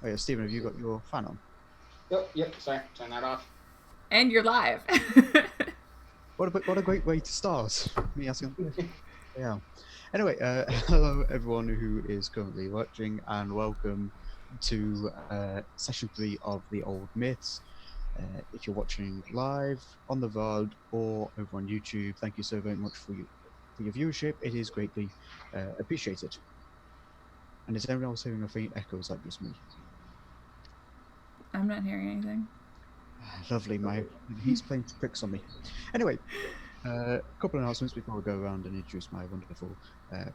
Oh yeah, Stephen, have you got your fan on? Yep, sorry, turn that off. And you're live. What a great way to start. Me asking. Yeah. Anyway, hello everyone who is currently watching, and welcome to session 3 of the Old Myths. If you're watching live on the VOD or over on YouTube, thank you so very much for your viewership. It is greatly appreciated. And is everyone else hearing a faint echo? Is that just me? I'm not hearing anything. Lovely, he's playing tricks on me. Anyway, a couple of announcements before we go around and introduce my wonderful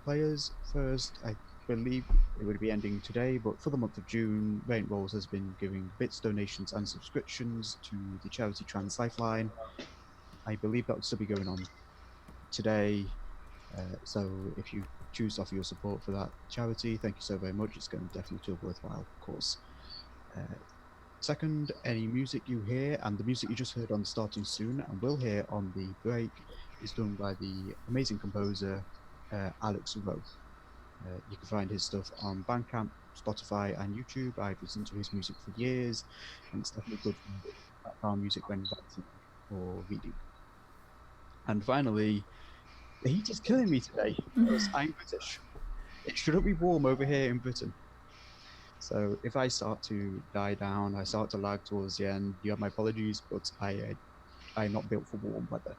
players. First, I believe it would be ending today, but for the month of June, Rain Rolls has been giving bits, donations, and subscriptions to the charity Trans Lifeline. I believe that will still be going on today. So if you choose to offer your support for that charity, thank you so very much. It's going to definitely to a worthwhile cause. Second, any music you hear, and the music you just heard on Starting Soon and will hear on the break, is done by the amazing composer Alex Rowe. You can find his stuff on Bandcamp, Spotify, and YouTube. I've listened to his music for years, and it's definitely good background music when writing or reading. And finally, the heat is killing me today because I'm British. It shouldn't be warm over here in Britain. So if I start to die down, I start to lag towards the end, you have my apologies, but I'm not built for warm weather.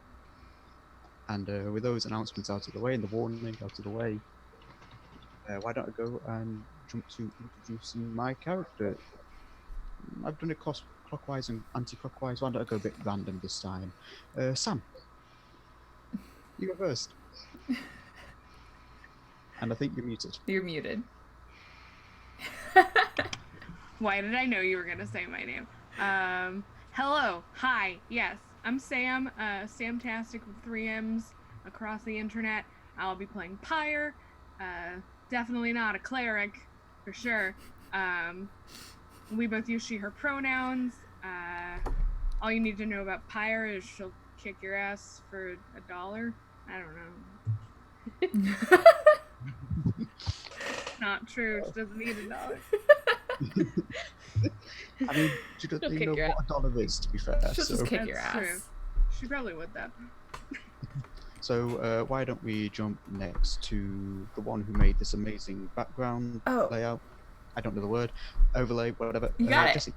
And with those announcements out of the way and the warning out of the way, why don't I go and jump to introducing my character? I've done it clockwise and anti-clockwise. Why don't I go a bit random this time? Sam, you go first. And I think you're muted. You're muted. Why did I know you were going to say my name? Hello. Hi. Yes, I'm Sam. Samtastic with 3 M's across the internet. I'll be playing Pyre. Definitely not a cleric, for sure. We both use she, her pronouns. All you need to know about Pyre is she'll kick your ass for $1. I don't know. Not true. She doesn't need $1. I mean, she doesn't even know what $1 is, to be fair. She'll just kick your ass. True. She probably would that. So why don't we jump next to the one who made this amazing background layout? I don't know the word. Overlay, whatever. You got it. Jesse.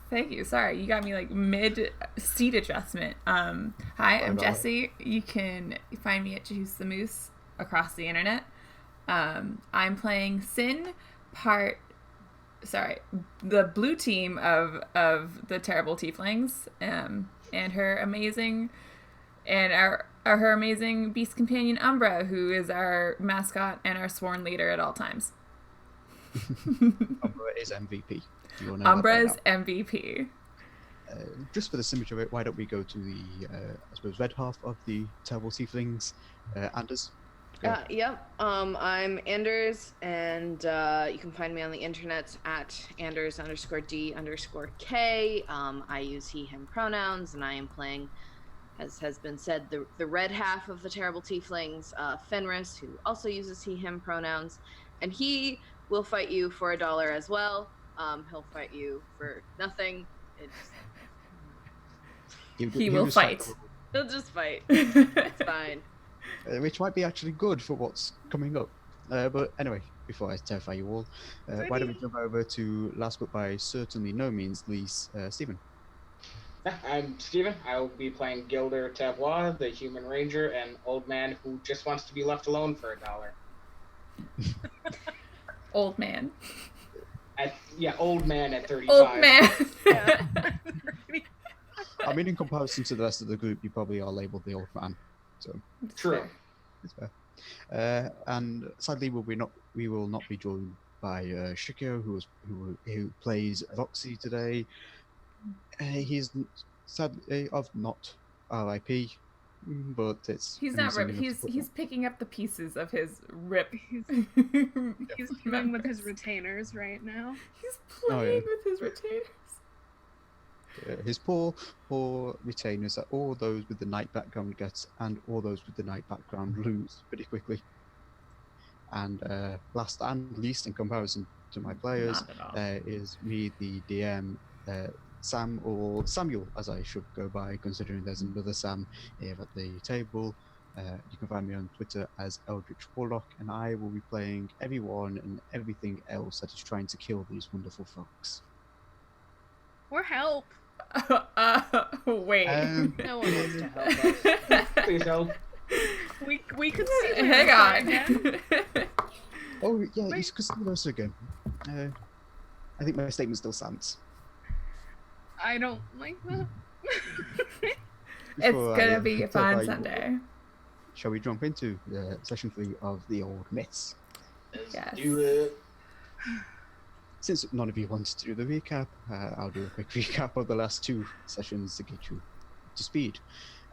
Thank you. Sorry, you got me like mid seat adjustment. Hi, I'm Jessie. You can find me at Juice the Moose across the internet. I'm playing Sin, the blue team of the Terrible Tieflings, and her amazing beast companion Umbra, who is our mascot and our sworn leader at all times. Umbra is MVP. Umbra is MVP. Just for the symmetry of it, why don't we go to the, I suppose, red half of the Terrible Tieflings, Anders? Yep. I'm Anders, and you can find me on the internet at Anders_D_K. I use he, him pronouns, and I am playing, as has been said, the red half of the Terrible Tieflings, Fenris, who also uses he, him pronouns, and he will fight you for $1 as well. He'll fight you for nothing. He will fight. He'll just fight. It's fine. Which might be actually good for what's coming up. But anyway, before I terrify you all, why don't we jump over to last but by certainly no means least, Stephen. Yeah, I'm Stephen. I will be playing Gilder Tavois, the human ranger, an old man who just wants to be left alone for $1. Old man. Old man at 35. Old man. Yeah. I mean, in comparison to the rest of the group, you probably are labeled the old man. So True. It's fair. And sadly, we will not be joined by Shikio, who plays Roxy today. He's sadly of not RIP, but it's he's not rip. He's picking up the pieces of his rip. He's playing with his retainers right now. He's playing with his retainers. His poor retainers that all those with the night background get, and all those with the night background lose pretty quickly. And last and least in comparison, to my players. Not at all. There is me, the DM, Sam, or Samuel, as I should go by, considering there's another Sam here at the table. You can find me on Twitter as Eldritch Warlock, and I will be playing everyone and everything else that is trying to kill these wonderful folks. Or help. Wait. No one wants to help us. Please help. We could see. Hang on. Oh, yeah, Wait. you could see those again. I think my statement still stands. I don't like that. It's Before I, gonna be a clarify fun you- Sunday. Shall we jump into session 3 of the old myths? Let's Yes. do it. Since none of you wanted to do the recap, I'll do a quick recap of the last 2 sessions to get you to speed.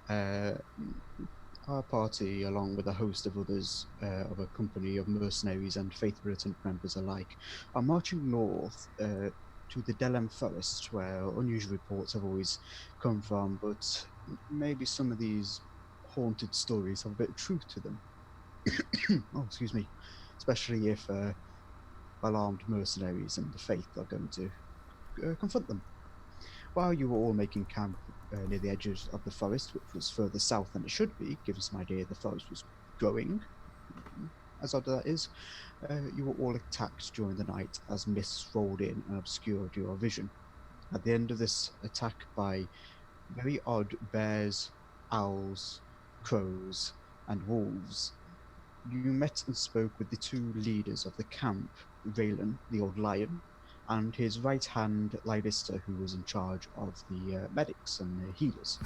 Our party, along with a host of others of a company of mercenaries and faith militant members alike, are marching north to the Delem Forest, where unusual reports have always come from, but maybe some of these haunted stories have a bit of truth to them. Oh, excuse me. Especially if alarmed mercenaries and the faith are going to confront them. While you were all making camp near the edges of the forest, which was further south than it should be, given some idea the forest was growing, as odd as that is, you were all attacked during the night as mists rolled in and obscured your vision. At the end of this attack by very odd bears, owls, crows, and wolves, you met and spoke with the 2 leaders of the camp, Raylan, the old lion, and his right hand, Lyrista, who was in charge of the medics and the healers.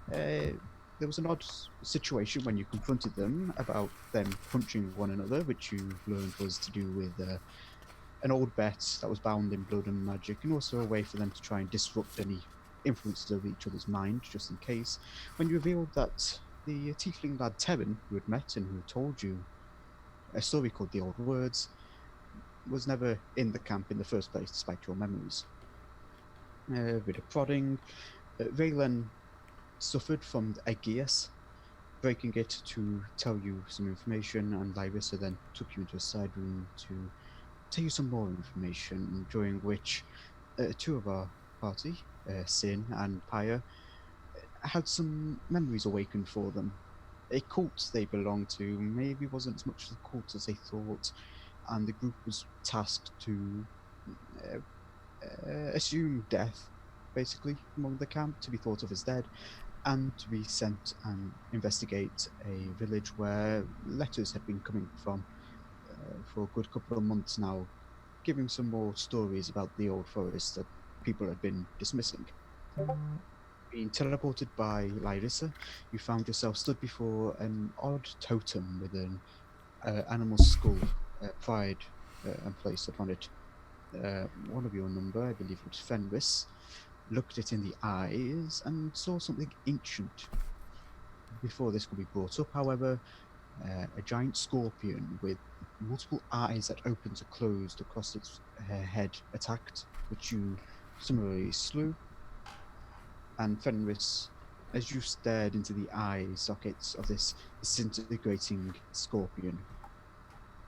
There was an odd situation when you confronted them about them punching one another, which you learned was to do with an old bet that was bound in blood and magic, and also a way for them to try and disrupt any influences over each other's mind, just in case, when you revealed that the tiefling lad Terran, who had met and who told you a story called The Old Words, was never in the camp in the first place, despite your memories. With a prodding, Raylan suffered from the Aegeus, breaking it to tell you some information, and Lyrissa then took you into a side room to tell you some more information, during which 2 of our party, Sin and Pyre, had some memories awakened for them. A cult they belonged to maybe wasn't as much of a cult as they thought, and the group was tasked to assume death, basically, among the camp, to be thought of as dead, and to be sent and investigate a village where letters had been coming from for a good couple of months now, giving some more stories about the old forest that people had been dismissing. Being teleported by Lyrissa, you found yourself stood before an odd totem with an animal skull pride and placed upon it. One of your number, I believe it was Fenris, looked it in the eyes and saw something ancient. Before this could be brought up, however, a giant scorpion with multiple eyes that opened and closed across its head attacked, which you similarly slew. And Fenris, as you stared into the eye sockets of this disintegrating scorpion,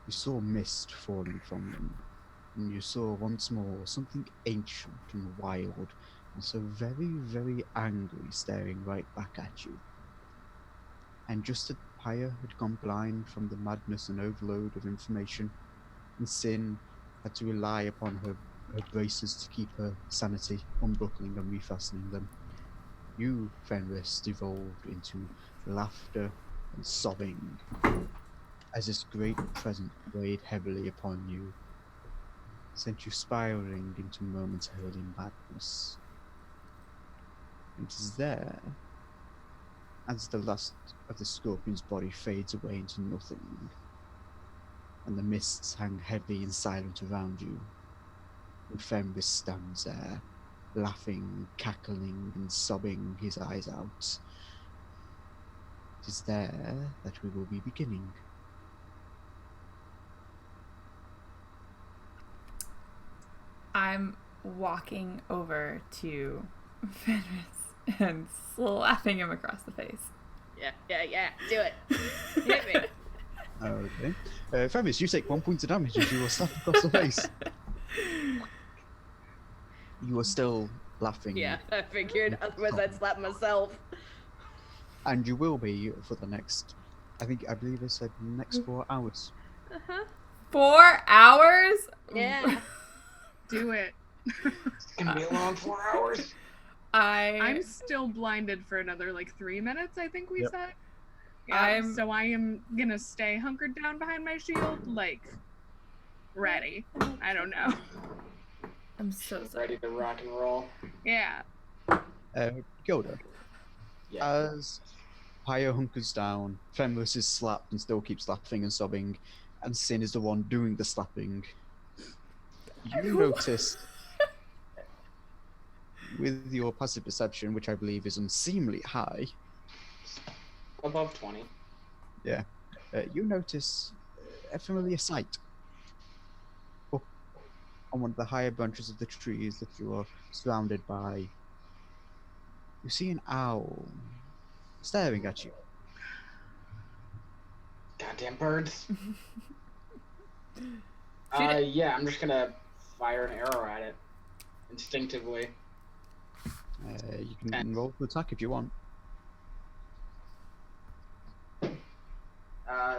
you saw mist falling from them, and you saw once more something ancient and wild, and so very, very angry, staring right back at you. And just as Pyre had gone blind from the madness and overload of information, and Sin had to rely upon her braces to keep her sanity, unbuckling and refastening them, you, Fenris, devolved into laughter and sobbing as this great present weighed heavily upon you, sent you spiraling into momentary madness. And it is there, as the lust of the scorpion's body fades away into nothing, and the mists hang heavy and silent around you, and Fenris stands there, laughing, cackling, and sobbing his eyes out. It is there that we will be beginning. I'm walking over to Fenris and slapping him across the face. Yeah, do it. Hit me. Okay. Femis, you take 1 point of damage as you are slapped across the face. You are still laughing. Yeah, I figured. Otherwise, I'd slap myself. And you will be for the next, I believe it said next 4 hours. Uh-huh. 4 hours? Yeah. Do it. It's gonna be a long 4 hours. I'm still blinded for another like 3 minutes, I think we Yep. said. Yeah, so I am gonna stay hunkered down behind my shield, like ready. I don't know. I'm so sorry. Ready to rock and roll. Yeah. Gilda, Yeah. as Pyre hunkers down, Fenris is slapped and still keeps laughing and sobbing, and Sin is the one doing the slapping. You notice, with your passive perception, which I believe is unseemly high, Above 20. you notice a familiar sight. Up on one of the higher branches of the trees that you are surrounded by, you see an owl staring at you. Goddamn birds. Shoot it. Yeah, I'm just gonna fire an arrow at it. Instinctively. You can roll to attack if you want.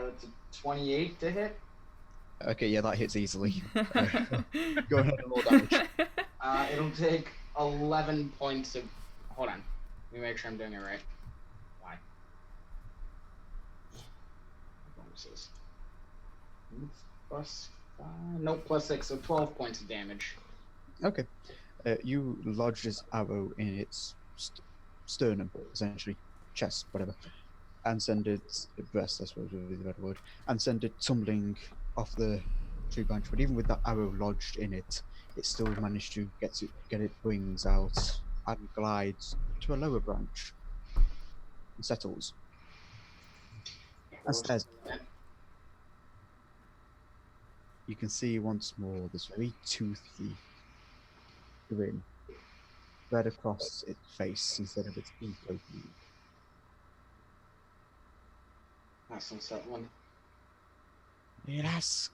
It's a 28 to hit. Okay, yeah, that hits easily. Go ahead and roll damage. It'll take 11 points of... Hold on. Let me make sure I'm doing it right. Why? Bonuses. Plus 5... Nope, plus 6, so 12 points of damage. Okay. You lodge this arrow in its sternum, essentially. Chest, whatever. And send it... breast, I suppose would be the better word. And send it tumbling off the tree branch. But even with that arrow lodged in it, it still managed to get its wings out and glides to a lower branch. And settles. And stares. You can see once more this very toothy grin spread across its face instead of its beak opening. That's some set one. Does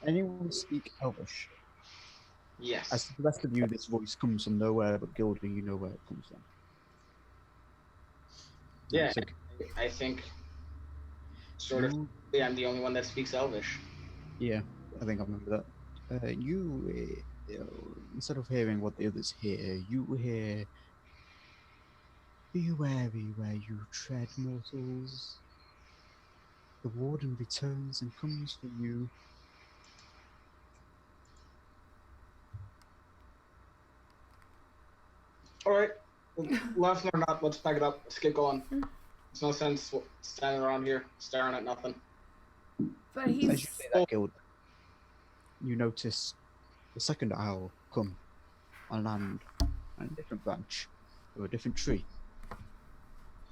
anyone speak Elvish? Yes. As the rest of you, this voice comes from nowhere, but Gilda, you know where it comes from. Yeah, So I think sort of I'm the only one that speaks Elvish. yeah, I think I remember that. You know, instead of hearing what the others hear, you hear, "Be wary where you tread, mortals. The warden returns and comes for you." Alright. Last or not, let's pack it up. Let's get going. There's no sense standing around here staring at nothing. But As you he's... say that, Gilda, you notice the second owl come and land on a different branch or a different tree.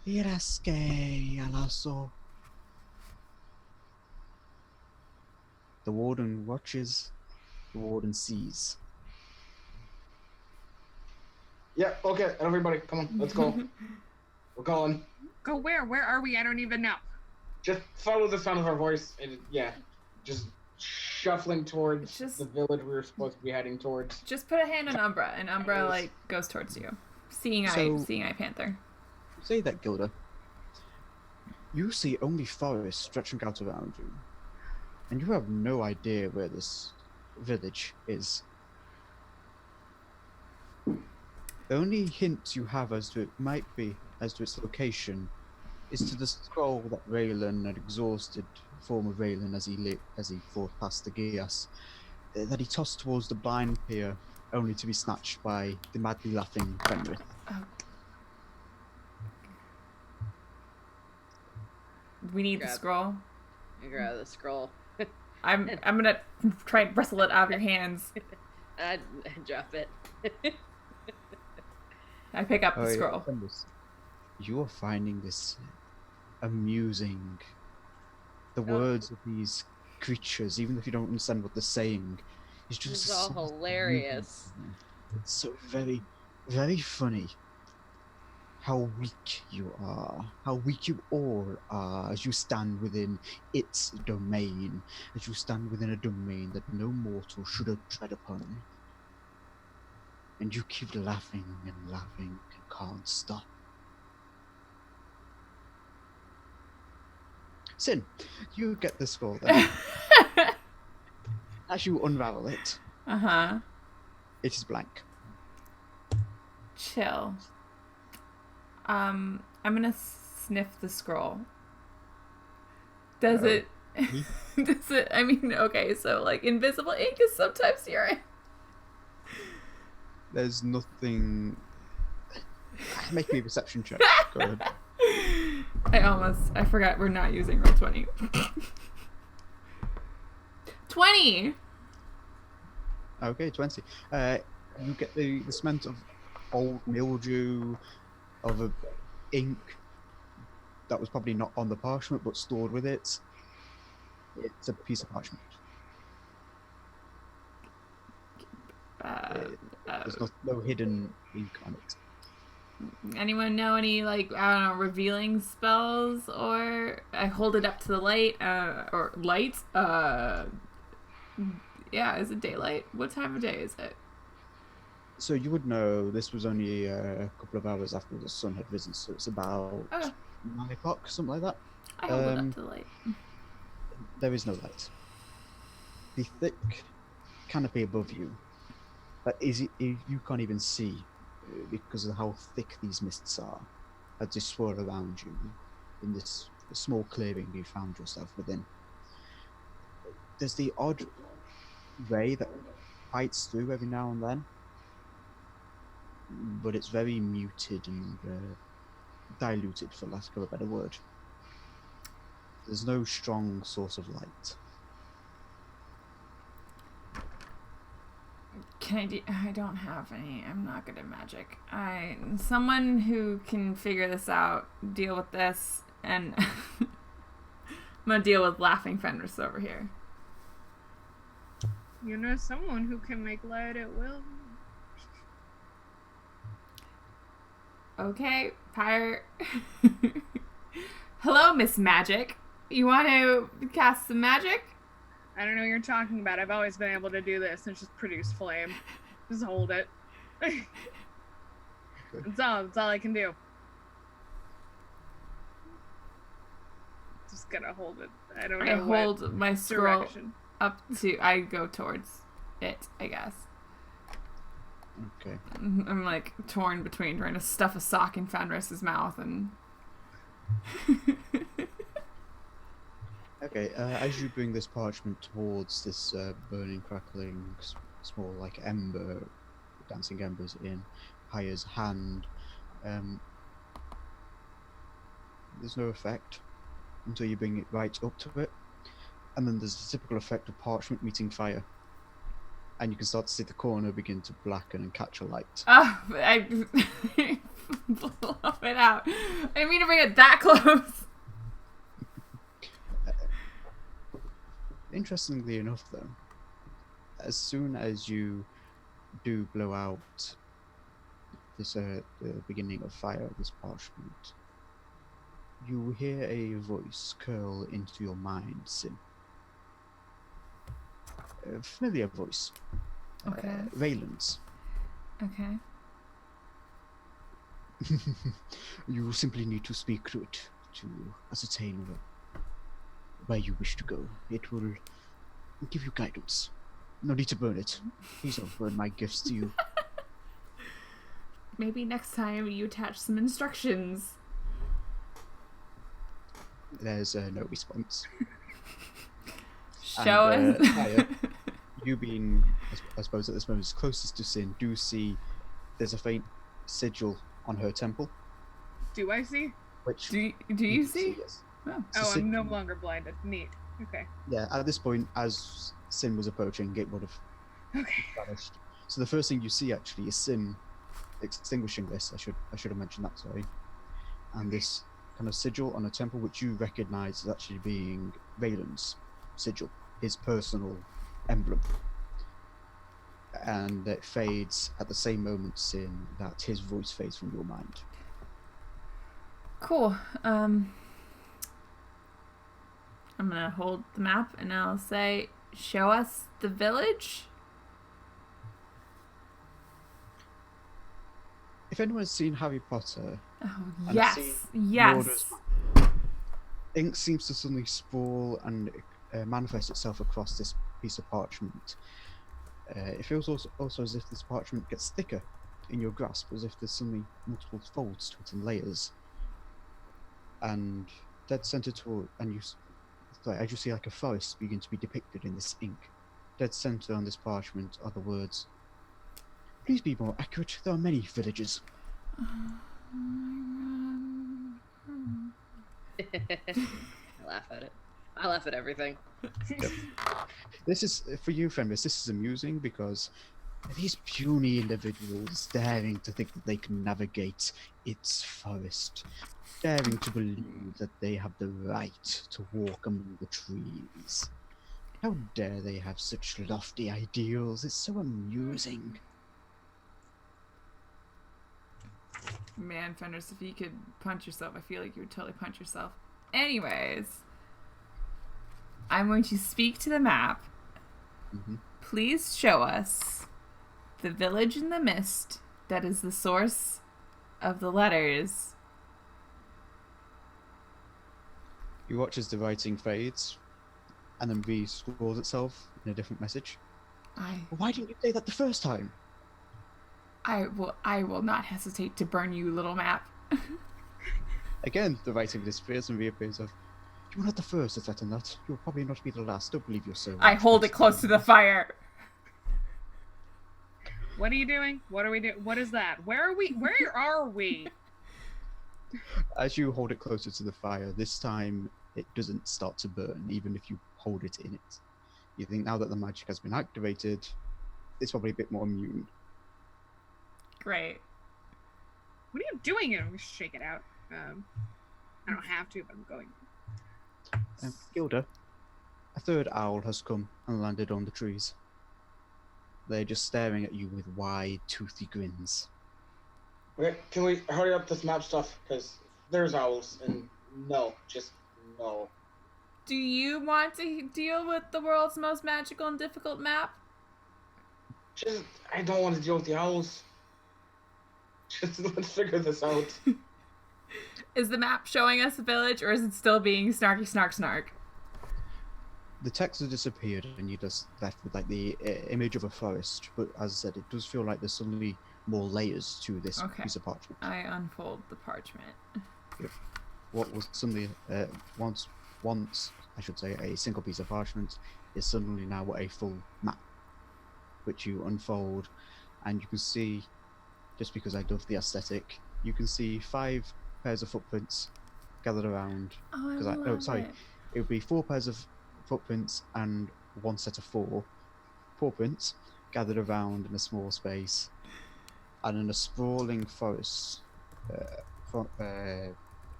Iraske alaso. The warden watches, the warden sees. Yeah, okay, everybody, come on, let's go. We're going. Go where? Where are we? I don't even know. Just follow the sound of our voice. And, yeah, just shuffling towards Just- the village we were supposed to be heading towards. Just put a hand on Umbra, and Umbra like goes towards you. Seeing eye Panther. Say that, Gilda. You see only forest stretching out around you, and you have no idea where this village is. The only hint you have as to its location is to the scroll that Raylan, an exhausted former Raylan as he fought past the Gias, that he tossed towards the blind pier, only to be snatched by the madly laughing Fenris. Oh. We need the Grab. scroll. I grab the scroll. I'm gonna try and wrestle it out of your hands. I drop it. I pick up the Oh, yeah, scroll. Fenris, you are finding this amusing. The words of these creatures, even if you don't understand what they're saying, is just It's all hilarious. It's so very very funny how weak you are, how weak you all are as you stand within its domain, as you stand within a domain that no mortal should tread upon. And you keep laughing and laughing and can't stop. Sin, you get the scroll then. As you unravel it, Uh-huh. it is blank. Chill. I'm gonna sniff the scroll. Does Oh. it... Does it... I mean, okay, so, like, invisible ink is sometimes urine. There's nothing. Make me a perception check. Go ahead. I forgot we're not using Roll20. 20! Okay, 20. You get the smell of old mildew, of a ink that was probably not on the parchment but stored with it. It's a piece of parchment. There's no hidden ink on it. Anyone know any, like, I don't know, revealing spells? Or I hold it up to the light, or light? Yeah, is it daylight? What time of day is it? So you would know this was only a couple of hours after the sun had risen, so it's about 9 o'clock, something like that. I hold it up to the light. There is no light. The thick canopy above you, you can't even see because of how thick these mists are as they swirl around you in this small clearing you found yourself within. There's the odd ray that bites through every now and then, but it's very muted and diluted, for lack of a better word. There's no strong source of light. I don't have any. I'm not good at magic. Someone who can figure this out, deal with this, and I'm gonna deal with laughing Fenris over here. You know someone who can make light at will. Okay, Pyre. Hello, Miss Magic. You want to cast some magic? I don't know what you're talking about. I've always been able to do this and just produce flame. Just hold it. That's all I can do. Just gotta hold it. I don't know. I hold my scroll direction. up to... I go towards it, I guess. Okay. I'm like torn between trying to stuff a sock in Fenris's mouth and... Okay, as you bring this parchment towards this burning, crackling, small, like, ember, dancing embers in Pyre's hand, there's no effect until you bring it right up to it. And then there's the typical effect of parchment meeting fire. And you can start to see the corner begin to blacken and catch a light. Oh, I blow it out. I didn't mean to bring it that close. Interestingly enough, though, as soon as you do blow out this the beginning of fire, this parchment, you hear a voice curl into your mind, Sin. A familiar voice. Okay. Raylan's. Okay. You simply need to speak to it to ascertain where you wish to go. It will give you guidance. No need to burn it. Please don't burn my gifts to you. Maybe next time you attach some instructions. There's no response. Show And, us. Pyre, you being, I suppose at this moment, closest to Sin, do see there's a faint sigil on her temple. Do I see? Which Do you see? Yes. Oh. It's a Oh, I'm no sigil. longer blinded. Neat. Okay. Yeah, at this point, as Sin was approaching, it would have Okay. vanished. So the first thing you see actually is Sin extinguishing this. I should have mentioned that, sorry. And this kind of sigil on a temple, which you recognise as actually being Raylan's sigil, his personal emblem. and it fades at the same moment, Sin, that his voice fades from your mind. Cool. I'm gonna hold the map and I'll say, show us the village. If anyone's seen Harry Potter, Oh, And I see yes. Mordor's ink seems to suddenly sprawl and manifest itself across this piece of parchment. It feels also as if this parchment gets thicker in your grasp, as if there's suddenly multiple folds to it in layers. And dead center toward, as you see like a forest begin to be depicted in this ink. Dead center on this parchment are the words, "Please be more accurate, there are many villages." I laugh at it. I laugh at everything. This is, for you, Fenris, this is amusing because these puny individuals daring to think that they can navigate its forest, daring to believe that they have the right to walk among the trees. How dare they have such lofty ideals? It's so amusing. Man, Fenris, if you could punch yourself, I feel like you would totally punch yourself. Anyways, I'm going to speak to the map. Mhm. Please show us the village in the mist that is the source of the letters. You watch as the writing fades, and then re-scrolls itself in a different message. Why didn't you say that the first time? I will not hesitate to burn you, little map. Again, the writing disappears and reappears of, "You were not the first to threaten that. You will probably not be the last. Don't believe yourself." I hold it close to the fire. What are you doing? What are we doing? What is that? Where are we? Where are we? As you hold it closer to the fire, this time it doesn't start to burn, even if you hold it in it. You think now that the magic has been activated, it's probably a bit more immune. Great. What are you doing here? We shake it out. I don't have to, but I'm going. Gilda, a third owl has come and landed on the trees. They're just staring at you with wide, toothy grins. Okay, can we hurry up this map stuff? Because there's owls, and just no. Do you want to deal with the world's most magical and difficult map? I don't want to deal with the owls. Just let's figure this out. Is the map showing us the village, or is it still being snarky snark snark? The text has disappeared, and you're just left with like the image of a forest. But as I said, it does feel like there's suddenly more layers to this piece of parchment. I unfold the parchment. Yep. What was suddenly once I should say a single piece of parchment is suddenly now a full map, which you unfold, and you can see, just because I love the aesthetic, you can see 5 pairs of footprints gathered around. Oh, I love it. It would be 4 pairs of footprints and 1 set of 4 paw prints gathered around in a small space, and in a sprawling forest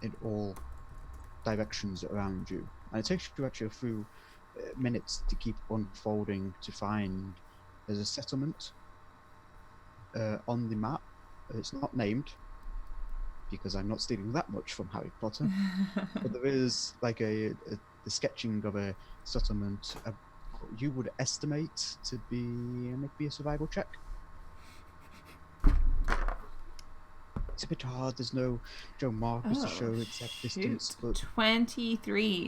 in all directions around you. And it takes you actually a few minutes to keep unfolding to find there's a settlement on the map. It's not named, because I'm not stealing that much from Harry Potter, but there is like the sketching of a settlement you would estimate to be maybe a survival check. It's a bit hard, there's no Joe markers to show exact distance, but 22.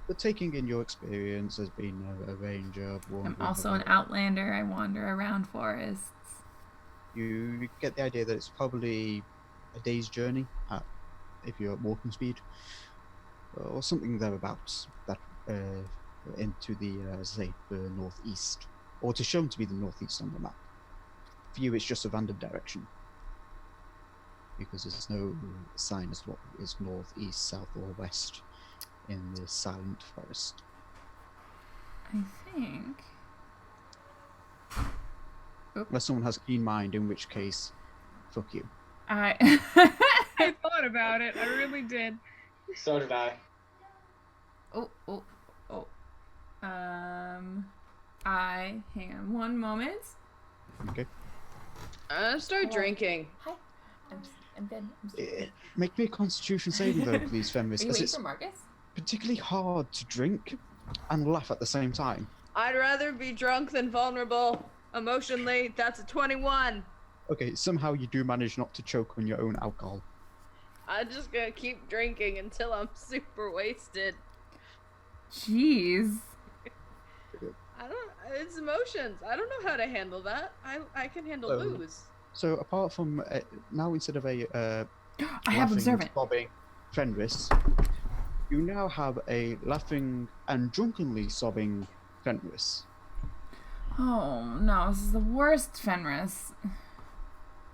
But taking in your experience as being a ranger, I'm also an outlander. I wander around forests. You get the idea that it's probably a day's journey if you're at walking speed, or something thereabouts, that into the say the northeast, or to shown to be the northeast on the map. For you, it's just a random direction, because there's no sign as to what is north, east, south, or west in the silent forest. I think. Unless someone has a keen mind, in which case, fuck you. I thought about it. I really did. So did I. hang on one moment. Okay. Start Hello. drinking. Hi. I'm good. I'm sorry. Make me a Constitution saving throw, please, Fenris, Are you as waiting it's for Marcus? particularly hard to drink and laugh at the same time. I'd rather be drunk than vulnerable. Emotionally, that's a 21. Okay, somehow you do manage not to choke on your own alcohol. I'm just gonna keep drinking until I'm super wasted. Jeez. It's emotions. I don't know how to handle that. I can handle So- booze. So apart from now, instead of a I have laughing, observant. sobbing Fenris, you now have a laughing and drunkenly sobbing Fenris. Oh no, this is the worst, Fenris.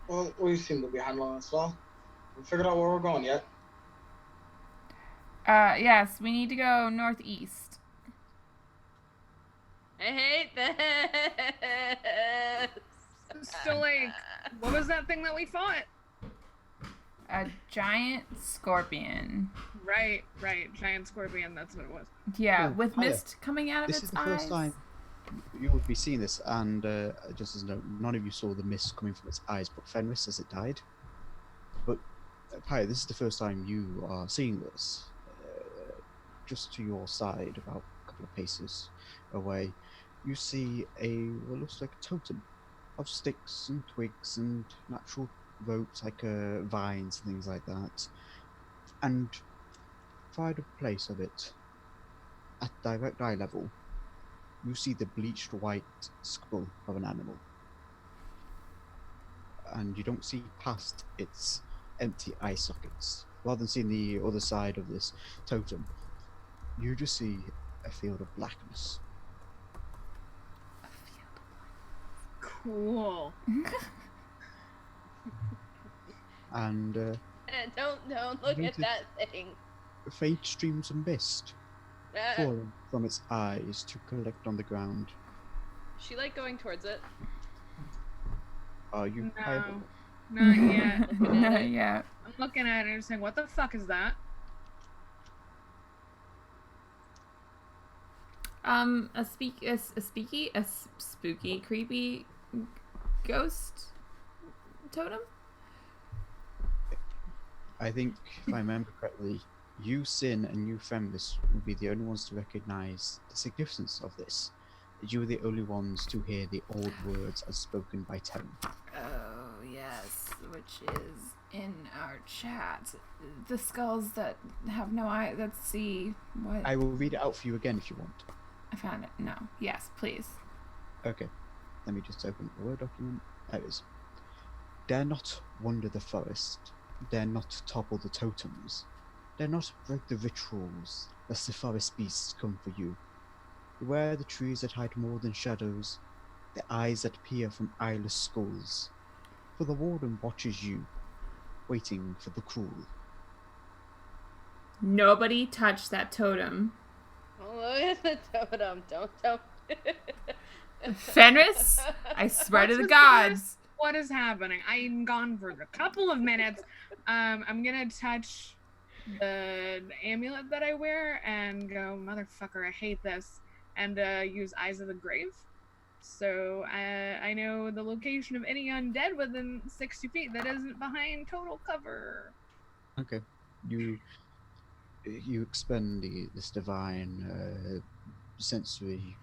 Well, we seem to be handling this well. We figured out where we're going yet. Yes, we need to go northeast. I hate this. So, like, what was that thing that we fought? A giant scorpion. Right, giant scorpion. That's what it was. Yeah, Oh, with hiya. mist coming out of This its is the eyes. first time you would be seeing this, and just as a note, none of you saw the mist coming from its eyes, but Fenris as it died. But Pyre, this is the first time you are seeing this. Just to your side, about a couple of paces away, you see what looks like a totem of sticks and twigs and natural ropes like vines and things like that. And far the place of it, at direct eye level, you see the bleached white skull of an animal. And you don't see past its empty eye sockets. Rather than seeing the other side of this totem, you just see a field of blackness. Cool. And Don't look at that thing. faint streams of mist falling from its eyes to collect on the ground. She like going towards it. Are you? No, not yet. Not yet. I'm looking at it and saying, "What the fuck is that?" A spooky, creepy ghost totem. I think, if I remember correctly, you, Sin, and you, Fenris, would be the only ones to recognize the significance of this. You were the only ones to hear the old words as spoken by Terran. Oh yes, which is in our chat. The skulls that have no eye that see what I will read it out for you again if you want. I found it. No. Yes, please. Okay, let me just open the Word document. There it is. Dare not wander the forest. Dare not topple the totems. Dare not break the rituals, lest the forest beasts come for you. Beware the trees that hide more than shadows, the eyes that peer from eyeless skulls. For the warden watches you, waiting for the cruel. Nobody touch that totem. Oh, look at the totem. Don't. Fenris, I swear to the What's gods. What is happening? I'm gone for a couple of minutes. I'm gonna touch the amulet that I wear and go, motherfucker, I hate this, and use Eyes of the Grave. So I know the location of any undead within 60 feet that isn't behind total cover. Okay. You expend this divine sensory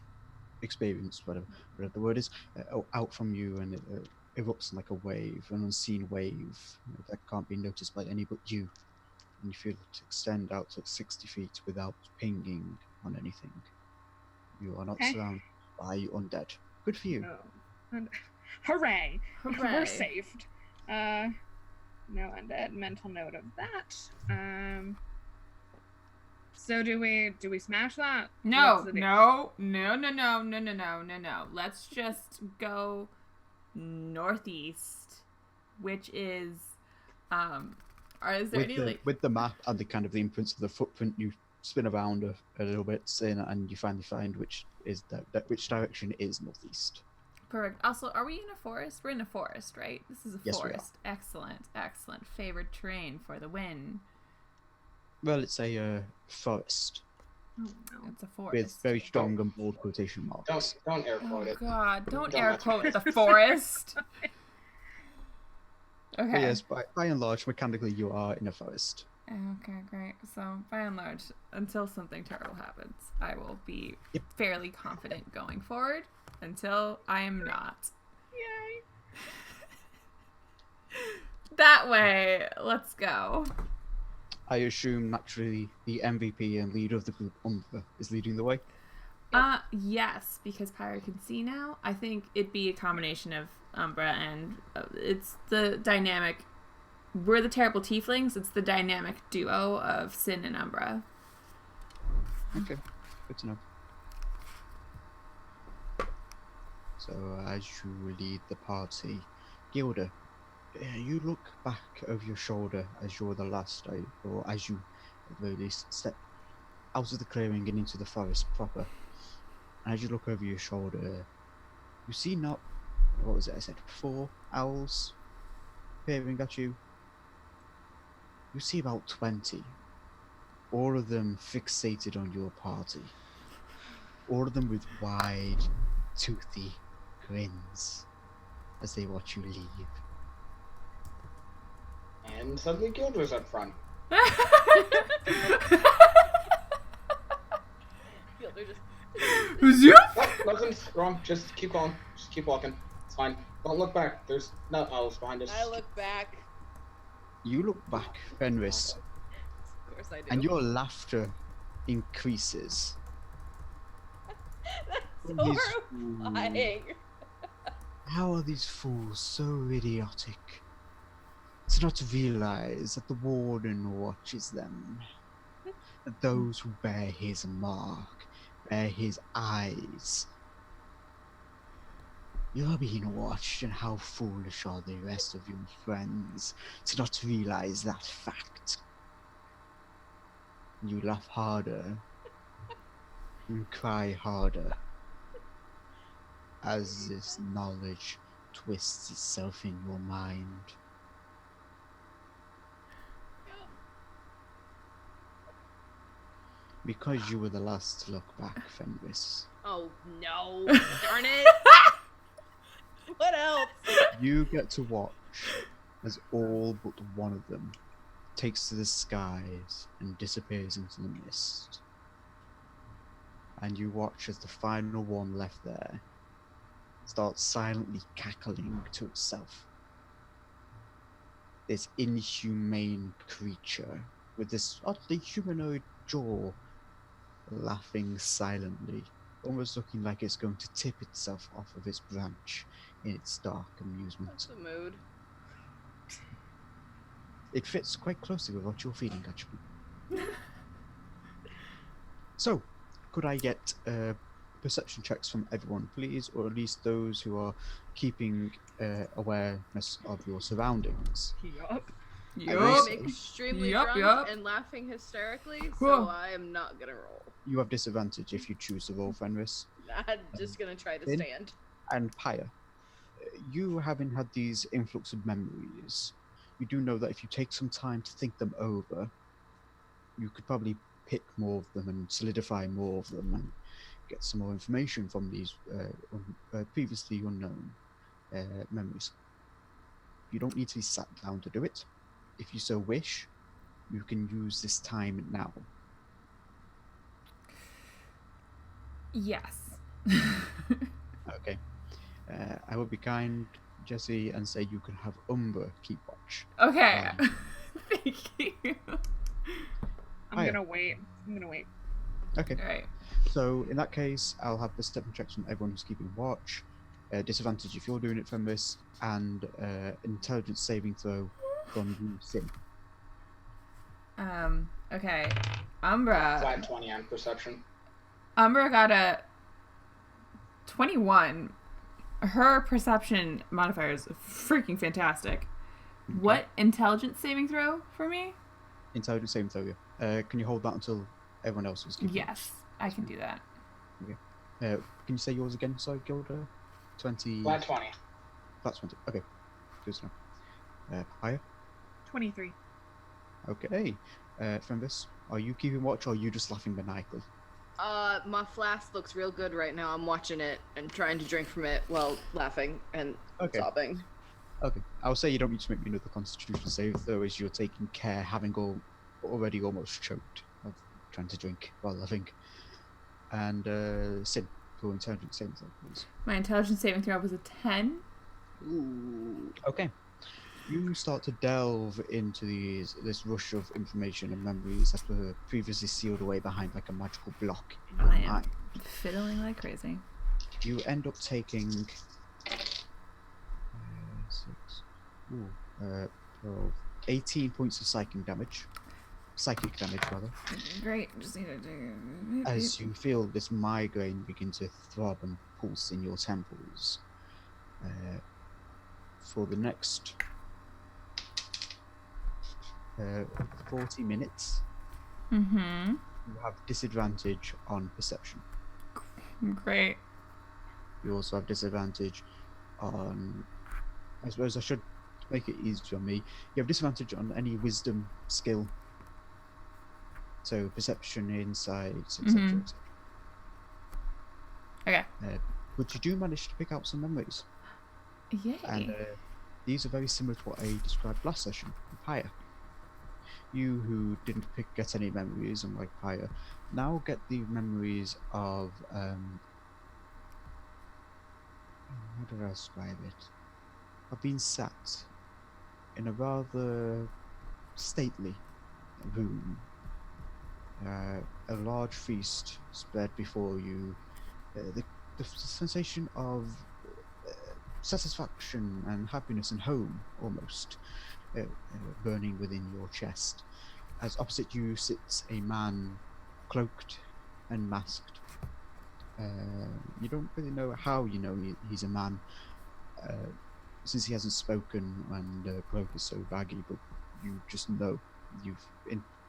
experience, whatever the word is, out from you, and it erupts like a wave, an unseen wave that can't be noticed by any but you. And you feel it extend out to 60 feet without pinging on anything. You are not Okay. surrounded by undead. Good for you. No. And, hooray! We're Hooray. saved. No undead. Mental note of that. So do we smash that? No, What's the deal? no. Let's just go northeast, which is is there any like With the map and the kind of the imprints of the footprint, you spin around a little bit, and you finally find which direction is northeast. perfect. Also, are we in a forest? We're in a forest, right? This is a Yes, we are. forest. Excellent. Favored terrain for the win. Well, it's a forest. Oh no. It's a with forest. very strong and bold quotation marks. Don't air quote Oh it. God! Don't Don't air mess quote with the forest. But Okay. yes, by and large, mechanically, you are in a forest. Okay, great. So, by and large, until something terrible happens, I will be Yep. fairly confident going forward. Until I am not. Yay. That way, let's go. I assume naturally the MVP and leader of the group, Umbra, is leading the way. Yes, because Pyro can see now. I think it'd be a combination of Umbra and it's the dynamic. We're the terrible tieflings. It's the dynamic duo of Sin and Umbra. Okay, good to know. So as you lead the party, Gilda, you look back over your shoulder as you're the last, or as you at the very least step out of the clearing and into the forest proper. And as you look over your shoulder, you see not, what was it I said, 4 owls peering at you. You see about 20, all of them fixated on your party. All of them with wide, toothy grins as they watch you leave. And suddenly Gilder's up front. They're just Who's you? Oh, nothing's wrong. Just keep going. Just keep walking. It's fine. Don't look back. There's no owls behind us. I look back. You look back, Fenris, Of course I do. and your laughter increases. That's These horrifying. How are these fools so idiotic to not realize that the warden watches them? That those who bear his mark, bear his eyes. You're being watched, and how foolish are the rest of your friends to not realize that fact? You laugh harder and cry harder as this knowledge twists itself in your mind. Because you were the last to look back, Fenris, Oh no! Darn it! What else? you get to watch as all but one of them takes to the skies and disappears into the mist. And you watch as the final one left there starts silently cackling to itself. This inhumane creature with this oddly humanoid jaw laughing silently, almost looking like it's going to tip itself off of its branch in its dark amusement. That's the mood. It fits quite closely with what you're feeling, actually. So, could I get perception checks from everyone, please, or at least those who are keeping awareness of your surroundings? Yup. Yup. I'm extremely Yup, drunk yup. and laughing hysterically, Whoa. so I am not gonna roll. You have disadvantage if you choose to roll, Fenris. I'm just gonna try to Finn? stand. And Pyre, you having had these influx of memories, you do know that if you take some time to think them over, you could probably pick more of them and solidify more of them and get some more information from these previously unknown memories. You don't need to be sat down to do it. If you so wish, you can use this time now. Yes. Okay. I will be kind, Jesse, and say you can have Umbra keep watch. Okay. Thank you. I'm Hiya. gonna wait. I'm gonna wait. Okay. All right. So in that case, I'll have the step checks from everyone who's keeping watch. Disadvantage if you're doing it from this, and intelligence saving throw from you, Sin. Okay. Umbra. Flat 20 on perception. Umbra got a 21. Her perception modifier is freaking fantastic. What intelligence saving throw for me? Intelligence saving throw, yeah. Can you hold that until everyone else is keeping Yes, I can do that. watch? Can you say yours again, sorry, Gilda? 20... Flat 20. Flat 20, okay. Good to know. Higher? 23. Okay. From this, are you keeping watch or are you just laughing maniacally? My flask looks real good right now. I'm watching it and trying to drink from it while laughing and Okay. sobbing. Okay. I'll say you don't need to make me another Constitution save, though, as you're taking care, having already almost choked of trying to drink while laughing. And Sin, for intelligence saving throw, please. My intelligence saving throw was a 10. Ooh. Okay. You start to delve into this rush of information and memories that were previously sealed away behind like a magical block in your I am mind. fiddling like crazy. You end up taking 12, 18 points of psychic damage, rather, Great. Just need to do. as you feel this migraine begin to throb and pulse in your temples. For the next 40 minutes, Mm-hmm. you have disadvantage on perception. Great. You also have disadvantage on, I suppose I should make it easier on me. You have disadvantage on any wisdom skill. So perception, insights, etc. Mhm. etc. Okay. But you do manage to pick out some memories. Yay. And these are very similar to what I described last session with Pyre. You who didn't get any memories, unlike Pyre, now get the memories of how do I describe it? I've been sat in a rather stately room. A large feast spread before you. The sensation of satisfaction and happiness and home, almost, burning within your chest. As opposite you sits a man, cloaked and masked. You don't really know how you know he's a man, since he hasn't spoken and cloak is so baggy, but you just know you've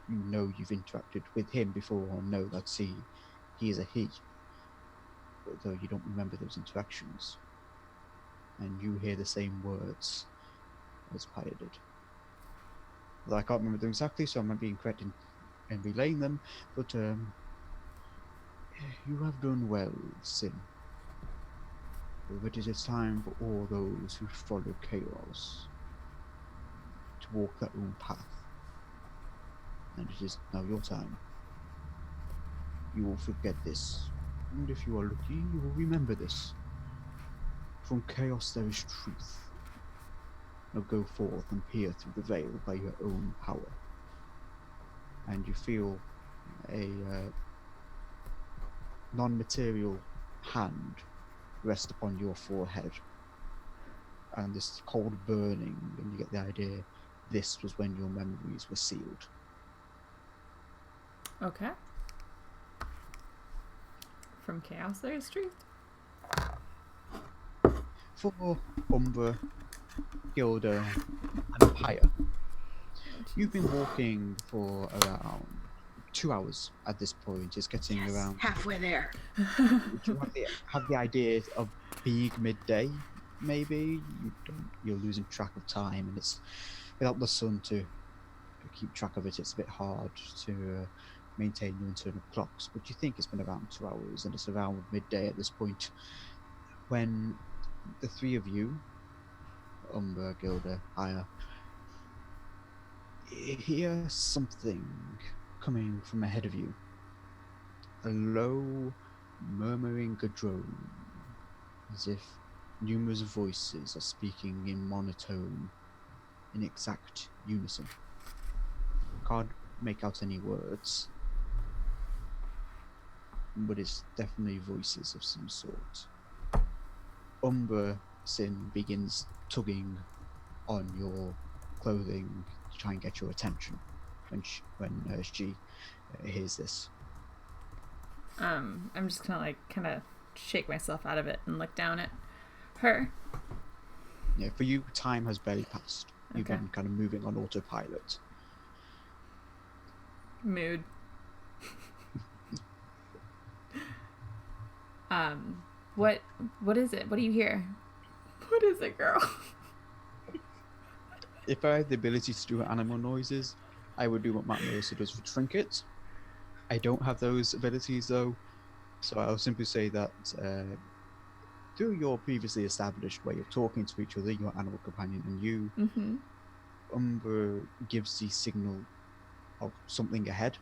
interacted with him before, or know that he is a he, though you don't remember those interactions. And you hear the same words as Pyre did. Although I can't remember them exactly, so I might be incorrect in relaying them, but you have done well, Sin. But it is time for all those who follow chaos to walk their own path. And it is now your time. You will forget this, and if you are lucky, you will remember this. From chaos there is truth. Now go forth and peer through the veil by your own power. And you feel a non-material hand rest upon your forehead. And this cold burning, and you get the idea this was when your memories were sealed. Okay. From chaos there is truth. For Umbra, Gilda, and Pyre, you've been walking for around 2 hours at this point. It's getting Yes, around. halfway there. Would you have the idea of being midday? Maybe you're losing track of time, and it's without the sun to keep track of it. It's a bit hard to maintain your internal clocks. But you think it's been around 2 hours, and it's around midday at this point when the three of you, Umbra, Gilda, Aya, hear something coming from ahead of you. A low, murmuring drone, as if numerous voices are speaking in monotone, in exact unison. Can't make out any words, but it's definitely voices of some sort. Umbra, Sin begins tugging on your clothing to try and get your attention when she hears this. I'm just gonna kind of shake myself out of it and look down at her. Yeah, for you, time has barely passed. You've Okay. been kind of moving on autopilot. Mood. What is it? What do you hear? What is it, girl? If I had the ability to do animal noises, I would do what Matt Mercer does for Trinket I don't have those abilities though, so I'll simply say that through your previously established way of talking to each other, your animal companion and you, Mm-hmm. Umbra gives the signal of something ahead,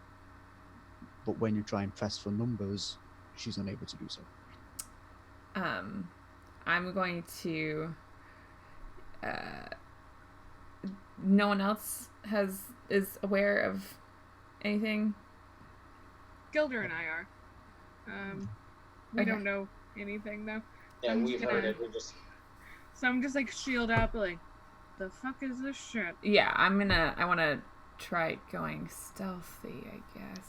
but when you try and press for numbers, she's unable to do so. I'm going to. No one else is aware of anything. Gilder and I are. We Okay. don't know anything though. Yeah, I'm we've just heard gonna- it. We just So I'm just like shield up, like, the fuck is this shit? Yeah, I want to try going stealthy, I guess.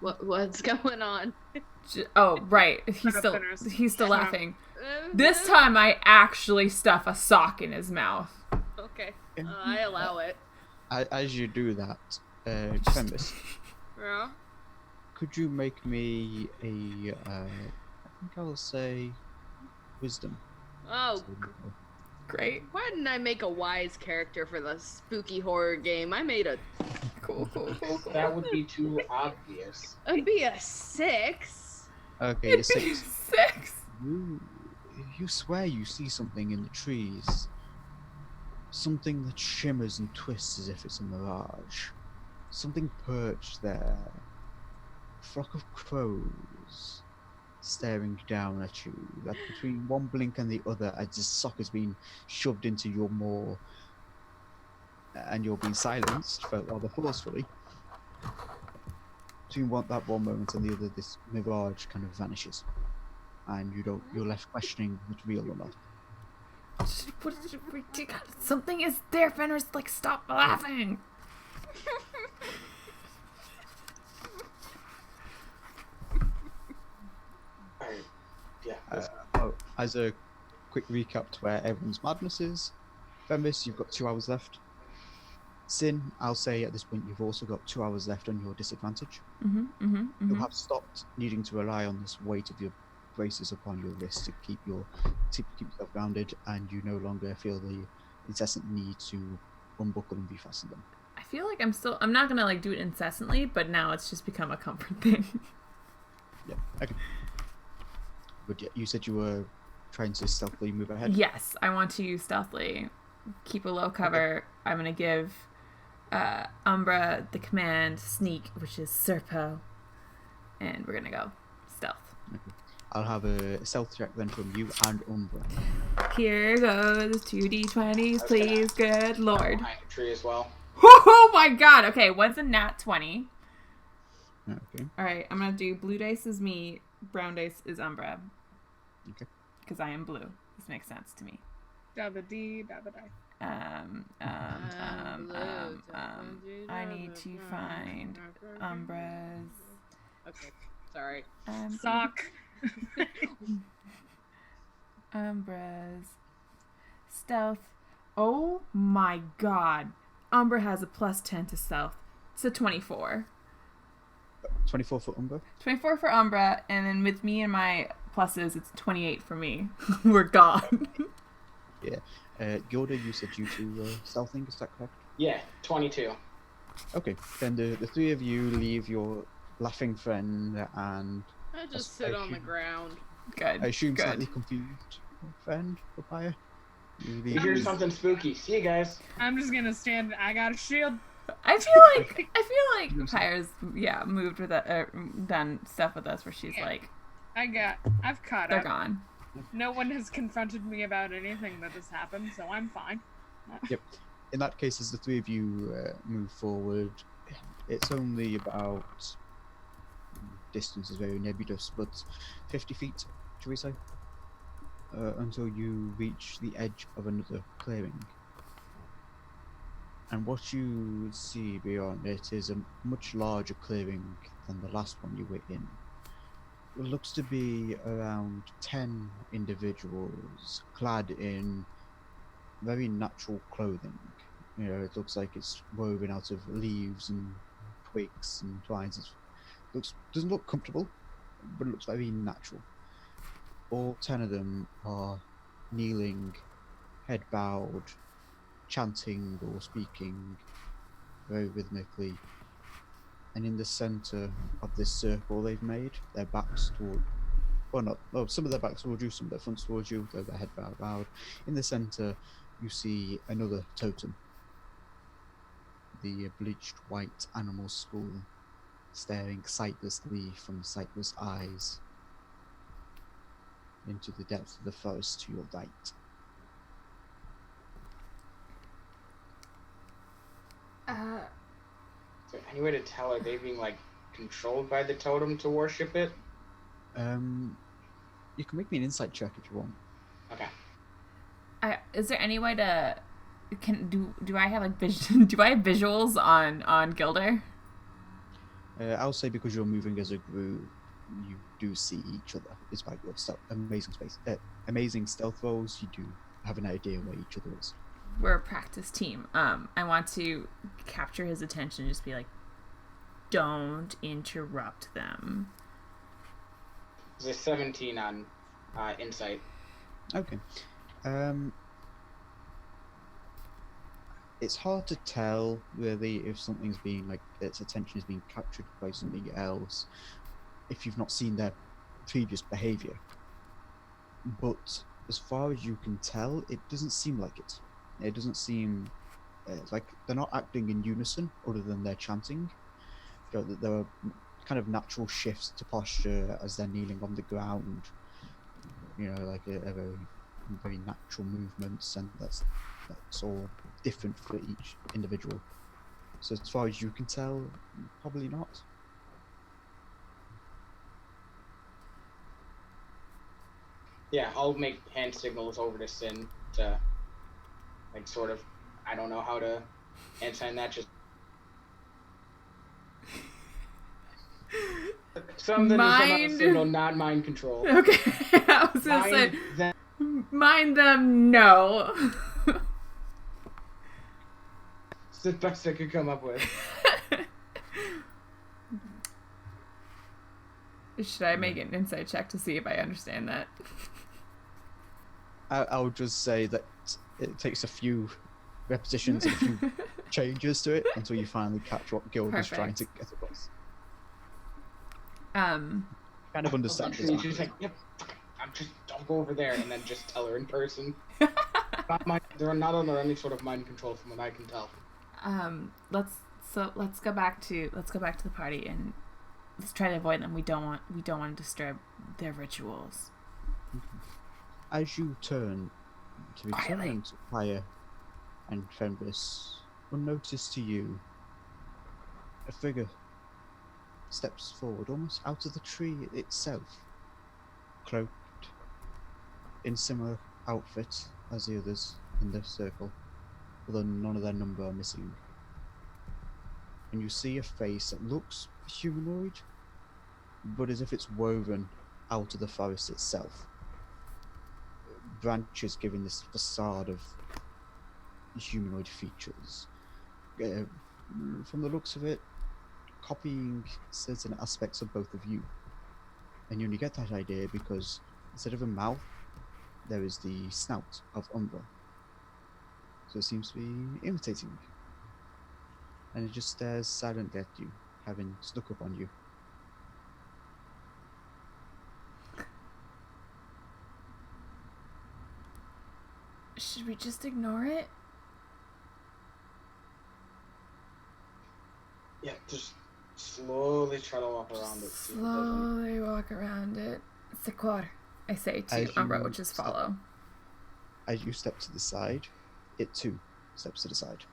What's going on? Oh, right. He's Shut still up, Fenris. he's still Shut up. laughing. This time I actually stuff a sock in his mouth. Okay, I allow it. As you do that, Femis, Yeah. could you make me a, I think I'll say, wisdom? Oh, So, Great. why didn't I make a wise character for the spooky horror game? I made a. Cool. that would be too obvious. It'd be a 6. Okay, a 6. 6. You swear you see something in the trees. Something that shimmers and twists as if it's a mirage. Something perched there. A flock of crows staring down at you. That between one blink and the other, as this sock has been shoved into your maw, and you're being silenced, felt rather forcefully. Between that one moment and the other, this mirage kind of vanishes, and you're left questioning if it's real or not. Something is there, Fenris. Like, stop laughing. Alright. Yeah. As a quick recap to where everyone's madness is, Femis, you've got 2 hours left. Sin, I'll say at this point you've also got 2 hours left on your disadvantage. You'll have stopped needing to rely on this weight of your braces upon your wrist to keep yourself grounded, and you no longer feel the incessant need to unbuckle and refasten them. I feel like I'm not gonna like do it incessantly, but now it's just become a comfort thing. Yeah, okay. But yeah, you said you were trying to stealthily move ahead. Yes, I want to stealthily keep a low cover. I'm gonna give Umbra the command sneak, which is Serpo, and we're gonna go stealth. I'll have a stealth check then from you and Umbra. Here goes 2d20s, please. Good lord. Behind the tree as well. Oh my god. Okay, what's a nat 20? Okay. All right, I'm gonna do blue dice is me, brown dice is Umbra. Okay. Because I am blue. This makes sense to me. Dabba dee, dabba die. I need to find Umbra's Okay, sorry. Sock. Umbra's stealth. Oh my god. Umbra has a +10 to stealth. It's a 24. 24 for Umbra. 24 for Umbra, and then with me and my pluses, it's 28 for me. We're gone. Gilda, you said you two stealthing, is that correct? Yeah, 22. Okay, then the 3 of you leave your laughing friend and I just sit on the ground. Good. I assume good. slightly confused friend, Papaya. You You leave hear his- something spooky. See you guys. I'm just gonna stand. I got a shield. I feel like Pyre's moved with done stuff with us where she's like I've caught they're up. gone. No one has confronted me about anything that has happened, so I'm fine. In that case, as the 3 of you move forward, it's only about, distance is very nebulous, but 50 feet, shall we say, until you reach the edge of another clearing. And what you see beyond it is a much larger clearing than the last one you were in. It looks to be around 10 individuals clad in very natural clothing. You know, it looks like it's woven out of leaves and twigs and twines. Doesn't look comfortable, but it looks very natural. All 10 of them are kneeling, head bowed, chanting or speaking very rhythmically and in the center of this circle they've made, their backs toward, well, not, well, some of their backs towards you, some of their fronts towards you, their head bowed. In the center, you see another totem, the bleached white animal skull, staring sightlessly from sightless eyes into the depths of the forest to your right. Is there any way to tell, are they being like controlled by the totem to worship it? You can make me an insight check if you want. Okay. Is there any way to do I have like vision? Do I have visuals on Gilder? I'll say because you're moving as a group, you do see each other, despite your amazing stealth rolls. You do have an idea where each other is. We're a practice team. I want to capture his attention. Just be like, don't interrupt them. There's a 17 on insight. Okay. It's hard to tell really if something's being like its attention is being captured by something else if you've not seen their previous behavior. But as far as you can tell, it doesn't seem like it. It doesn't seem like they're not acting in unison other than they're chanting. There are kind of natural shifts to posture as they're kneeling on the ground. You know, like a very natural movements, and that's all different for each individual. So as far as you can tell, probably not. Yeah, I'll make hand signals over to Sin to, like, sort of, I don't know how to hand sign that, just something Mind. is signal, not mind control. Okay, I was gonna say, That, mind them. No. it's the best I could come up with. Should I make an insight check to see if I understand that? I'll just say that it takes a few repetitions and a few changes to it until you finally catch what Guild is trying to get across. Kind of understand. She's just like, yep, just don't go over there, and then just tell her in person. They're not under any sort of mind control, from what I can tell. Let's go back to the party and let's try to avoid them. We don't want to disturb their rituals. As you turn to return to Pyre and Fenris, unnoticed to you, a figure steps forward, almost out of the tree itself, cloaked in similar outfit as the others in the circle, although none of their number are missing. And you see a face that looks humanoid, but as if it's woven out of the forest itself. Branches giving this facade of humanoid features. From the looks of it, copying certain aspects of both of you. And you only get that idea because instead of a mouth, there is the snout of Umbra. So it seems to be imitating. And it just stares silently at you, having snuck up on you. Should we just ignore it? Yeah, just slowly try to walk around it. Slowly walk around it. Sequor, I say to Umbra, which is follow. As you step to the side, it too steps to the side.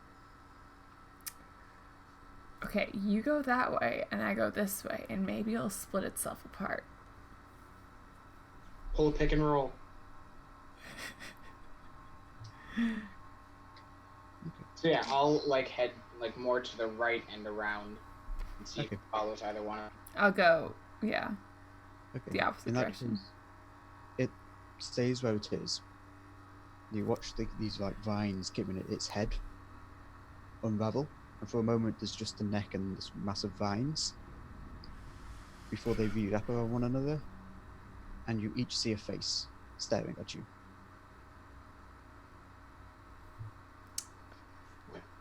Okay, you go that way and I go this way, and maybe it'll split itself apart. Pull a pick and roll. So yeah, I'll head more to the right and around and see if it follows either one. I'll go, yeah, Okay. the opposite In that direction. case, it stays where it is. You watch these vines giving it its head unravel, and for a moment there's just the neck and this massive vines before they re-wrap around one another, and you each see a face staring at you.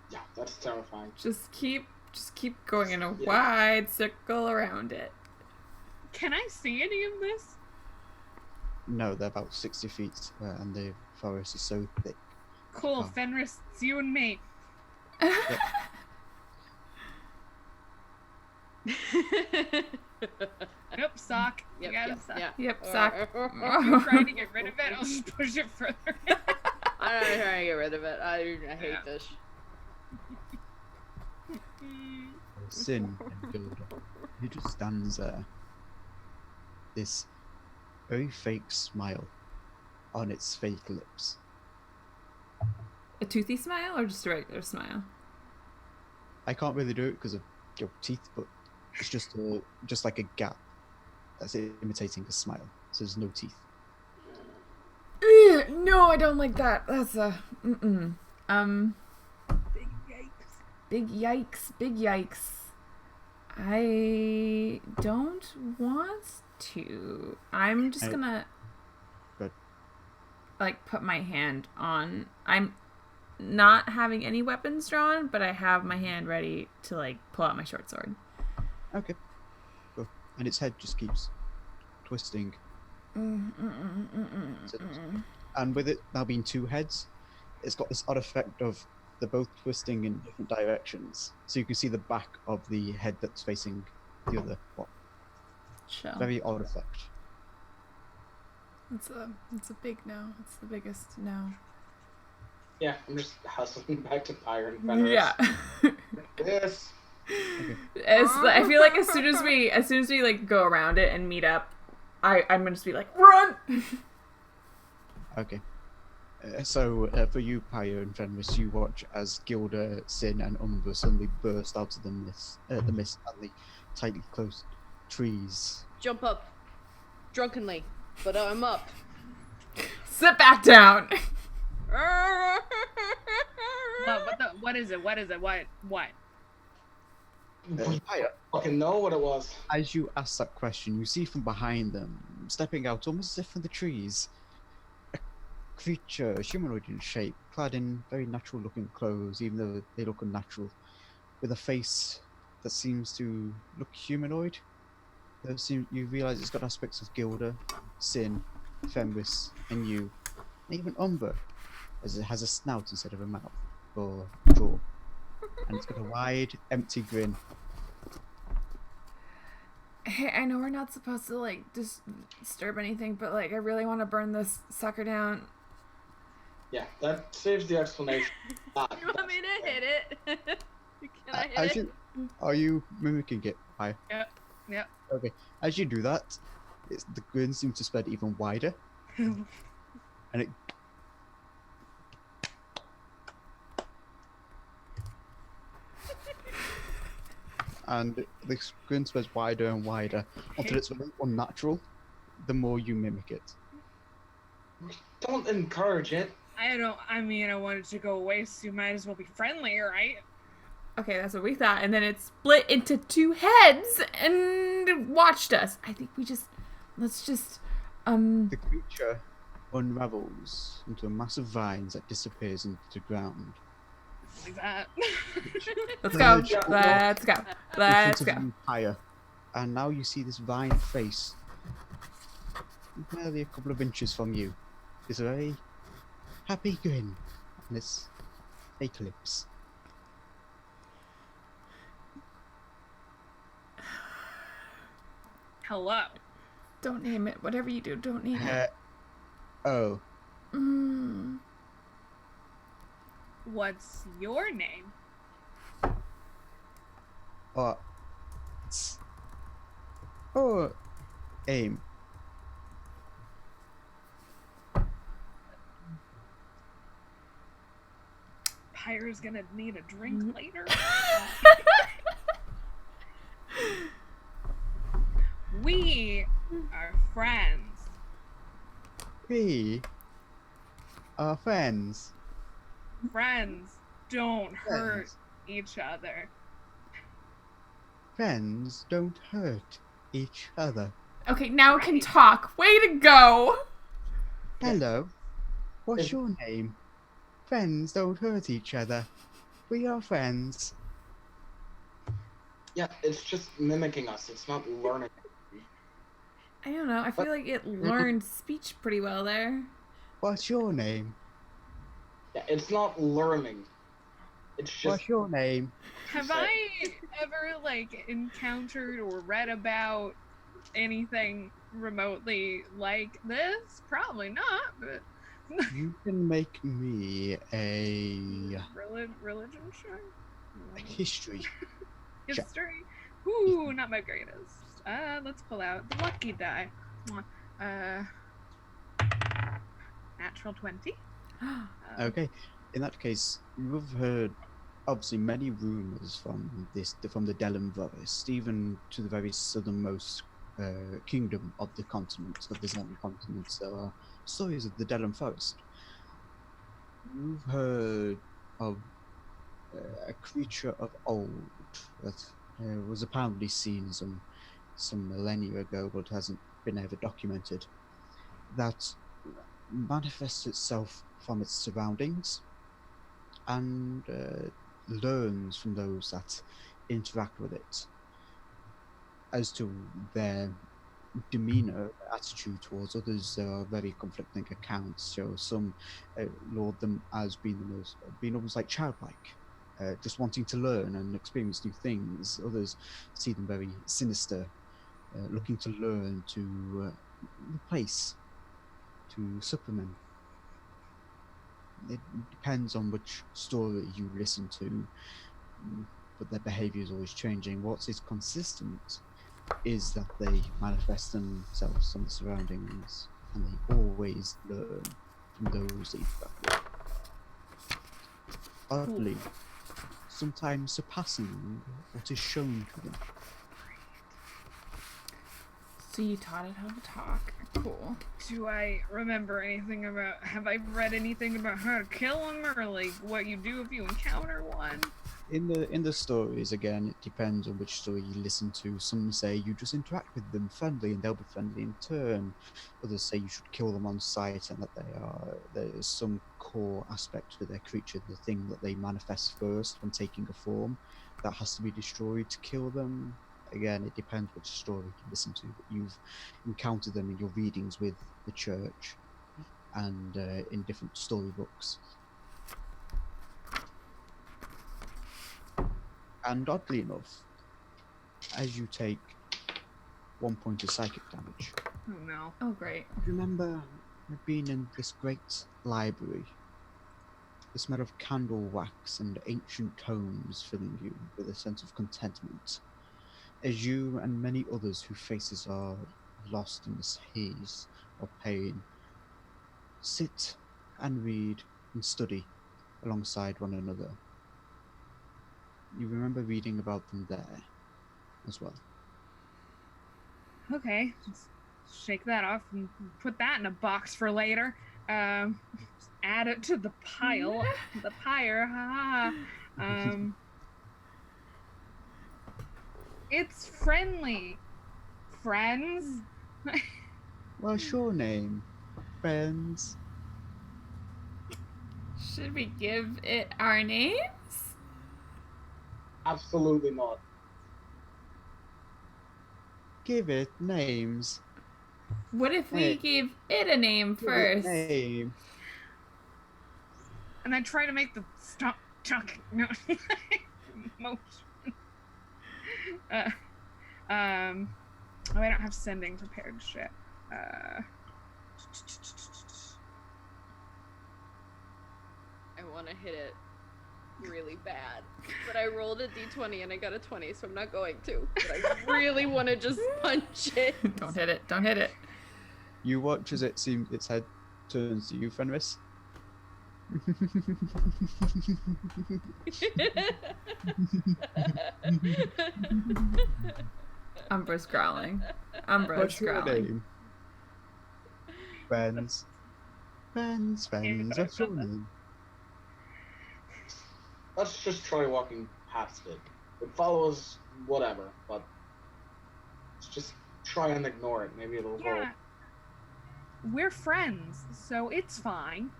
Yeah, that's terrifying. Just keep just keep going in a Yeah. wide circle around it. Can I see any of this? No, they're about 60 feet, and the forest is so thick. Cool, Oh. Fenris, it's you and me. Nope, sock. You got a sock. yeah. Yep, sock. If you're trying to get rid of it, I'll just push it further. I'm not trying to get rid of it. I hate Yeah. this. Sin and Gilda. He just stands there. This very fake smile on its fake lips. A toothy smile or just a regular smile? I can't really do it because of your teeth, but it's just like a gap that's imitating a smile. So there's no teeth. Ugh, no, I don't like that. That's a Big yikes. big yikes, big yikes. I don't want to. I'm just gonna Good. like put my hand on. I'm not having any weapons drawn, but I have my hand ready to like pull out my short sword. Okay. Cool. And its head just keeps twisting. And with it now being two heads, it's got this odd effect of they're both twisting in different directions. So you can see the back of the head that's facing the other one. Chill. Very odd effect. It's a big no. It's the biggest no. Yeah, I'm just hustling back to Pyre and Fenris. Yeah. Yes. I feel like as soon as we like go around it and meet up, I'm gonna just be like, run. Okay. So for you, Pyre and Fenris, you watch as Gilda, Sin, and Umber suddenly burst out of the mist and the tightly closed trees. Jump up. Drunkenly. But I'm up. Sit back down. What is it? What? Pyre, Fucking know what it was. as you ask that question, you see from behind them, stepping out almost as if from the trees, a creature, humanoid in shape, clad in very natural-looking clothes, even though they look unnatural, with a face that seems to look humanoid. You realise it's got aspects of Gilda, Sin, Fenris, and you, and even Umber, as it has a snout instead of a mouth or jaw, and it's got a wide, empty grin. Hey, I know we're not supposed to like disturb anything, but like I really want to burn this sucker down. Yeah, that saves the explanation. You want me to hit it? Can I hit As it? are you mimicking it? Hi. Yep. Okay. As you do that, the grin seems to spread even wider, and it. And the grin spreads wider and wider until it's very unnatural. The more you mimic it. Don't encourage it. I wanted to go away, so you might as well be friendly, right? Okay, that's what we thought, and then it split into two heads and watched us. I think let's just The creature unravels into a mass of vines that disappears into the ground. Like that. let's go. Yeah. Let's go. Let's In front go. of you, Pyre. And now you see this vine face, barely a couple of inches from you. It's a very happy grin on its fake lips. Hello. Don't name it. Whatever you do, don't name it. Oh, Mm. What's your name? it's... Oh, aim. Pyre's gonna need a drink later. We are friends. We are friends. Friends don't hurt Friends. each other. Friends don't hurt each other. Okay, now it can Right. talk. Way to go. Hello. What's your name? Friends don't hurt each other. We are friends. Yeah, it's just mimicking us. It's not learning. I don't know. I feel like it learned speech pretty well there. What's your name? Yeah, it's not learning. It's just What's your name? Have I ever like encountered or read about anything remotely like this? Probably not, but You can make me a religion, sure. history. History. Ooh, not my greatest. Let's pull out the lucky die. Natural 20. Okay. In that case, you've heard obviously many rumors from the Delum Forest, even to the very southernmost kingdom of the continent, of the Zen continent. There are stories of the Delum Forest. You've heard of a creature of old that was apparently seen some millennia ago, but hasn't been ever documented, that manifests itself from its surroundings and learns from those that interact with it as to their demeanor, attitude towards others. There are very conflicting accounts. So some laud them as being almost like childlike, just wanting to learn and experience new things. Others see them very sinister, looking to learn, to replace, to supplement. It depends on which story you listen to, but their behavior is always changing. What is consistent is that they manifest themselves on the surroundings, and they always learn from those they interact with. Oddly, sometimes surpassing what is shown to them. So you taught it how to talk. Cool. Do I remember anything about? Have I read anything about how to kill them, or like what you do if you encounter one? In the stories, again, it depends on which story you listen to. Some say you just interact with them friendly and they'll be friendly in turn. Others say you should kill them on sight and that there is some core aspect to their creature, the thing that they manifest first when taking a form, that has to be destroyed to kill them. Again, it depends which story you listen to, but you've encountered them in your readings with the church and in different storybooks. And oddly enough, as you take 1 point of psychic damage, Oh no. Oh, great. remember being in this great library, the smell of candle wax and ancient tomes filling you with a sense of contentment, as you and many others whose faces are lost in this haze of pain sit and read and study alongside one another. You remember reading about them there as well. Okay, let's shake that off and put that in a box for later. Just add it to the pile, the pyre. Ha ha. It's friendly, friends. What's your name, friends? Should we give it our names? absolutely not. Give it names. What if we Hey. gave it a name Give it first? name. And I try to make the stop talking no motion. Oh, I don't have sending prepared shit. I want to hit it really bad, but I rolled a d20 and I got a 20, so I'm not going to. But I really want to just punch it. Don't hit it. Don't hit it. You watch as its head turns to you, Fenris. Umbra's growling. Umbra's What's your growling. name? Friends. Friends, friends, what's your name? Let's just try walking past it. It follows whatever, but let's just try and ignore it. Maybe it'll go. Yeah. We're friends, so it's fine.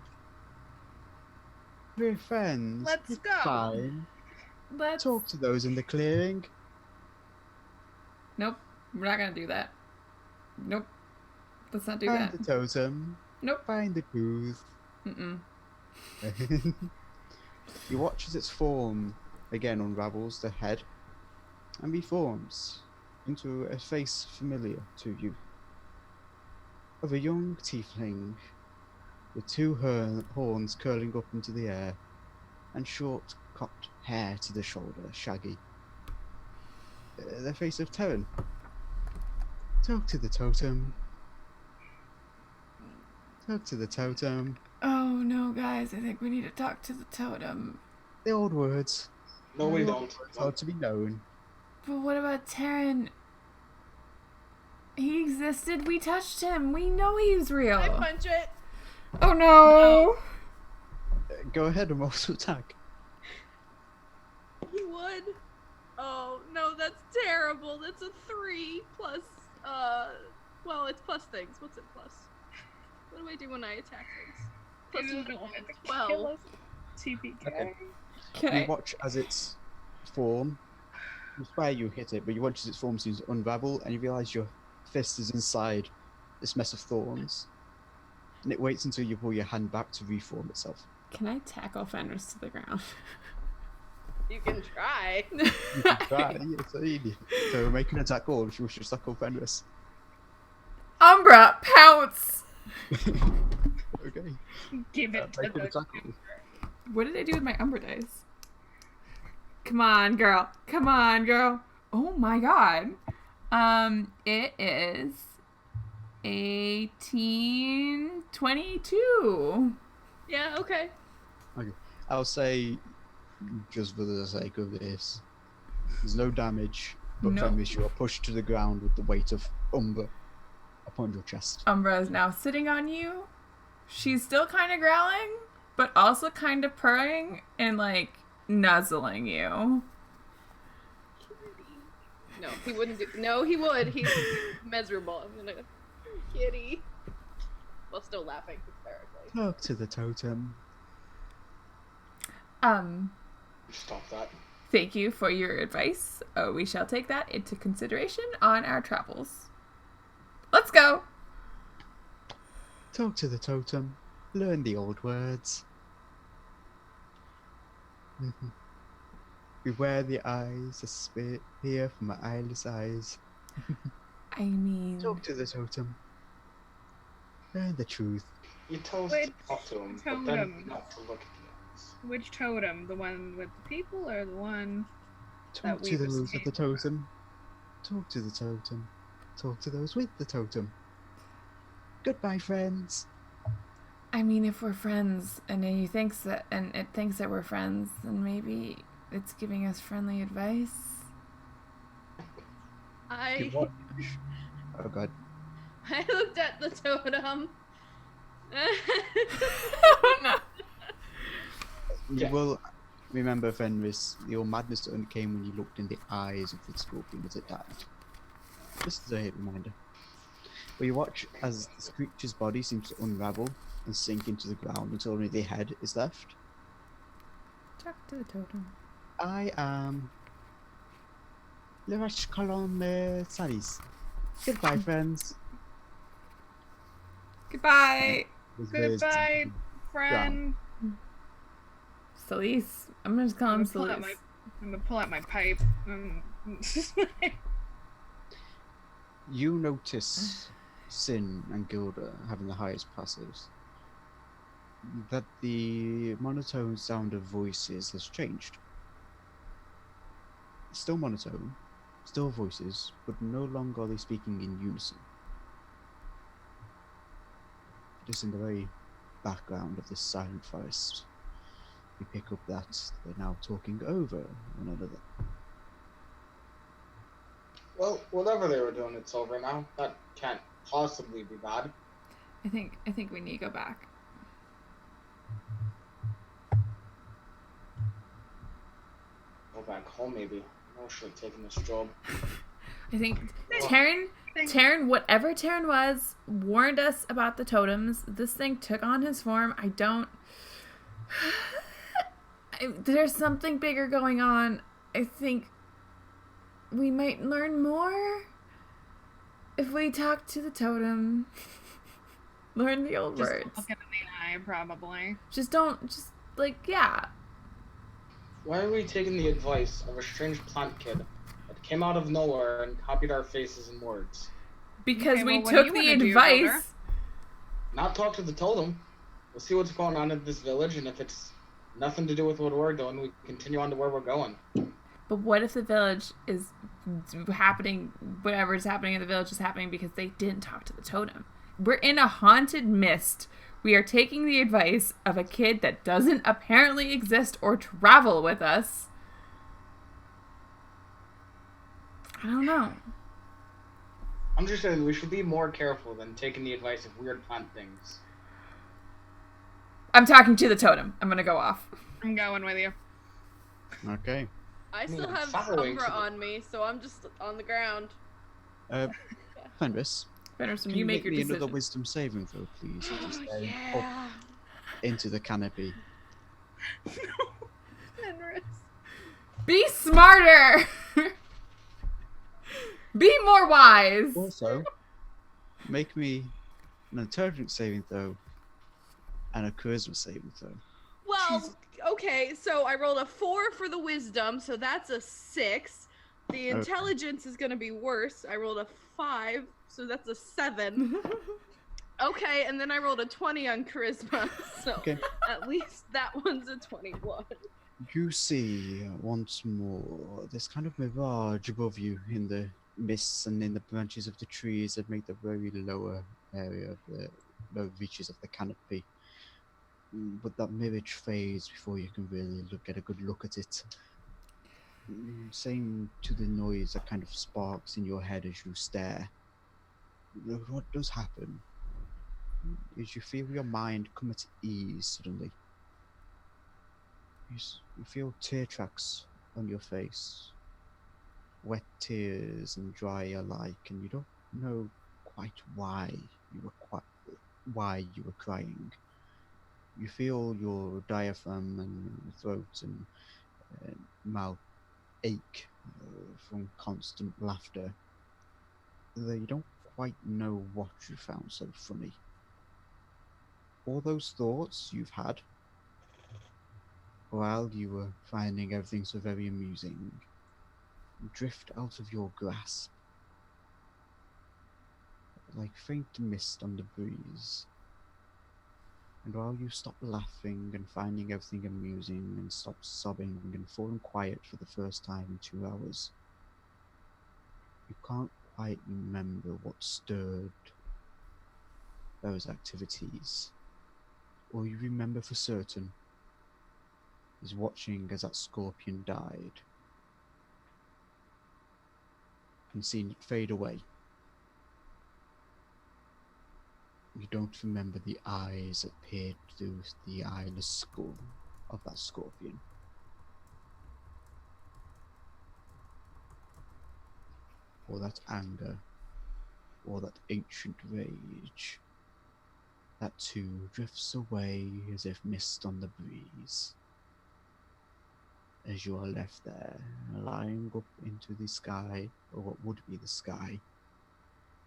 We're friends. Let's It's go. Fine. Let's Talk to those in the clearing. Nope. We're not gonna do that. Nope. Let's not do Find that. the totem. Nope. Find the truth. Mm-mm. You watch as its form again unravels the head and reforms into a face familiar to you. Of a young tiefling with two horns curling up into the air and short cropped hair to the shoulder, shaggy. The face of Terran. Talk to the totem. Talk to the totem. Oh no, guys! I think we need to talk to the totem. The old words. No, we The don't. old words are to be known. But what about Terran? He existed. We touched him. We know he's real. I punch it. Oh no! Go ahead and roll to attack. He would. Oh no, that's terrible. That's a 3 plus. Well, it's plus things. What's it plus? What do I do when I attack things? Plus You one, don't want it to 12. kill us. TPK. Okay. Can You I? watch as its form. You swear you hit it, but you watch as its form seems to unravel, and you realise your fist is inside this mess of thorns. And it waits until you pull your hand back to reform itself. Can I tackle Fenris to the ground? You can try. You can try, yes, indeed. So make an attack roll if you wish to tackle Fenris. Umbra, pounce! Okay. Give it to Make an the. attack roll. What did I do with my Umbra dice? Come on, girl. Come on, girl. Oh my god. It is 1822. Yeah, okay. I'll say, just for the sake of this, there's no damage, but No. Fenris, you are pushed to the ground with the weight of Umbra upon your chest. Umbra is now sitting on you. She's still kind of growling, but also kind of purring and like nuzzling you. No, he wouldn't do. No, he would. He's miserable. I'm gonna. Kitty. While still laughing hysterically. Talk to the totem. Stop that. Thank you for your advice. We shall take that into consideration on our travels. Let's go. Talk to the totem. Learn the old words. Beware the eyes that spit here from my eyeless eyes. I mean, Talk to the totem. Learn the truth. You told us Wait, to talk to him, but then totem. not to look at the eyes. Which totem? The one with the people or the one? Talk to we've those with the escaped. totem. Talk to the totem. Talk to those with the totem. Goodbye, friends. I mean, if we're friends and it thinks that we're friends, then maybe it's giving us friendly advice. You watch. Oh god. I looked at the totem. Oh no. You Yeah. will remember, Fenris, your madness only came when you looked in the eyes of the scorpion as it died. Just as a hit reminder. But you watch as this creature's body seems to unravel and sink into the ground until only the head is left. Talk to the totem. I am Lerash Colon Salis. Goodbye, friends. Goodbye, With Liz. Goodbye, friend. Celise. I'm gonna just call him I'm gonna Celise. I'm gonna pull out my pipe. You notice Sin and Gilda having the highest passives. That the monotone sound of voices has changed. Still monotone, still voices, but no longer are they speaking in unison. Just in the very background of this silent forest, you pick up that they're now talking over one another. Well, whatever they were doing, it's over now. That can't possibly be bad. I think we need to go back. Go back home, maybe. I should have taken this job. I think Terran, whatever Terran was, warned us about the totems. This thing took on his form. There's something bigger going on. I think we might learn more if we talk to the totem. Learn the old Just words. look it in the eye, probably. Yeah. Why are we taking the advice of a strange plant kid that came out of nowhere and copied our faces and words? Because Okay, we well, what do took you the wanna do, advice. Builder? Not talk to the totem. We'll see what's going on in this village, and if it's nothing to do with what we're doing, we continue on to where we're going. But what if the village is happening, whatever is happening in the village is happening because they didn't talk to the totem? We're in a haunted mist. We are taking the advice of a kid that doesn't apparently exist or travel with us. I don't know. I'm just saying we should be more careful than taking the advice of weird plant things. I'm talking to the totem. I'm gonna go off. I'm going with you. Okay. I still I'm have following Umbra to the- on me, so I'm just on the ground. Fenris, Fenris, can you make your me decision. another wisdom saving throw, please? Oh, Just yeah. up into the canopy. Fenris. Be smarter! Be more wise! Also, make me an intelligence saving throw and a charisma saving throw. Well, okay, so I rolled a 4 for the wisdom, so that's a 6. The Okay. intelligence is going to be worse. I rolled a 5, so that's a 7. Okay, and then I rolled a 20 on charisma, so Okay. at least that one's a 21. You see once more this kind of mirage above you in the mists and in the branches of the trees that make the very lower area of the lower reaches of the canopy. But that mirage fades before you can really get a good look at it. Same to the noise that kind of sparks in your head as you stare. What does happen is you feel your mind come at ease suddenly. You feel tear tracks on your face, wet tears and dry alike, and you don't know quite why you were crying. You feel your diaphragm and throat and mouth ache from constant laughter. Though you don't quite know what you found so funny. All those thoughts you've had while you were finding everything so very amusing drift out of your grasp like faint mist on the breeze. And while you stop laughing and finding everything amusing and stop sobbing and falling quiet for the first time in 2 hours, you can't quite remember what stirred those activities. All you remember for certain is watching as that scorpion died and seeing it fade away. You don't remember the eyes that peered through the eyeless skull of that scorpion. Or that anger, or that ancient rage. That too drifts away as if mist on the breeze. As you are left there, lying up into the sky, or what would be the sky,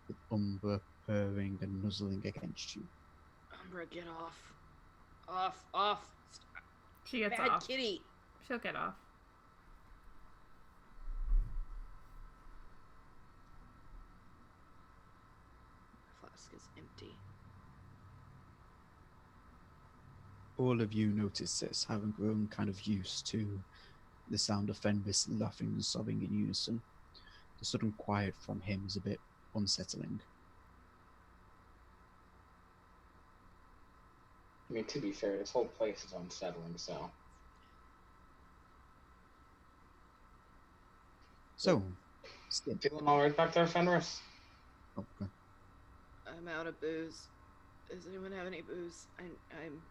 with Umbra purring and nuzzling against you. Umbra, get off. Off. She gets Bad off. kitty. She'll get off. The flask is empty. All of you notice this, having grown kind of used to the sound of Fenris laughing and sobbing in unison. The sudden quiet from him is a bit unsettling. I mean, to be fair, this whole place is unsettling, so. So, Skin. Feeling alright back there, Fenris? Oh, okay. I'm out of booze. Does anyone have any booze? I'm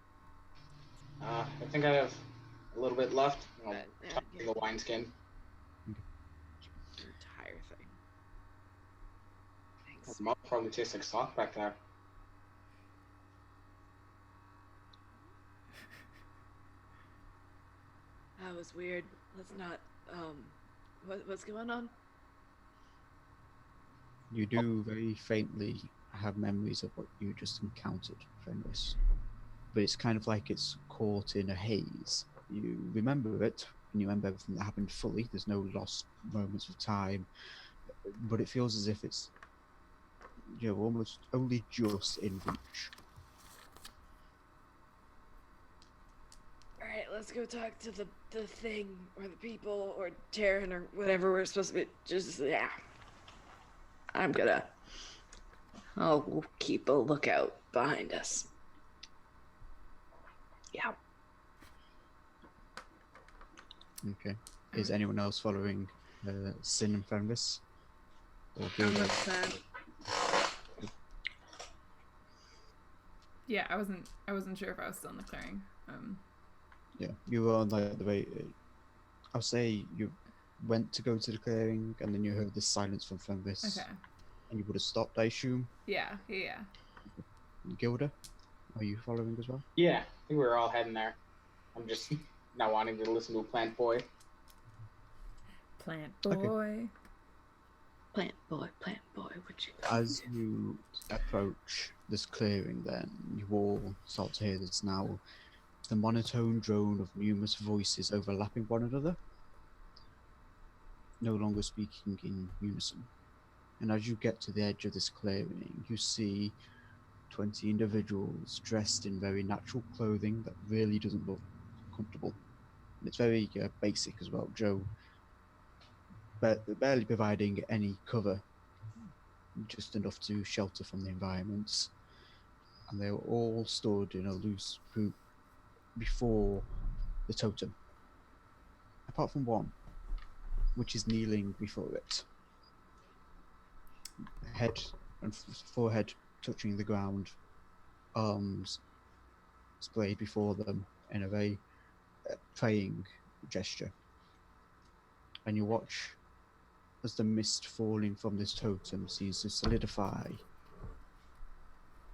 I think I have a little bit left. I'll yeah, tuck in the wineskin. entire thing. Thanks. It might probably tastes like sock back there. That was weird. Let's not. What's going on? You do very faintly have memories of what you just encountered, Fenris. But it's kind of like it's caught in a haze. You remember it, and you remember everything that happened fully. There's no lost moments of time, but it feels as if it's, almost only just in reach. Alright, let's go talk to the thing, or the people, or Terran, or whatever we're supposed to be. Just, yeah. I'll keep a lookout behind us. Yeah. Okay. Is anyone else following Sin and Fenris? Or I'm Gilda? with that. Yeah, I wasn't sure if I was still in the clearing. Yeah, you were on like the way. I'll say you went to go to the clearing, and then you heard the silence from Fenris, Okay. and you would have stopped, I assume. Yeah. Gilda, are you following as well? Yeah, I think we were all heading there. I'm just not wanting to listen to a plant boy. Plant Okay. boy. Plant boy, would you? As you approach this clearing, then you all start to hear this now. The monotone drone of numerous voices overlapping one another, no longer speaking in unison. And as you get to the edge of this clearing, you see 20 individuals dressed in very natural clothing that really doesn't look comfortable. And it's very basic as well, Joe, but barely providing any cover, just enough to shelter from the environments. And they were all stood in a loose group before the totem, apart from one, which is kneeling before it, head and forehead touching the ground, arms splayed before them in a very praying gesture. And you watch as the mist falling from this totem seems to solidify,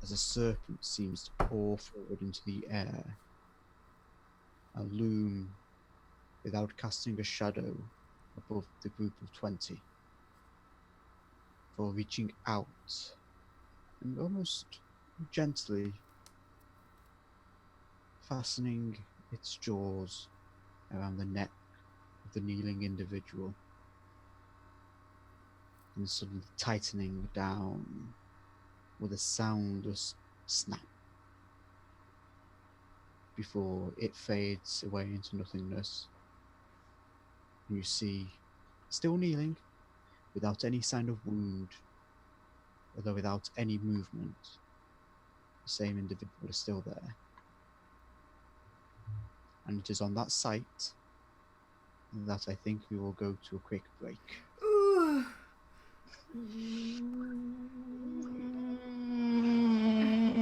as a serpent seems to pour forward into the air and loom without casting a shadow above the group of 20, for reaching out and almost gently fastening its jaws around the neck of the kneeling individual and suddenly tightening down with a soundless snap before it fades away into nothingness. And you see, still kneeling, without any sign of wound, although without any movement, the same individual is still there. And it is on that sight that I think we will go to a quick break. Ooh.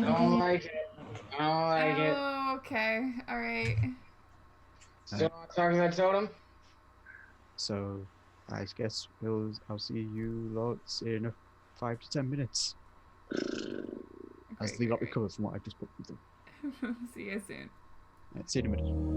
Don't like it. I don't like it. Oh, okay. All right. Still want to talk to that totem? So I guess I'll see you lots in 5 to 10 minutes. As they got recovered from what I just put them through. See you soon. See you in a minute.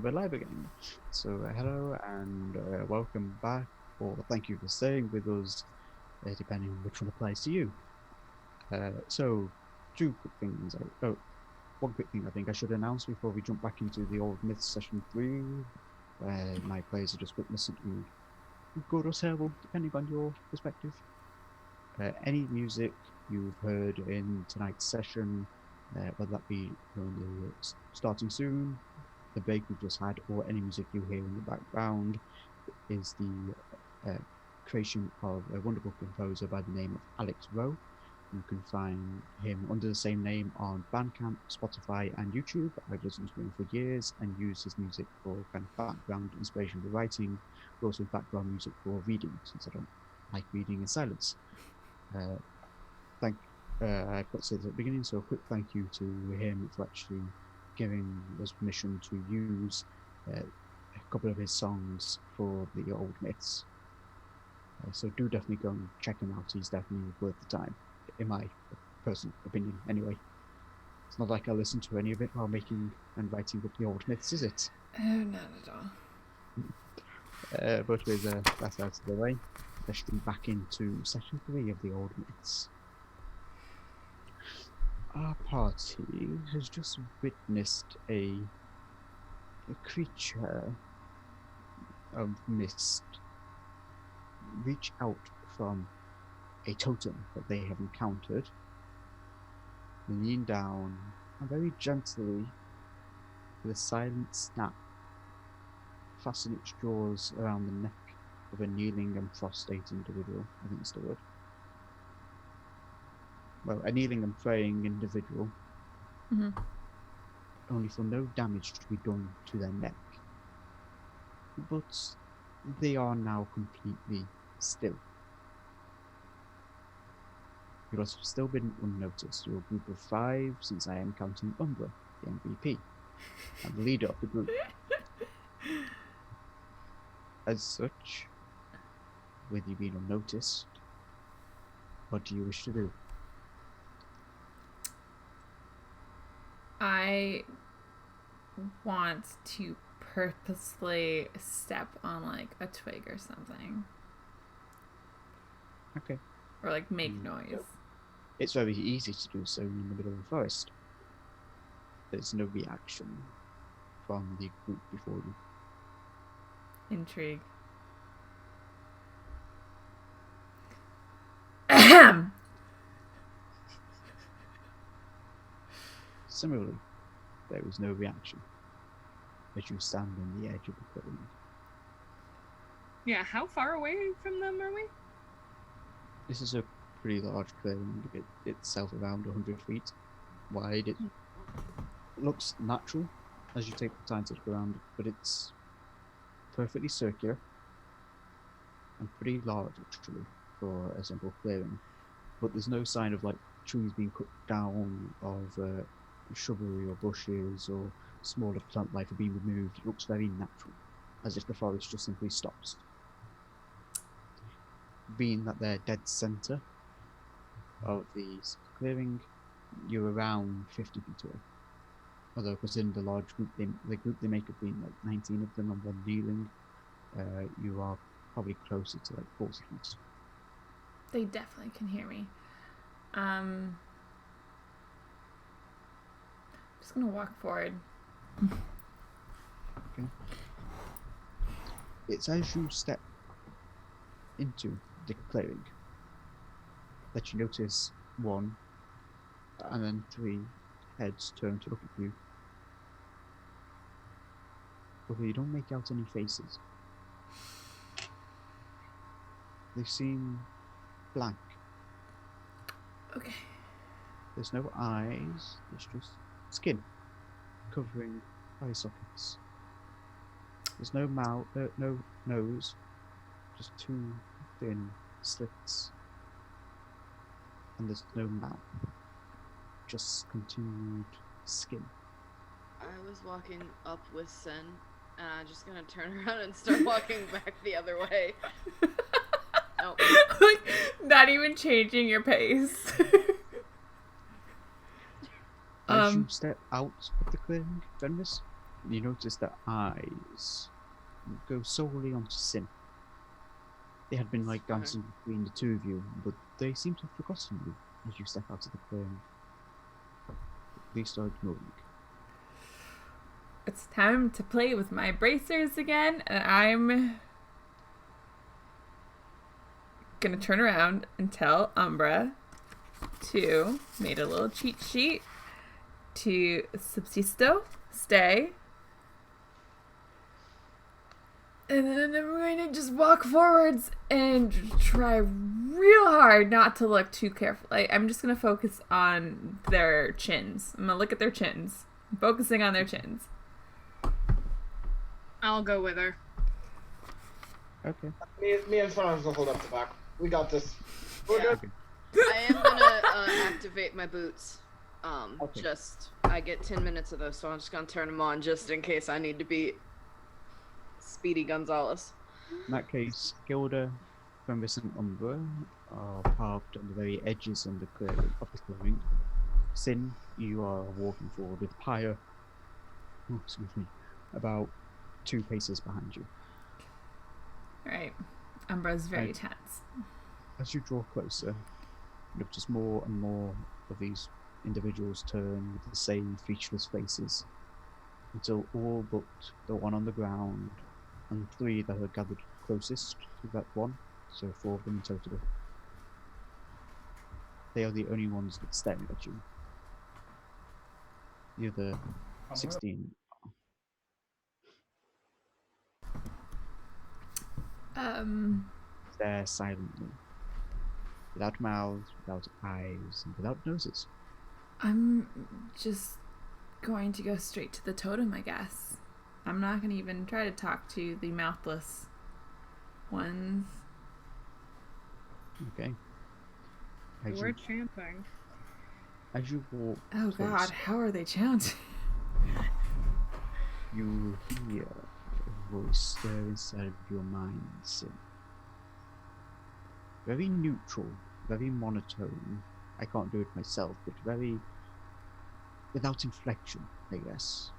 we're live again. So hello and welcome back, or thank you for staying with us, depending on which one applies to you. So, two quick things. One quick thing I think I should announce before we jump back into the Old Myths Session 3, where my players are just witnessing good or terrible, depending on your perspective. Any music you've heard in tonight's session, whether that be the starting soon, the break we've just had, or any music you hear in the background, is the creation of a wonderful composer by the name of Alex Rowe. You can find him under the same name on Bandcamp, Spotify, and YouTube. I've listened to him for years and used his music for kind of background inspiration for writing, but also background music for reading, since I don't like reading in silence. I put it at the beginning, so a quick thank you to him for actually giving us permission to use a couple of his songs for the Old Myths. So do definitely go and check him out. He's definitely worth the time, in my personal opinion anyway. It's not like I listen to any of it while making and writing up the Old Myths, is it? Not at all. But with that out of the way, let's jump back into session 3 of the Old Myths. Our party has just witnessed a creature of mist reach out from a totem that they have encountered, lean down and very gently, with a silent snap, fasten its jaws around the neck of a kneeling and prostrate individual. I think it's the word. Well, a kneeling and praying individual, only for no damage to be done to their neck. But they are now completely still. You have still been unnoticed. You're a group of 5, since I am counting Umbra, the MVP, and the leader of the group. As such, with you being unnoticed, what do you wish to do? I want to purposely step on like a twig or something. Okay. Or like make noise. It's very easy to do so in the middle of the forest. There's no reaction from the group before you. Intrigue. Ahem. Similarly, there is no reaction as you stand on the edge of the clearing. Yeah, how far away from them are we? This is a pretty large clearing, itself around 100 feet wide. It looks natural as you take the time to look around, but it's perfectly circular and pretty large actually for a simple clearing. But there's no sign of like trees being cut down, of shrubbery or bushes or smaller plant life are being removed. It looks very natural, as if the forest just simply stops. Being that they're dead center of the clearing, you're around 50 feet away. Although considering the large group they make up being like 19 of them and one kneeling, you are probably closer to like 40 feet. They definitely can hear me. Just gonna walk forward. Okay. It's as you step into the clearing that you notice 1 and then 3 heads turn to look at you. But you don't make out any faces. They seem blank. Okay. There's no eyes, there's just skin covering eye sockets. There's no mouth, no nose, just 2 thin slits. And there's no mouth, just continued skin. I was walking up with Sen, and I'm just gonna turn around and start walking back the other way. Nope. Like, not even changing your pace. As you step out of the clearing, Fenris, You notice their eyes go solely onto Sin. They had been like dancing between the two of you, but they seem to have forgotten you as you step out of the clearing. They start moving. It's time to play with my bracers again, and I'm gonna turn around and tell Umbra to made a little cheat sheet to subsisto, stay. And then I'm going to just walk forwards and try real hard not to look too careful. I'm just going to focus on their chins. I'm going to look at their chins. I'm focusing on their chins. I'll go with her. Okay. Me and Fernando will hold up the back. We got this. We're good. Okay. I am gonna activate my boots. Okay. Just I get 10 minutes of those, so I'm just gonna turn them on just in case I need to be Speedy Gonzalez. In that case, Gilda, Fenris, and Umbra are parked on the very edges of the clearing. Sin, you are walking forward with Pyre, about 2 paces behind you. Alright. Umbra's very Right. tense. As you draw closer, you notice more and more of these individuals turn with the same featureless faces, until all but the one on the ground and 3 that are gathered closest to that one, so 4 of them in total. They are the only ones that staring at you. The other 16 stare silently, without mouths, without eyes, and without noses. I'm just going to go straight to the totem, I guess. I'm not going to even try to talk to the mouthless ones. Okay. As We're you, chanting. as you walk Oh closer, god, how are they chanting? you hear a voice stir inside of your mind, Sin. Very neutral, very monotone. I can't do it myself, but very without inflection, I guess.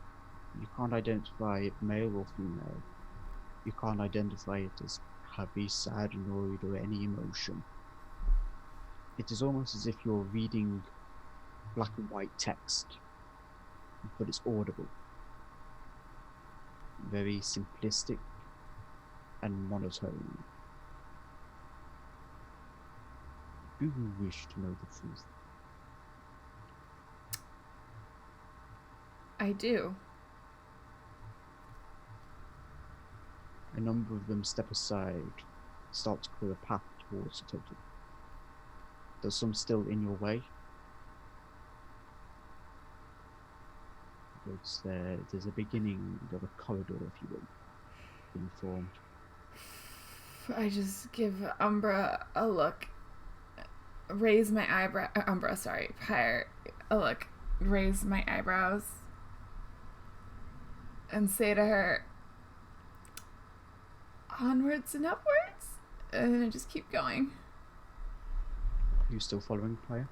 You can't identify it male or female. You can't identify it as happy, sad, annoyed, or any emotion. It is almost as if you're reading black and white text, but it's audible. Very simplistic and monotone. Do you wish to know the truth? I do. A number of them step aside, start to clear a path towards the totem. There's some still in your way. But there's a beginning of a corridor, if you will, being formed. I just give Umbra a look. Raise my eyebrow. Umbra, sorry. Pyre. A look. Raise my eyebrows. And say to her, onwards and upwards? And I just keep going. Are you still following Pyre?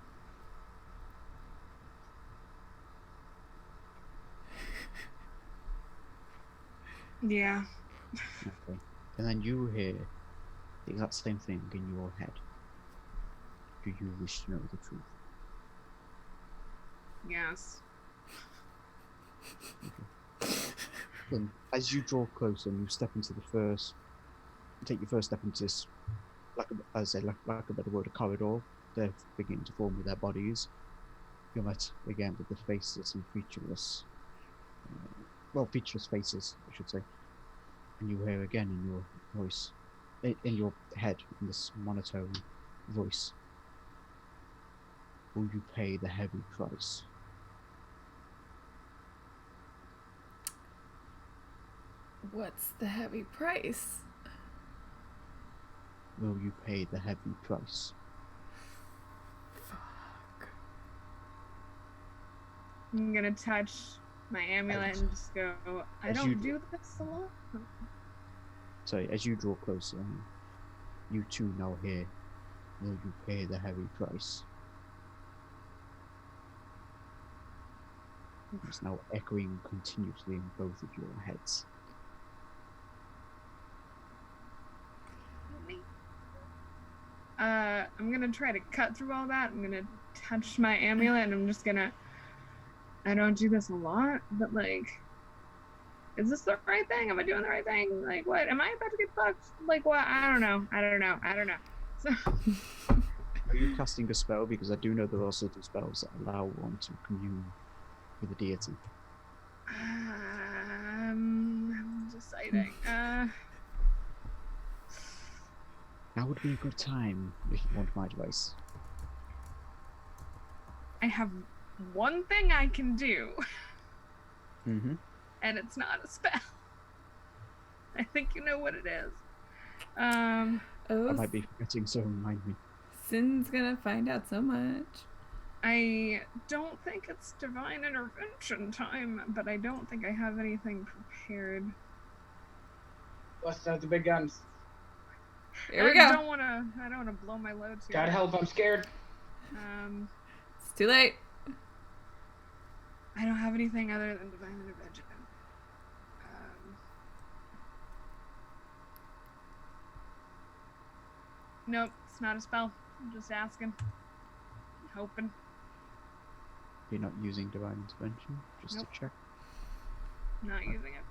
Yeah. Okay. And then you hear the exact same thing in your head. Do you wish to know the truth? Yes. Then, as you draw closer and you step into take your first step into this, like a better word, a corridor. They're beginning to form with their bodies. You're met again with the faceless and featureless, featureless faces, I should say. And you hear again in your voice, in your head, in this monotone voice, will you pay the heavy price? What's the heavy price? Will you pay the heavy price? Fuck. I'm gonna touch my amulet and just go, I as don't you- do this a lot. Sorry, as you draw closer, you too now hear, will you pay the heavy price? It's now echoing continuously in both of your heads. I'm gonna try to cut through all that. I'm gonna touch my amulet, and I'm just gonna. I don't do this a lot, but like, is this the right thing? Am I doing the right thing? Like, what? Am I about to get fucked? Like, what? I don't know. So. Are you casting a spell? Because I do know there are certain spells that allow one to commune with a deity. I'm deciding. Now would be a good time if you want my advice. I have one thing I can do, Mm-hmm. and it's not a spell. I think you know what it is. I Oh, might be forgetting, so remind me. Sin's gonna find out so much. I don't think it's divine intervention time, but I don't think I have anything prepared. Bust out the big guns. Here we I go. don't wanna blow my load too. God help, I'm scared. It's too late. I don't have anything other than divine intervention. Nope, it's not a spell. I'm just asking. Hoping. You're not using divine intervention, just Nope. to check. Not using it.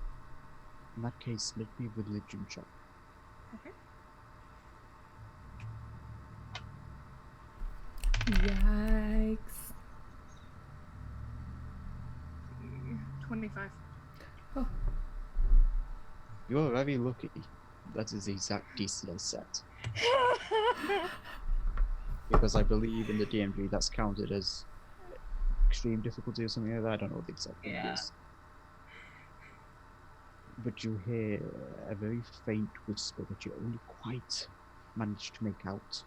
In that case, make me a religion check. Okay. Yikes. 25. You're very lucky. That is the exact DC I set. Because I believe in the DMG that's counted as extreme difficulty or something like that. I don't know what the exact thing Yeah. is. But you hear a very faint whisper that you only quite managed to make out.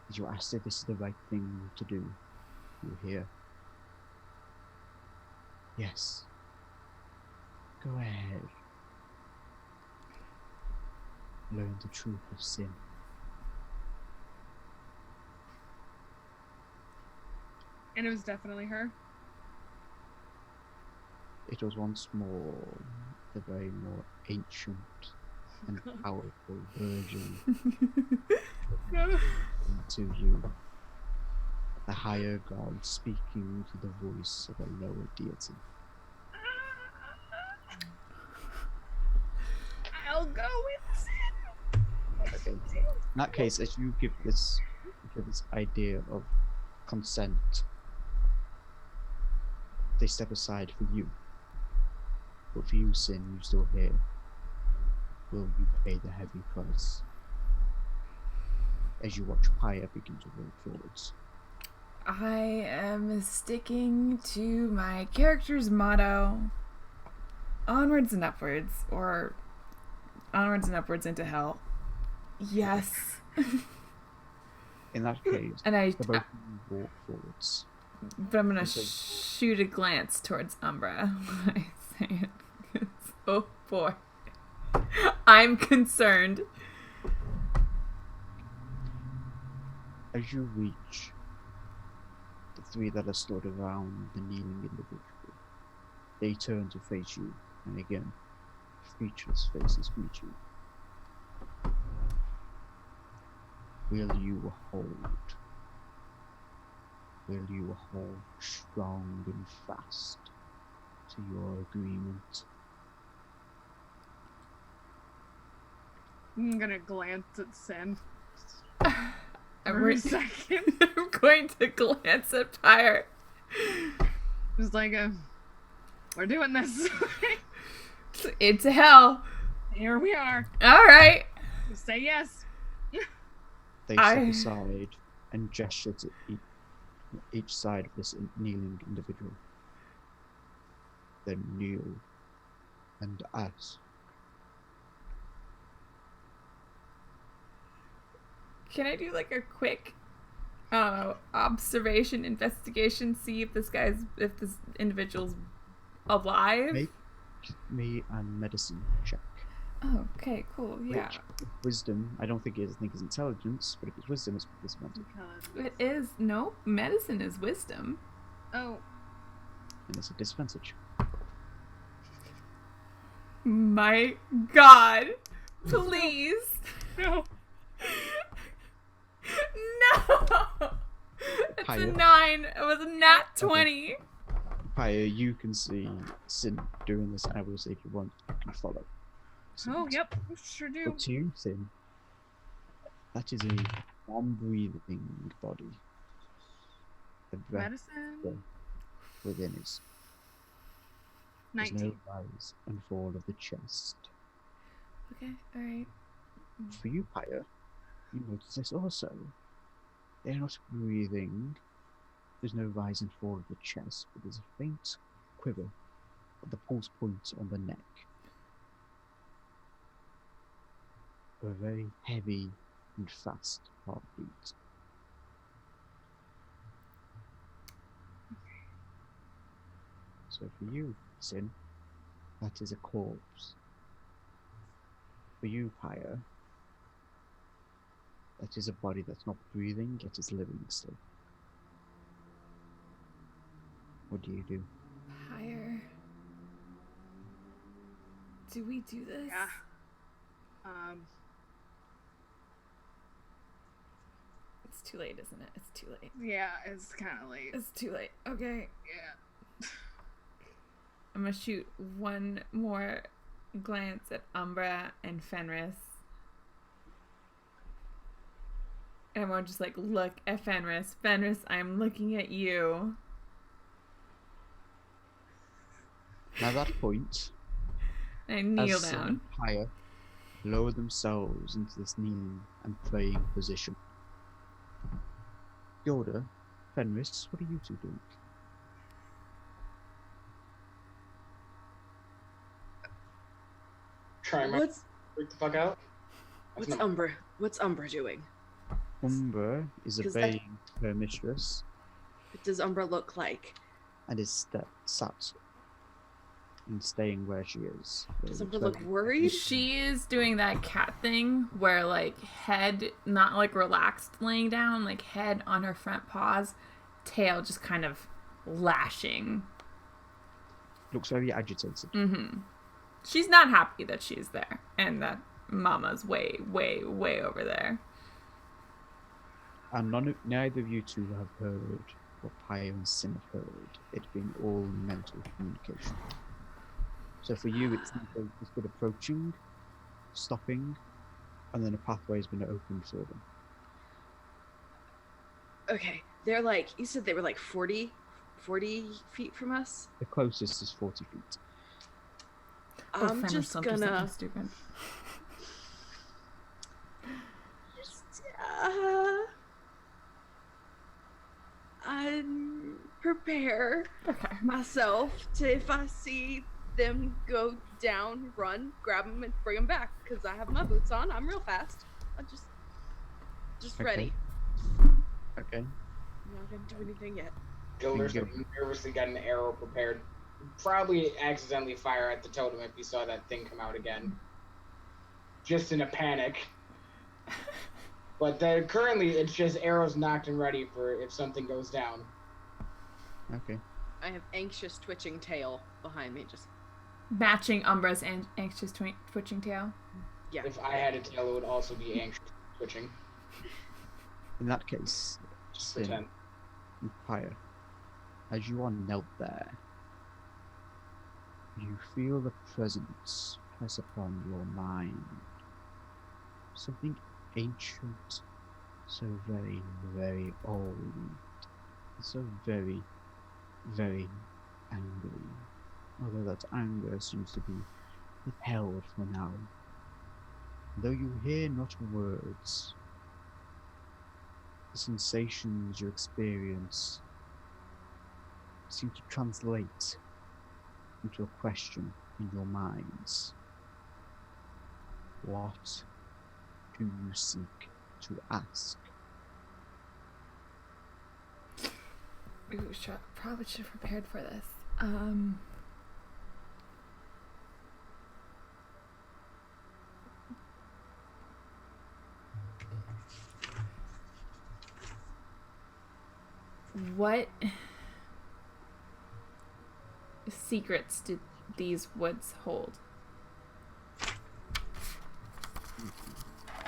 As you ask if this is the right thing to do, you hear, "Yes. Go ahead. Learn the truth of sin." And it was definitely her. It was once more the very more ancient and powerful version to you. The higher god speaking through the voice of a lower deity. I'll go with sin. Okay. In that case, as you give this idea of consent, they step aside for you. But for you, Sin, you still hear, will you pay the heavy price? As you watch Pyre begin to roll forwards. I am sticking to my character's motto, onwards and upwards, or onwards and upwards into hell. Yes. In that case, And I, the both of you walk forwards. but I'm gonna Okay. shoot a glance towards Umbra when I say it. 'Cause, oh boy, I'm concerned. As you reach the three that are stood around the kneeling individual, they turn to face you, and again, featureless faces greet you. Will you hold? Will you hold strong and fast to your agreement? I'm gonna glance at Sin I'm, for a second. I'm going to glance at Pyre. Just like we're doing this. Into hell. Here we are. All right. Just say yes. They step I- aside and gesture to each side of this kneeling individual. Then kneel and ask. Can I do like a quick, observation, investigation, see if if this individual's alive? Make me a medicine check. Oh, okay, cool. Yeah, Which, wisdom, I don't think it's intelligence, but if it's wisdom, it's mental. it is. No, medicine is wisdom. Oh, and it's a disadvantage. My God. Please. No. No. It's a Higher. 9. It was a nat 20. Pyre, you can see Sin doing this, and I will say if you want, you can follow. Oh, yep. Sure do. But to you, Sin, that is a non-breathing body. The breath Medicine. within is. There's 19. no rise and fall of the chest. Okay, alright. For you, Pyre, you notice this also. They're not breathing. There's no rise and fall of the chest, but there's a faint quiver at the pulse point on the neck. A very heavy and fast heartbeat. So for you, Sin, that is a corpse. For you, Pyre, that is a body that's not breathing, yet is living still. What do you do? Higher. Do we do this? Yeah. It's too late, isn't it? It's too late. Yeah, it's kind of late. It's too late. Okay. Yeah. I'm gonna shoot one more glance at Umbra and Fenris. And I want to just like look at Fenris. Fenris, I'm looking at you. Now at that point, And I kneel as down. Pyre lower themselves into this kneeling and praying position. Yoda, Fenris, what are you two doing? Try and freak the fuck out. That's not- What's Umbra doing? Umbra is 'Cause that- obeying her mistress What does Umbra look like? and is sat and staying where she is. Does It Umbra looks look very- worried? She is doing that cat thing where like head not like relaxed laying down, like head on her front paws, tail just kind of lashing. Looks very agitated. Mm-hmm. She's not happy that she's there and that Mama's way, way, way over there. And neither of you two have heard what Pyre and Sin have heard. It's been all mental communication. So for you, it's just been approaching, stopping, and then a pathway has been opened for them. Okay, they're like, you said they were like 40 feet from us? The closest is 40 feet. Oh, I'm Fenris, just don't do gonna... something stupid. I'm prepare Okay. myself to, if I see them go down, run, grab them and bring them back, because I have my boots on. I'm real fast. I'm just Okay. ready. Okay. I'm not gonna do anything yet. Gilder's Thank you. nervously got an arrow prepared. Probably accidentally fire at the totem if he saw that thing come out again. Just in a panic. But currently, it's just arrows knocked and ready for if something goes down. Okay. I have anxious twitching tail behind me. Just Matching Umbra's anxious twitching tail. yeah. If I had a tail, it would also be anxious twitching. In that case, Just Sin pretend. and Pyre, as you are knelt there, you feel the presence press upon your mind. Something ancient, so very, very old, and so very, very angry. Although that anger seems to be withheld for now. Though you hear not words, the sensations you experience seem to translate into a question in your minds. What do you seek to ask? Ooh, probably should have prepared for this. What secrets do these woods hold?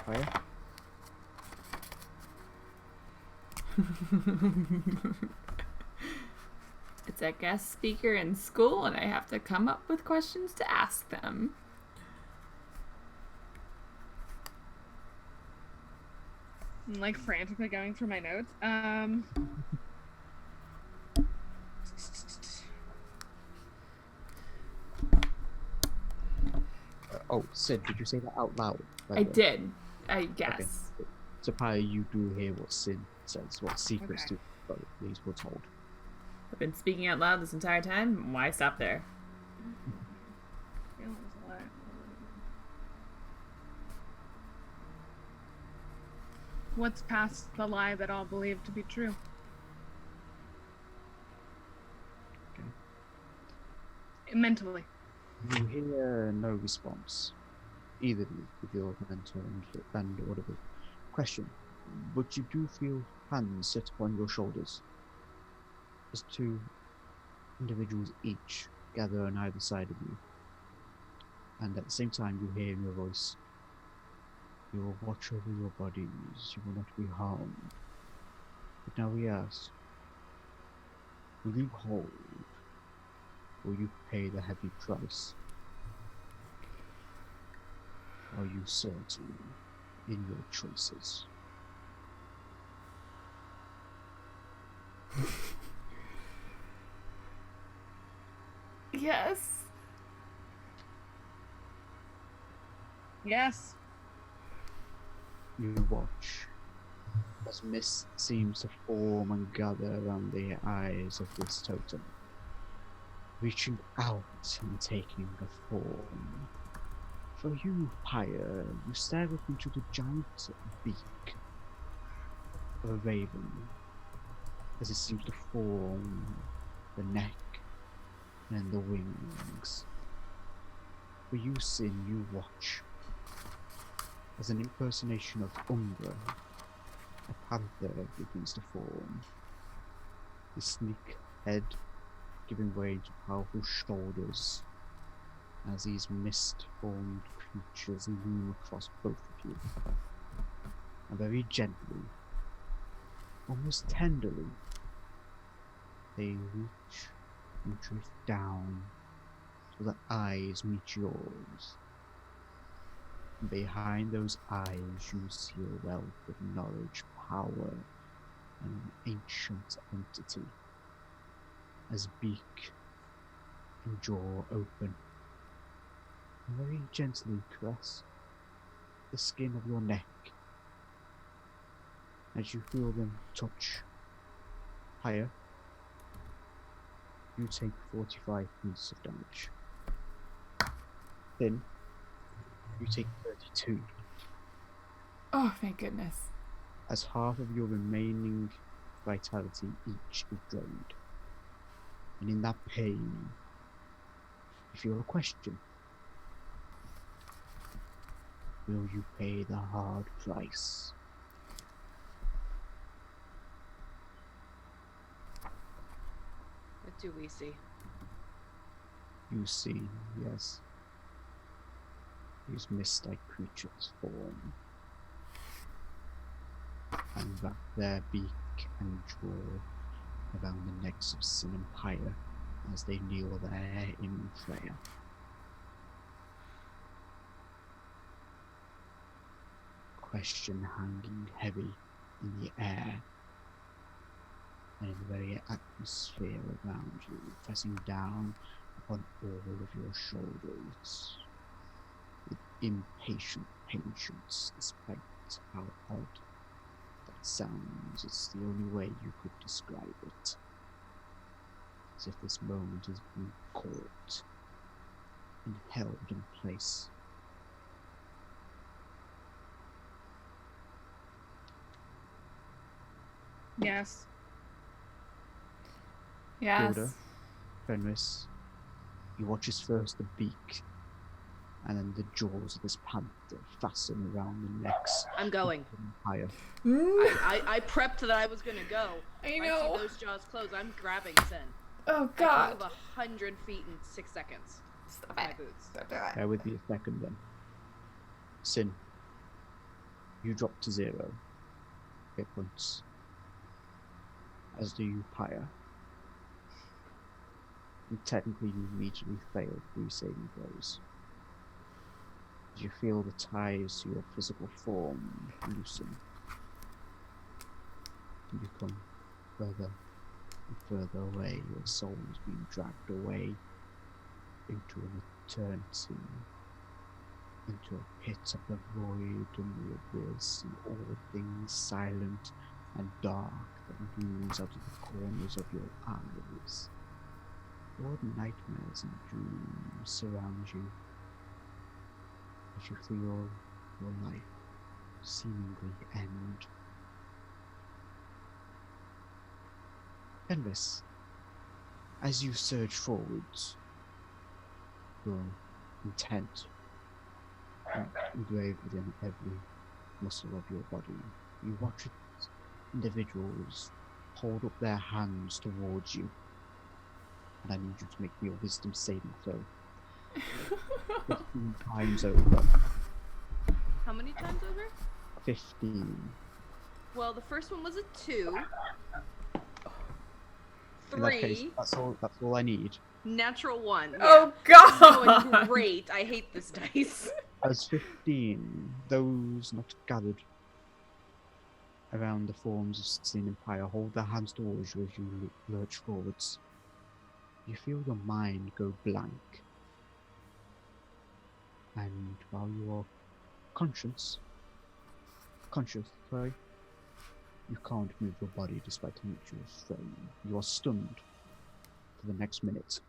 Fire? It's a guest speaker in school, and I have to come up with questions to ask them. I'm like frantically going through my notes. Oh, Sid, did you say that out loud? by the I way? did. I guess. Okay. So, Pyre, you do hear what Sid says, what secrets Okay. do these were told. I've been speaking out loud this entire time. Why stop there? Feels like- What's past the lie that all believe to be true? Mentally. You hear no response, either of you, with your mentor and audible question, but you do feel hands set upon your shoulders as two individuals each gather on either side of you, and at the same time you hear in your voice, "You will watch over your bodies, you will not be harmed. But now we ask, will you hold? Will you pay the heavy price? Are you certain in your choices?" Yes. Yes. You watch as mist seems to form and gather around the eyes of this totem, reaching out and taking a form. For you, Pyre, you stare up into the giant beak of a raven as it seems to form the neck and the wings. For you, Sin, you watch as an impersonation of Umbra, a panther, begins to form. The sleek head giving way to powerful shoulders as these mist-formed creatures loom across both of you. And very gently, almost tenderly, they reach and drift down till the eyes meet yours. And behind those eyes you see a wealth of knowledge, power, and an ancient entity as beak and jaw open and very gently caress the skin of your neck as you feel them touch. Higher, you take 45 points of damage. Then you take 32 Oh, thank goodness. as half of your remaining vitality each is drained. And in that pain, you feel a question. Will you pay the hard price? What do we see? You see, yes, these mist-like creatures form and wrap their beak and jaw around the necks of Sin and Pyre as they kneel there in prayer. Question hanging heavy in the air and in the very atmosphere around you, pressing down upon all of your shoulders with impatient patience, despite how odd that sounds. It's the only way you could describe it. As if this moment has been caught and held in place. Yes. Yes. Hilda, Fenris, you watch as first the beak and then the jaws of this panther fasten around the necks. I'm going. of Higher. Mm, I prepped that I was gonna go. I If I know. see those jaws close, I'm grabbing Sen. Oh I can God. move 100 feet in 6 seconds. Stop with my it. boots. Don't do it. Bear with me a second then. Sin, you drop to 0 hit points. As do you, Pyre. And technically you immediately fail 3 saving throws. As you feel the ties to your physical form loosen. You become further and further away. Your soul is being dragged away into an eternity, into a pit of the void and the abyss, and all things silent and dark that looms out of the corners of your eyes. Your nightmares and dreams surround you as you feel your life seemingly end. Fenris, as you surge forwards, your intent engraved within every muscle of your body, you watch individuals hold up their hands towards you, and I need you to make me a wisdom saving throw. 15 times over. How many times over? 15. Well, the first one was a 2. In that case, 3. that's all I need. Natural 1. Yeah. Oh It's going God. great. I hate this dice. As 15, those not gathered around the forms of Sin and Pyre hold their hands towards you as you lurch forwards. You feel your mind go blank. And while you are conscious, you can't move your body despite how much you are strained. You are stunned for the next minute.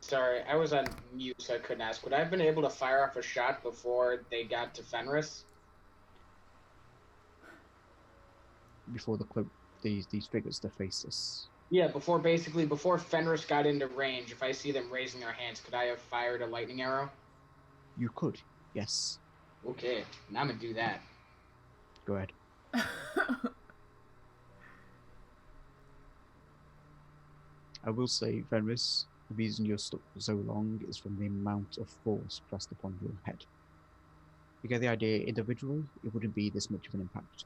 Sorry, I was on mute, so I couldn't ask. Would I have been able to fire off a shot before they got to Fenris? Before the cloak, these figures, the faceless. Yeah, before Fenris got into range, if I see them raising their hands, could I have fired a lightning arrow? You could, yes. Okay, now I'm gonna do that. Go ahead. I will say, Fenris, the reason you're stuck for so long is from the amount of force pressed upon your head. You get the idea, individually, it wouldn't be this much of an impact.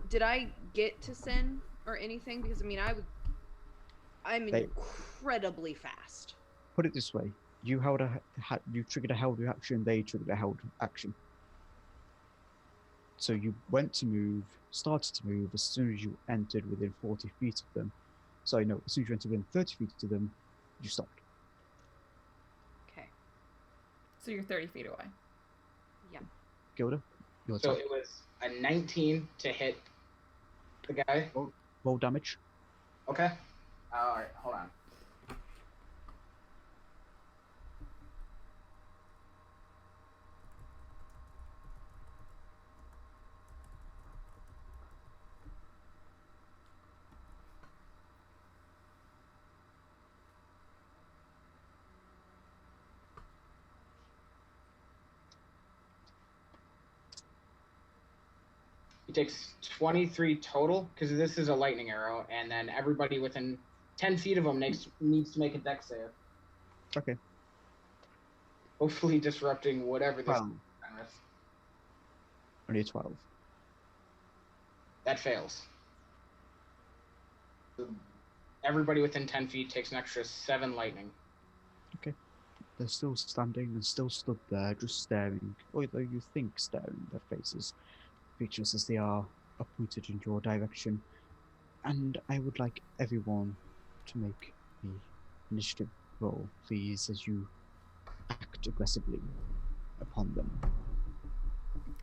Did I get to Sin or anything? Because I mean, I'm incredibly fast. Put it this way: you triggered a held reaction, they triggered a held action. So you went to move, started to move as soon as you entered within 40 feet of them. Sorry, no, as soon as you entered within 30 feet of them, you stopped. Okay. So you're 30 feet away. Yeah. Gilda, your So turn. it was a 19 to hit the guy. Roll damage. Okay. Alright, hold on. He takes 23 total, because this is a lightning arrow, and then everybody within 10 feet of him needs to make a dex save. Okay. Hopefully disrupting whatever this Well, is. only a 12. That fails. Everybody within 10 feet takes an extra 7 lightning. They're still standing and still stood there, just staring, although you think staring, their faces, features as they are, are pointed in your direction. And I would like everyone to make an initiative roll, please, as you act aggressively upon them.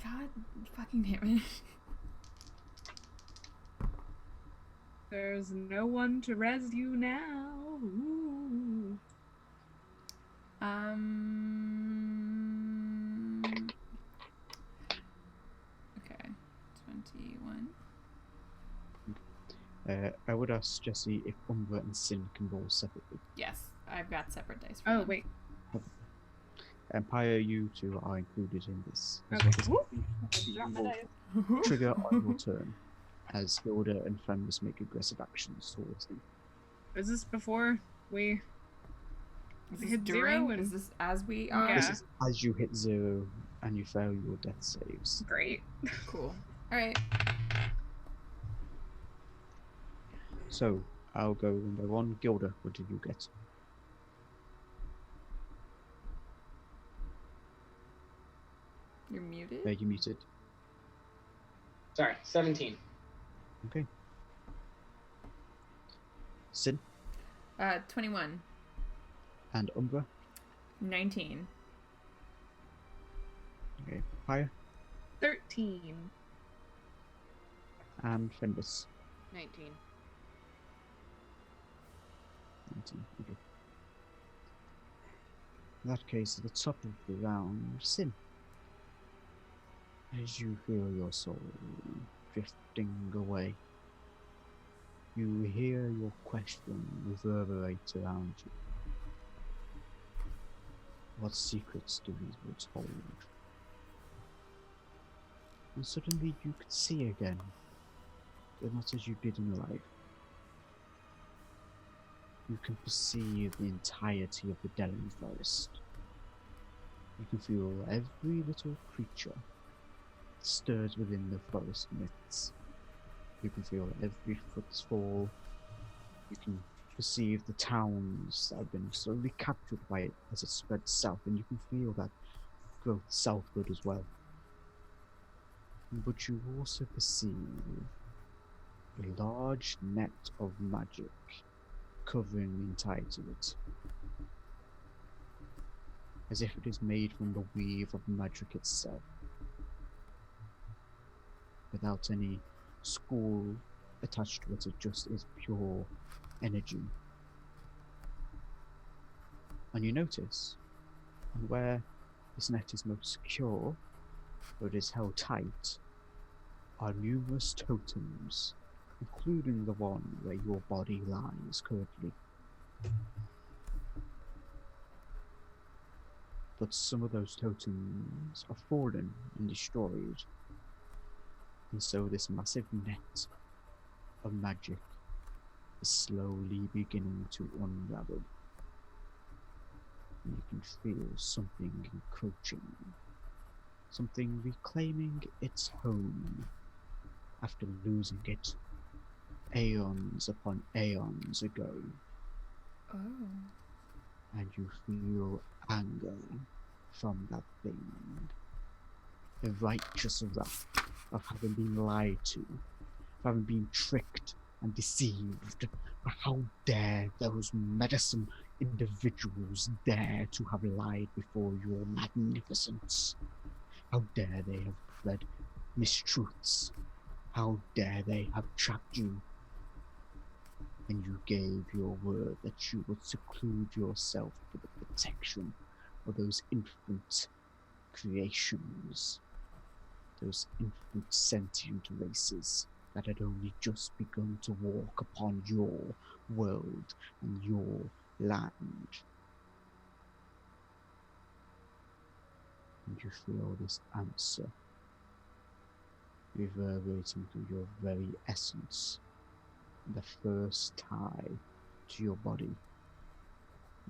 God fucking damn it. There's no one to rescue now. Ooh. Okay. 21. I would ask Jesse if Umbra and Sin can roll separately. Yes, I've got separate dice for Oh, them. wait. Empire, you two are included in this. As Okay. well as you Drop my roll dice. trigger on your turn, as Gilda and Fenris make aggressive actions towards them. Is this before we Is this hit during? 0? And... Is this as we are? Yeah. This is as you hit 0 and you fail your death saves. Great. Cool. All right. So, I'll go one by one. Gilda, what did you get? You're muted. You muted. Sorry, 17. Okay. Sin 21. and Umbra. 19. Okay. Pyre 13. and Fenris. 19. 19. Okay. In that case, at the top of the round, Sin. As you feel your soul drifting away, you hear your question reverberate around you. What secrets do these woods hold? And suddenly you could see again, but not as you did in life. You can perceive the entirety of the Delling Forest. You can feel every little creature that stirs within the forest myths. You can feel every footfall. You can perceive the towns that have been slowly captured by it as it spreads south, and you can feel that growth southward as well. But you also perceive a large net of magic covering the entirety of it, as if it is made from the weave of magic itself, without any school attached to it. It just is pure energy. And you notice, and where this net is most secure, where it is held tight, are numerous totems, including the one where your body lies currently. But some of those totems are fallen and destroyed, and so this massive net of magic is slowly beginning to unravel. And you can feel something encroaching, something reclaiming its home after losing it aeons upon aeons ago. Oh. And you feel anger from that thing. A righteous wrath of having been lied to, of having been tricked and deceived. How dare those meddlesome individuals dare to have lied before your magnificence? How dare they have spread mistruths? How dare they have trapped you? And you gave your word that you would seclude yourself for the protection of those infant creations, those infant sentient races that had only just begun to walk upon your world and your land. And you feel this answer reverberating through your very essence. The first tie to your body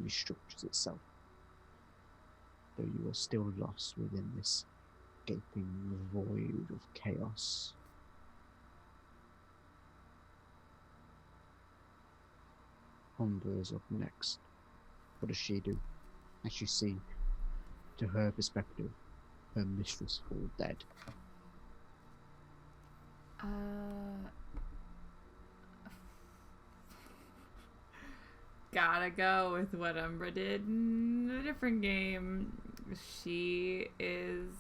restructures itself, though you are still lost within this gaping void of chaos. Umbra is up next. What does she do? As you see, to her perspective, her mistress fall dead. Gotta go with what Umbra did in a different game. She is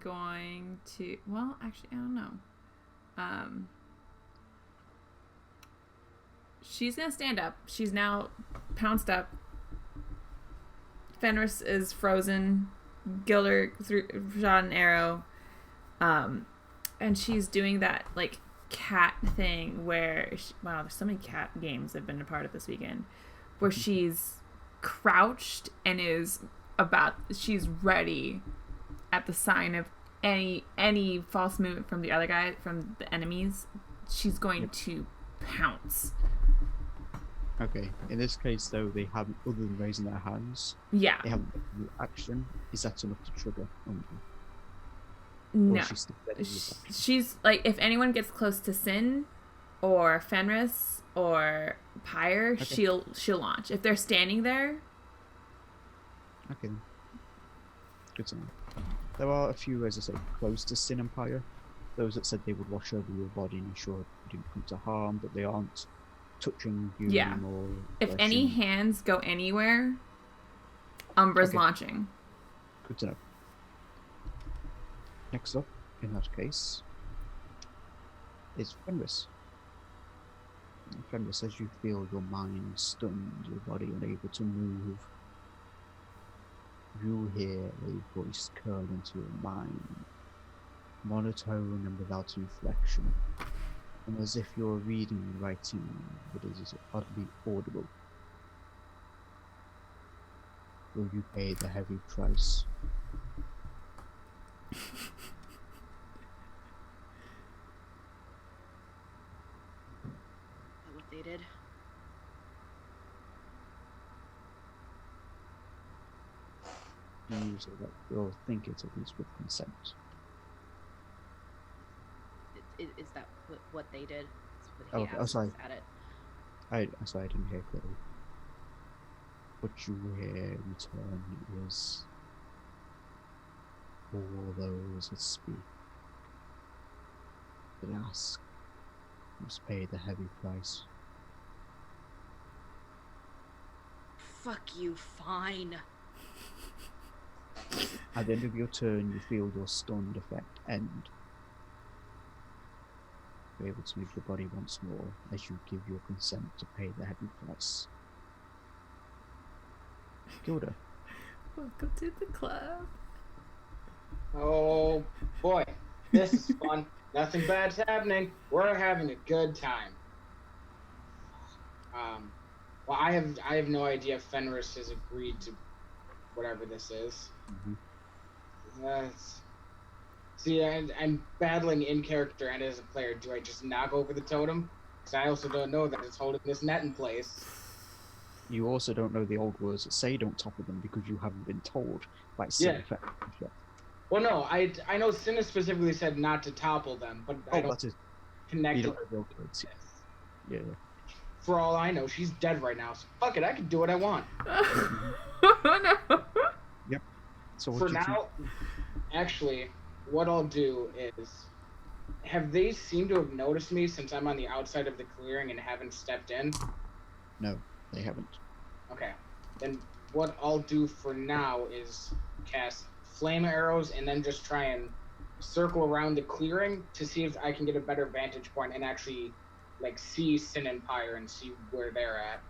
going to... Well, actually, I don't know. She's gonna stand up. She's now pounced up. Fenris is frozen. Gilder shot an arrow. And she's doing that, like, cat thing where... wow, there's so many cat games I've been a part of this weekend. Where she's crouched and she's ready at the sign of any false movement from the other guy, from the enemies. She's going to pounce. Okay. In this case, though, they haven't, other than raising their hands, Yeah. they haven't taken the action. Is that enough to trigger? Or No. is she still ready with action? She's like, if anyone gets close to Sin or Fenris or Pyre, Okay. she'll launch. If they're standing there, Okay. Then. Good to know. There are a few, as I say, close to Sin Empire. Those that said they would wash over your body and ensure you didn't come to harm, but they aren't touching you Yeah. or if any fleshing. hands go anywhere, Umbra's Okay. launching. Good to know. Next up, in that case, is Fenris. Fenris, as you feel your mind stunned, your body unable to move, you hear a voice curl into your mind, monotone and without inflection, and as if you're reading and writing, but it is oddly audible. Will you pay the heavy price? Is that what they did? You say that you'll think it at least with consent. Is that what they did? That's what Oh, he okay. Oh, asks sorry. at it. I'm sorry, I didn't hear clearly. What you hear in return is all those that speak, that ask, must pay the heavy price. Fuck you, fine. At the end of your turn, you feel your stunned effect end. You're able to move your body once more as you give your consent to pay the heavy price. Gilda, Welcome to the club. Oh boy, this is fun. Nothing bad's happening. We're having a good time. Well, I have no idea if Fenris has agreed to whatever this is. See, I'm battling in character and as a player. Do I just knock over the totem? Because I also don't know that it's holding this net in place. you also don't know the old words that say don't topple them because you haven't been told by Sin Yeah. Effect yet. Well, no, I know Cinna specifically said not to topple them, but I Oh, don't that's it. connect You it. don't know the old words yet. Yeah. For all I know, she's dead right now. So fuck it, I can do what I want. Oh no. So what For do you now, actually, what I'll do is, have they seemed to have noticed me since I'm on the outside of the clearing and haven't stepped in? No, they haven't. Okay. Then what I'll do for now is cast flame arrows and then just try and circle around the clearing to see if I can get a better vantage point and actually like see Sin Empire and see where they're at.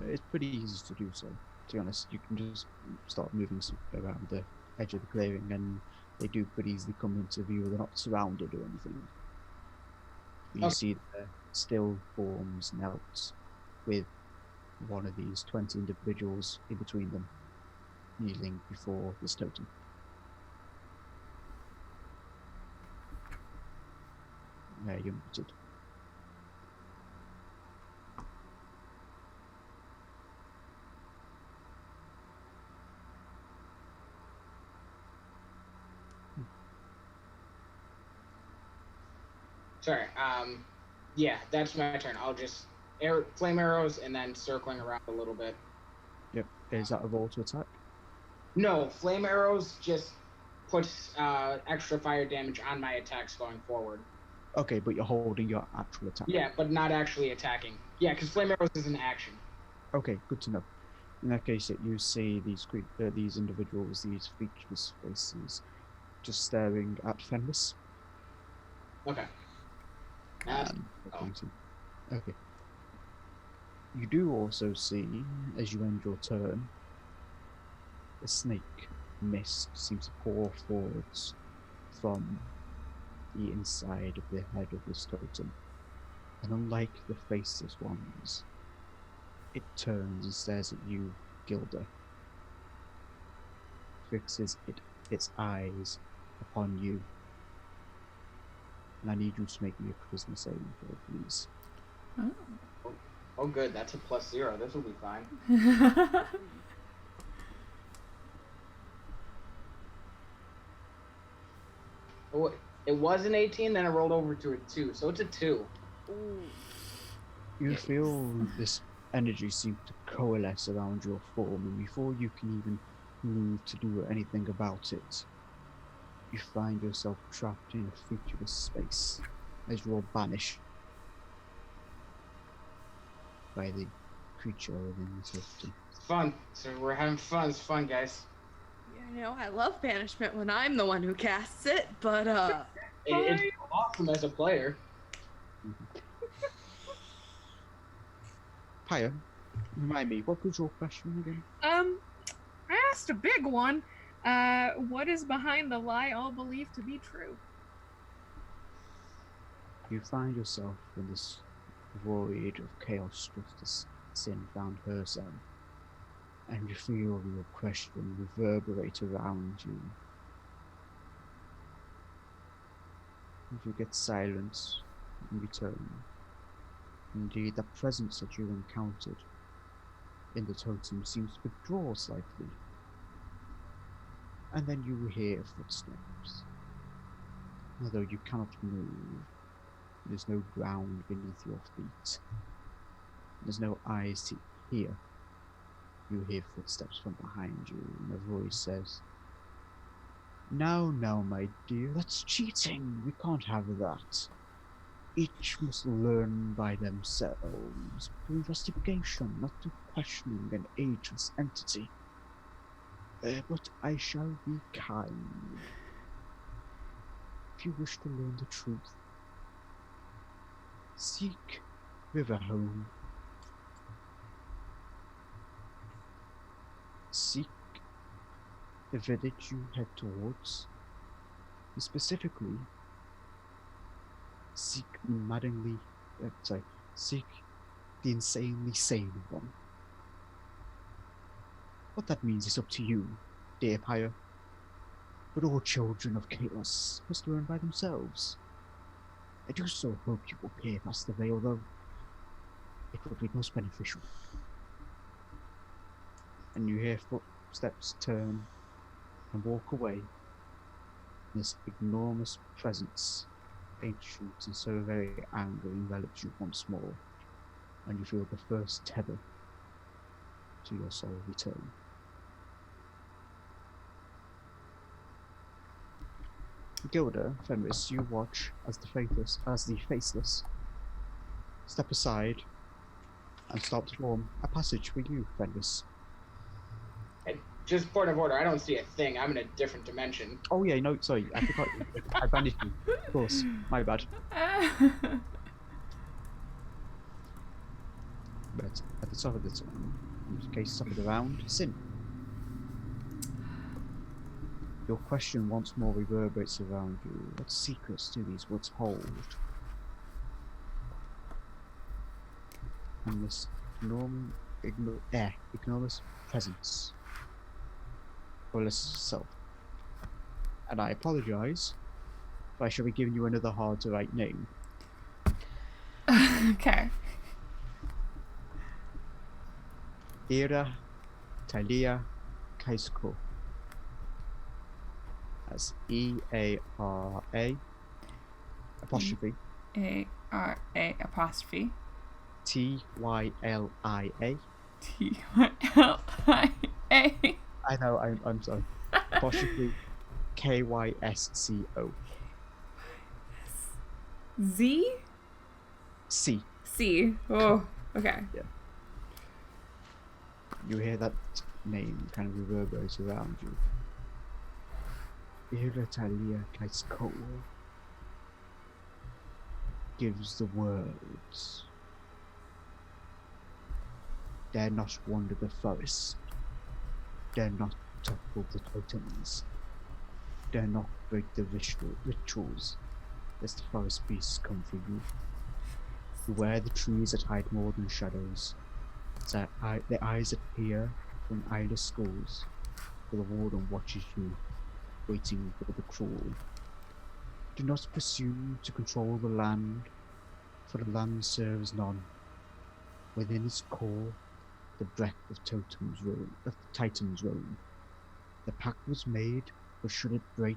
It's pretty easy to do so. To be honest, you can just start moving around the edge of the clearing, and they do pretty easily come into view. They're not surrounded or anything. You Okay. see the still forms knelt with one of these 20 individuals in between them, kneeling before this totem. You're muted. Sorry. Yeah, that's my turn. I'll just flame arrows and then circling around a little bit. Yep. Is that a roll to attack? No, flame arrows just puts extra fire damage on my attacks going forward. Okay, but you're holding your actual attack. Yeah, but not actually attacking. Yeah, because flame arrows is an action. Okay, good to know. In that case, you see these individuals, these featureless faces, just staring at Fenris. Okay. Okay. You do also see, as you end your turn, a snake mist seems to pour forwards from the inside of the head of this totem. And unlike the faceless ones, it turns and stares at you, Gilda. Fixes its eyes upon you. And I need you to make me a charisma saving throw, please. Oh. Oh, good. That's a +0. This will be fine. Oh, it was an 18, then it rolled over to a 2, so it's a 2. Ooh. You feel this energy seem to coalesce around your form, and before you can even move to do anything about it, you find yourself trapped in a featureless space as you're banished by the creature within the system. It's fun. So we're having fun. It's fun, guys. Yeah, I love banishment when I'm the one who casts it, but It's awesome as a player. Pyre, remind me, what was your question again? I asked a big one. What is behind the lie all believe to be true? You find yourself in this void of chaos just as Sin found herself, and you feel your question reverberate around you. If you get silence in return, indeed the presence that you encountered in the totem seems to withdraw slightly, and then you hear footsteps. Although you cannot move, there's no ground beneath your feet. There's no eyes to hear. You hear footsteps from behind you, and a voice says, "Now, my dear, that's cheating. We can't have that. Each must learn by themselves, through investigation, not through questioning an ageless entity. But I shall be kind. If you wish to learn the truth, seek Riverhome. Seek the village you head towards, and specifically seek seek the insanely sane one. What that means is up to you, dear Pyre. But all children of chaos must learn by themselves. I do so hope you will peer past the veil, though. It would be most beneficial." And you hear footsteps turn and walk away. This enormous presence, ancient and so very angry, envelops you once more, and you feel the first tether to your soul return. Gilda, Fenris, you watch as the faceless step aside and start to form a passage for you, Fenris. Just point of order, I don't see a thing. I'm in a different dimension. Oh yeah, no, sorry, I forgot. I banished you. Of course, my bad. But at the top of the turn, in case top of the round, Sin. Your question once more reverberates around you. What secrets do these woods hold? And this enormous presence coalesces itself. And I apologise if I shall be giving you another hard to write name. Okay. Era Talia Kaisko. That's E-A-R-A apostrophe A-R-A apostrophe T-Y-L-I-A. T-Y-L-I-A. I know, I'm sorry. Apostrophe K-Y-S-C-O. Z? C. C. Oh, okay. Yeah. You hear that name kind of reverberates around you. Iratalia Kaisko gives the words. Dare not wander the forest. Dare not topple the totems. Dare not break the rituals, lest the forest beasts come for you. Beware the trees that hide more than shadows. The eyes that peer from eyeless skulls, for the warden watches you, waiting for the cruel. Do not presume to control the land, for the land serves none. Within its core, the breath of Titan's roam. The pact was made, but should it break,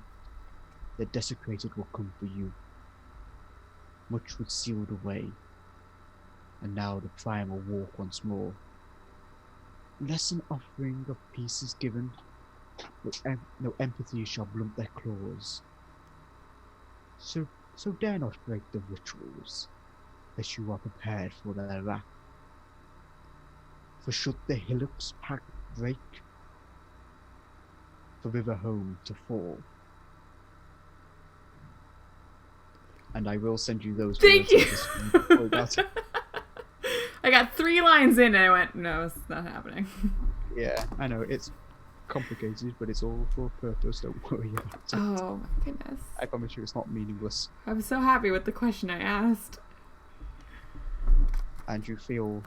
the desecrated will come for you. Much was sealed away, and now the Prime will walk once more. Unless an offering of peace is given, no empathy shall blunt their claws. So dare not break the rituals, lest you are prepared for their wrath. For should the Hillocks pact break, for River Home to fall. And I will send you those. Thank you. That. I got 3 lines in and I went, no, it's not happening. Yeah, I know, it's complicated, but it's all for a purpose, don't worry about it. Oh my goodness. I promise you it's not meaningless. I'm so happy with the question I asked. And you feel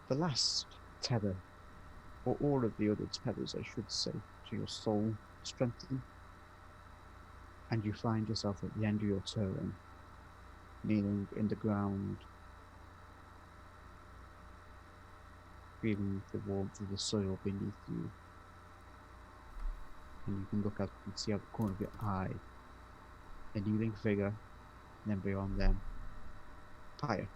the last tether, or all of the other tethers, I should say, to your soul strengthen. And you find yourself at the end of your turn, kneeling in the ground, feeling the warmth of the soil beneath you. And you can look out and see out the corner of your eye a kneeling figure, and then beyond them, Pyre.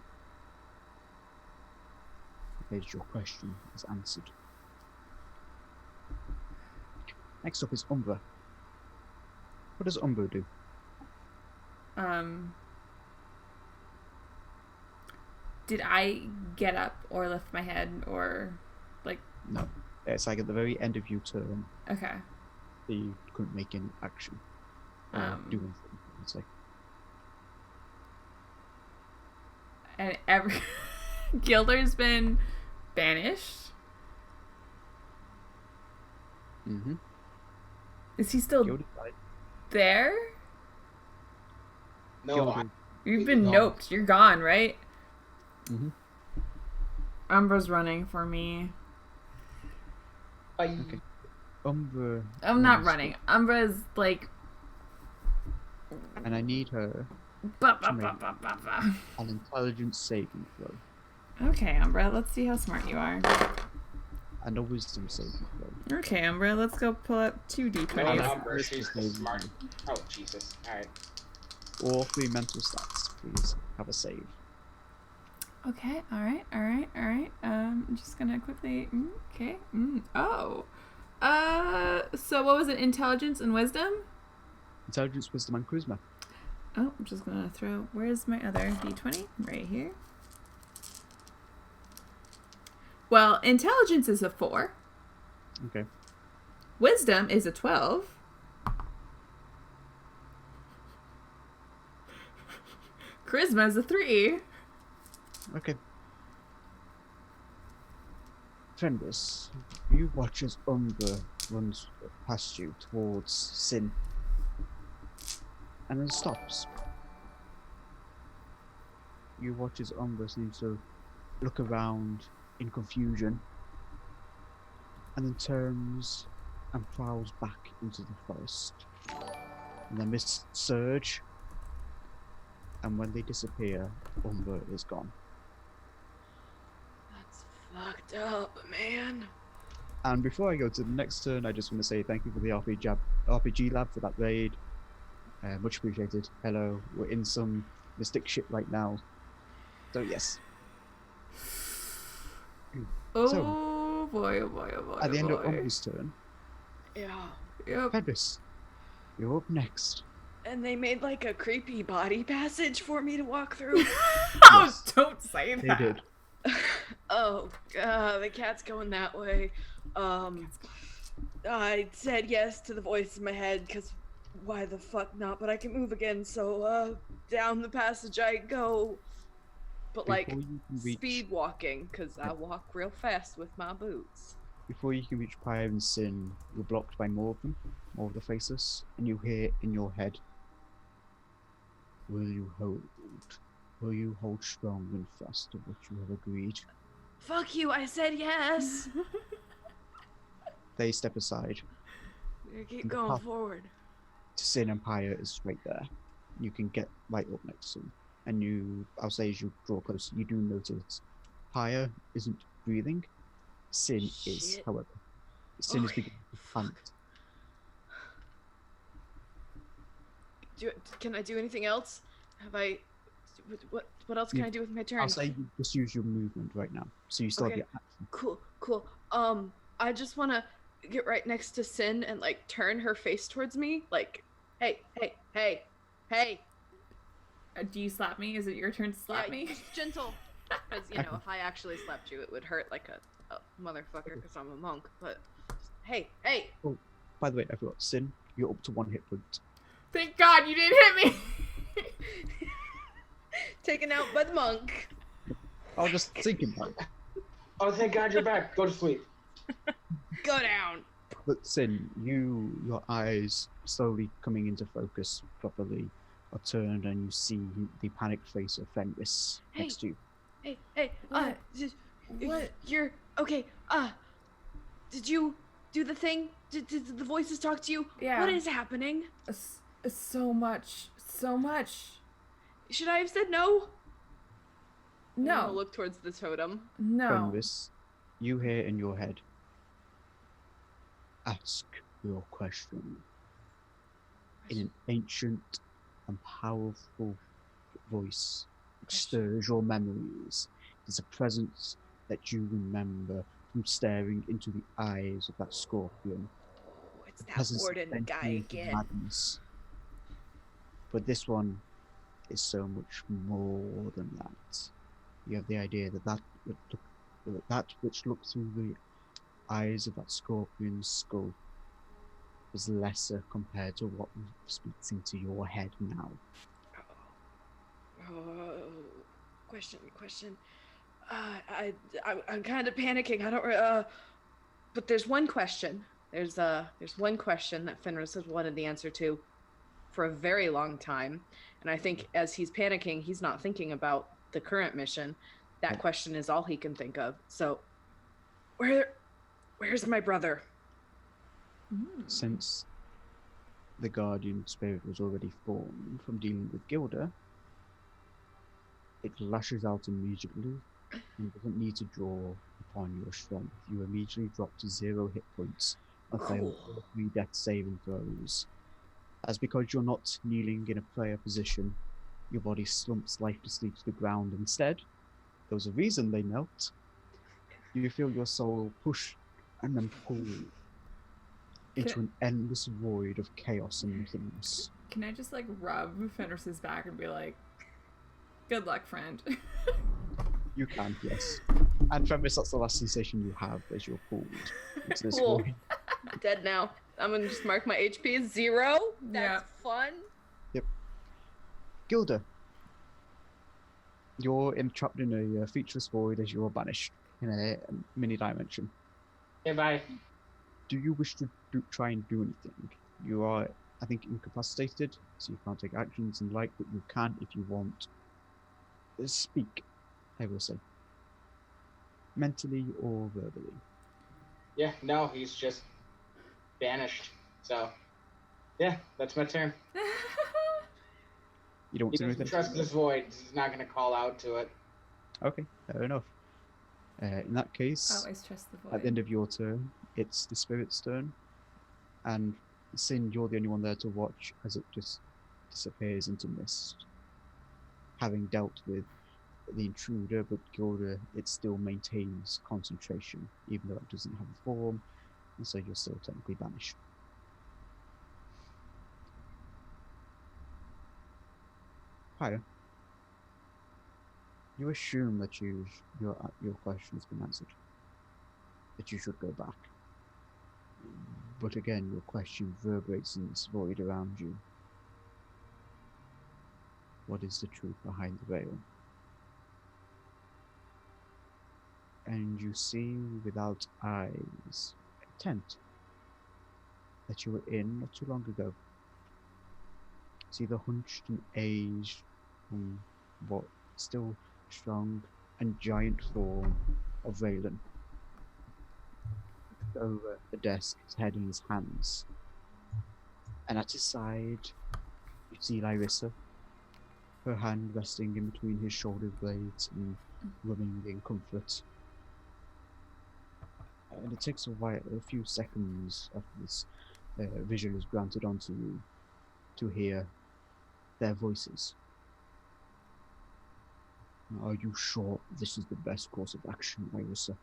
There's your question is answered. Next up is Umbra. What does Umbra do? Did I get up or lift my head or like? No. It's like at the very end of your turn, Okay. you couldn't make any action. Do anything, I'd say. And Gilder's been banished. Mm-hmm. Is he still there? No, You've been No. noped. You're gone, right? Mm-hmm. Umbra's running for me. Okay. Umbra. I'm not runs running. Umbra's like. And I need her Bah, to bah, make bah, bah, bah, bah. an intelligence saving throw Okay, Umbra, let's see how smart you are. and a wisdom saving throw. Okay, Umbra, let's go pull up 2 No, d20s. Umbra, she's smart. Oh, Jesus. Alright. Or 3 mental stats, please. Have a save. Okay, alright. I'm just gonna quickly. Okay. Oh. So what was it? Intelligence and wisdom? Intelligence, wisdom, and charisma. Oh, I'm just gonna throw. Where's my other d20? Right here. Well, intelligence is a 4. Okay. Wisdom is a 12. Charisma is a 3. Okay. Fenris, you watch as Umbra runs past you towards Sin, and then stops. You watch as Umbra seems to look around in confusion, and then turns and prowls back into the forest. And the mists surge, and when they disappear, Umbra is gone. That's fucked up, man. And before I go to the next turn, I just want to say thank you for the RPG Lab for that raid. Much appreciated. Hello, we're in some mystic shit right now. So yes. Oh So, boy, oh boy, oh boy. At the end oh of boy. Umbra's turn, Yeah. Yep. Fenris, you're up next. And they made like a creepy body passage for me to walk through. Oh, Yes. don't say They that. did. Oh, the cat's going that way. I said yes to the voice in my head because why the fuck not? But I can move again, so down the passage I go. But like Before you can reach, speed walking because I walk real fast with my boots. Before you can reach Pyre and Sin, you're blocked by more of them, more of the faceless, and you hear in your head, Will you hold strong and fast to what you have agreed? Fuck you! I said yes. They step aside. Keep going forward. Sin and Pyre is right there. You can get right up next to them. And I'll say as you draw close, you do notice Pyre isn't breathing. Sin is, Shit. however. Sin is Okay, beginning to pant. Can I do anything else? Have I? What else can You- I do with my turn? I'll say you just use your movement right now. So you still Okay. have your action. Cool. I just want to get right next to Sin and like turn her face towards me, like, hey. Do you slap me? Is it your turn to slap Yeah, me? just gentle. Because if I actually slapped you, it would hurt like a motherfucker. Because I'm a monk. But just, hey. By the way, I forgot. Sin, you're up to 1 hit point. Thank God you didn't hit me. Taken out by the monk. I was just thinking about it. Oh, thank God you're back. Go to sleep. Go down. But Sin, your eyes slowly coming into focus properly are turned and you see the panicked face of Fenris next to you. Hey. What? What? You're okay. Did you do the thing? Did the voices talk to you? Yeah. What is happening? So much. Should I have said no? I'm gonna No. look towards the totem. No. Fenris, you hear in your head, ask your question in an ancient and powerful voice which stirs your memories. There's a presence that you remember from staring into the eyes of that scorpion. Oh, it's that Presence that warden sent guy you into again. madness. But this one is so much more than that. You have the idea that which looked through the eyes of that scorpion's skull was lesser compared to what speaks into your head now. Question. I'm kind of panicking. I don't. But there's one question. There's one question that Fenris has wanted the answer to for a very long time, and I think as he's panicking, he's not thinking about the current mission. That question is all he can think of. So, where's my brother? Since the guardian spirit was already formed from dealing with Gilda, it lashes out immediately and doesn't need to draw upon your strength. You immediately drop to 0 hit points and fail all 3 death saving throws. As because you're not kneeling in a prayer position, your body slumps lifelessly to the ground instead. There was a reason they knelt. You feel your soul push and then pull into an endless void of chaos and nothingness. Can I just like rub Fenris's back and be like, good luck, friend? You can, yes. And Fenris, that's the last sensation you have as you're pulled into this Cool. void. Dead now. I'm gonna just mark my HP as 0. That's Yeah. fun. Gilda, you're trapped in a featureless void as you're banished in a mini dimension. Okay, bye. Do you wish to try and do anything? You are, I think, incapacitated, so you can't take actions and like, but you can if you want. Speak, I will say. Mentally or verbally. Yeah, no, he's just banished. So, yeah, that's my turn. You don't He do doesn't anything? trust this void. He's not going to call out to it. Okay, fair enough. In that case, Always trust the at the void. end of your turn, it's the spirit's turn. And Sin, you're the only one there to watch as it just disappears into mist. Having dealt with the intruder, but Gilda, it still maintains concentration, even though it doesn't have a form, and so you're still technically banished. Pyre, you assume that your question has been answered, that you should go back. But again, your question reverberates in this void around you. What is the truth behind the veil? And you see without eyes a tent that you were in not too long ago. See the hunched and aged, but still strong and giant form of Valen. Over the desk, his head in his hands. And at his side, you see Lyrissa, her hand resting in between his shoulder blades and running in comfort. And it takes a few seconds after this vision is granted onto you to hear their voices. Are you sure this is the best course of action, Irisa?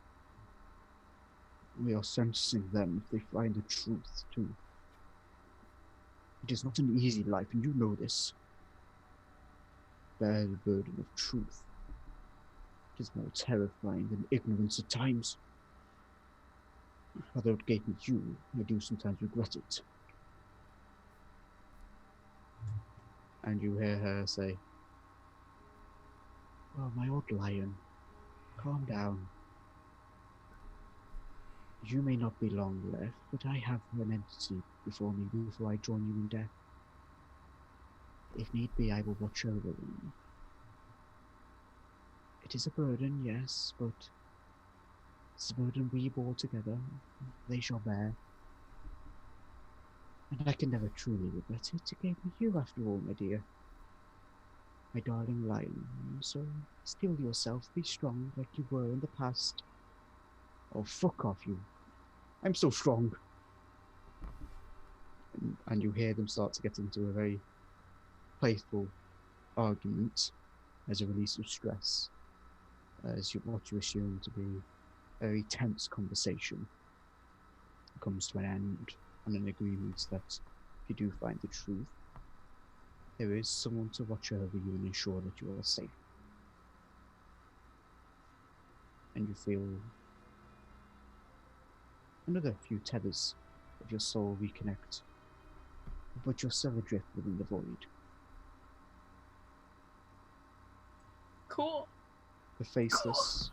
We are sentencing them if they find the truth, too. It is not an easy life, and you know this. Bear the burden of truth. It is more terrifying than ignorance at times. Although it gave me you, I do sometimes regret it. And you hear her say, "Oh, my old lion, calm down. You may not be long left, but I have an entity before me before I join you in death. If need be, I will watch over them. It is a burden, yes, but it's a burden we bore together. They shall bear. And I can never truly regret it. It gave me you, after all, my dear. My darling lion. So still yourself, be strong like you were in the past. Oh, fuck off, you. I'm so strong. And you hear them start to get into a very playful argument as a release of stress, as what you assume to be a very tense conversation comes to an end on an agreement that if you do find the truth, there is someone to watch over you and ensure that you are safe. And you feel another few tethers of your soul reconnect, but you're still adrift within the void. Cool. The faceless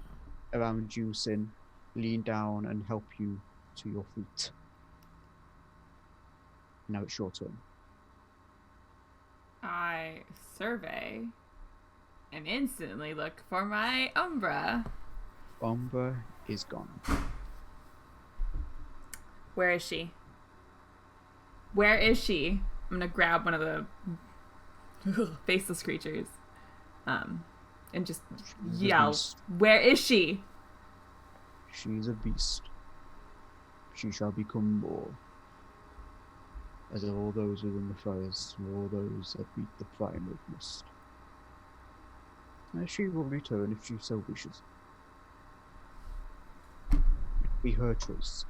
around you, Sin, lean down and help you to your feet. Now it's your turn. I survey and instantly look for my Umbra. Umbra is gone. Where is she? Where is she? I'm gonna grab one of the faceless creatures, and just yell, "Where is she?" She is a beast. She shall become more. As all those within the forest, all those that beat the primal mist. She will return if she so wishes. Be her choice.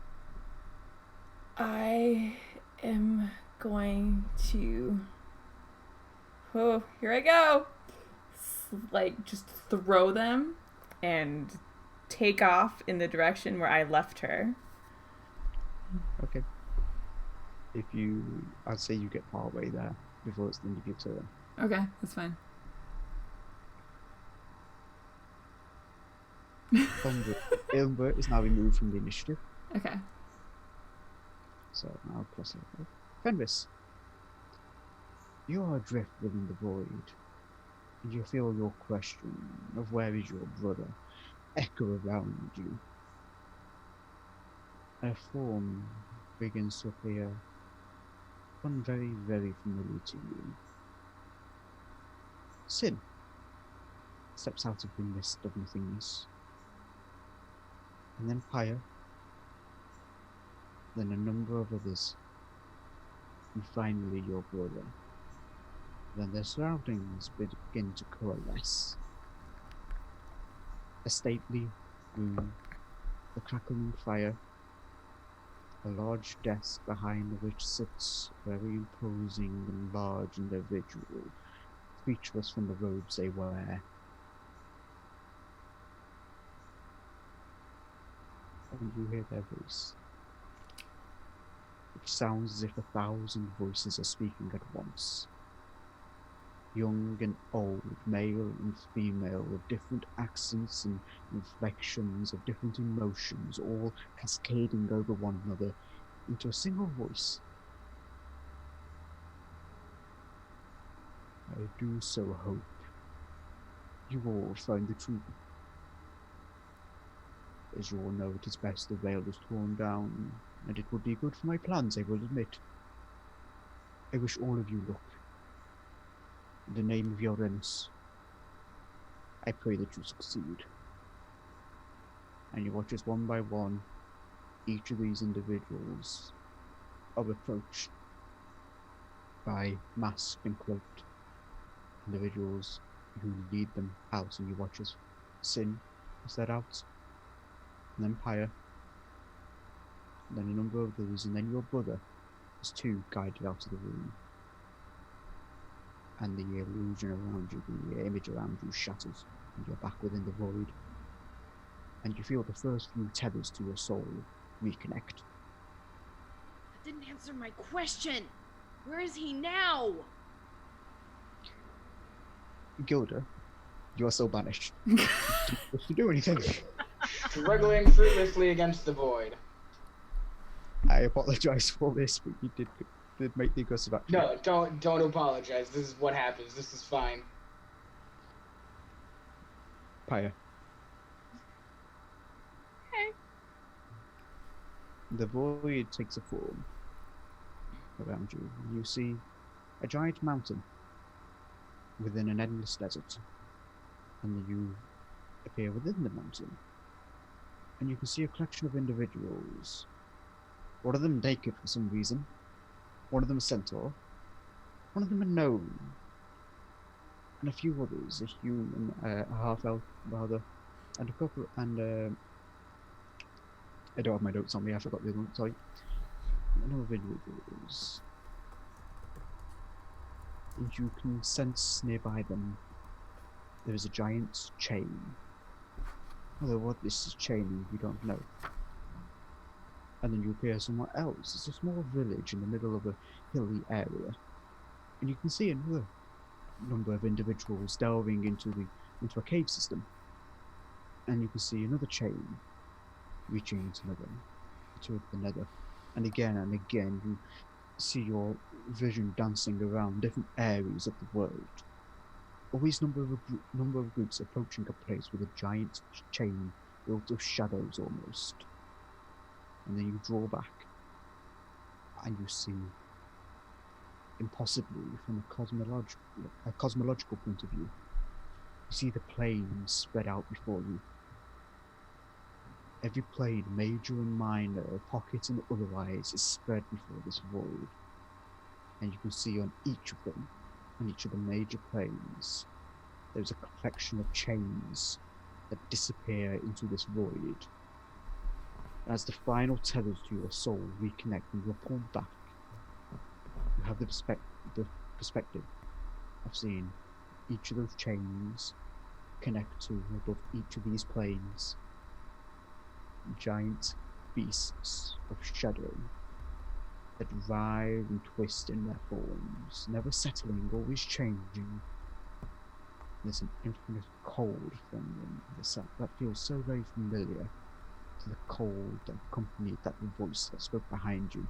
I am going to... Oh, here I go! Like, just throw them and take off in the direction where I left her. Okay. I'd say you get part way there before it's the end of your turn. Okay, that's fine. Umbra is now removed from the initiative. Okay. So I'll cross it over. Fenris, you are adrift within the void, and you feel your question of where is your brother echo around you. A form begins to appear, one very, very familiar to you. Sin steps out of the mist of nothingness, and then Pyre, then a number of others, and finally your brother. Then their surroundings begin to coalesce. A stately room, a crackling fire, a large desk behind which sits a very imposing and large individual, featureless from the robes they wear. And you hear their voice, which sounds as if 1,000 voices are speaking at once. Young and old, male and female, with different accents and inflections of different emotions, all cascading over one another into a single voice. I do so hope you all find the truth. As you all know, it is best the veil is torn down, and it would be good for my plans, I will admit. I wish all of you luck. In the name of Uranus, I pray that you succeed. And you watch as one by one, each of these individuals are approached by masked and cloaked individuals who lead them out, and you watch as Sin is led out, and then Pyre, and then a number of others, and then your brother is too guided out of the room. And the illusion around you, the image around you shatters, and you're back within the void. And you feel the first few tethers to your soul reconnect. That didn't answer my question. Where is he now? Gilda, you are so banished. To do anything. Struggling fruitlessly against the void. I apologize for this, but you did make the aggressive action. No, don't apologize. This is what happens. This is fine. Pyre. Okay. The void takes a form around you. You see a giant mountain within an endless desert, and then you appear within the mountain, and you can see a collection of individuals. One of them naked for some reason, one of them a centaur, one of them a gnome, and a few others, a human, a half-elf rather, and a couple, and I don't have my notes on me, I forgot the other one, sorry. A number of individuals. And you can sense nearby them there is a giant chain. Although what this is chaining, you don't know. And then you appear somewhere else. It's a small village in the middle of a hilly area. And you can see another number of individuals delving into a cave system. And you can see another chain reaching into the nether. And again, you see your vision dancing around different areas of the world. Always number of groups approaching a place with a giant chain built of shadows almost. And then you draw back, and you see, impossibly from a cosmological point of view, you see the planes spread out before you. Every plane, major and minor, pocket and otherwise, is spread before this void. And you can see on each of them, on each of the major planes, there's a collection of chains that disappear into this void. As the final tethers to your soul reconnect and you're pulled back, you have the perspective of seeing each of those chains connect to above each of these planes giant beasts of shadow that writhe and twist in their forms, never settling, always changing. There's an infinite cold from them that feels so very familiar to the cold that accompanied that voice that spoke behind you.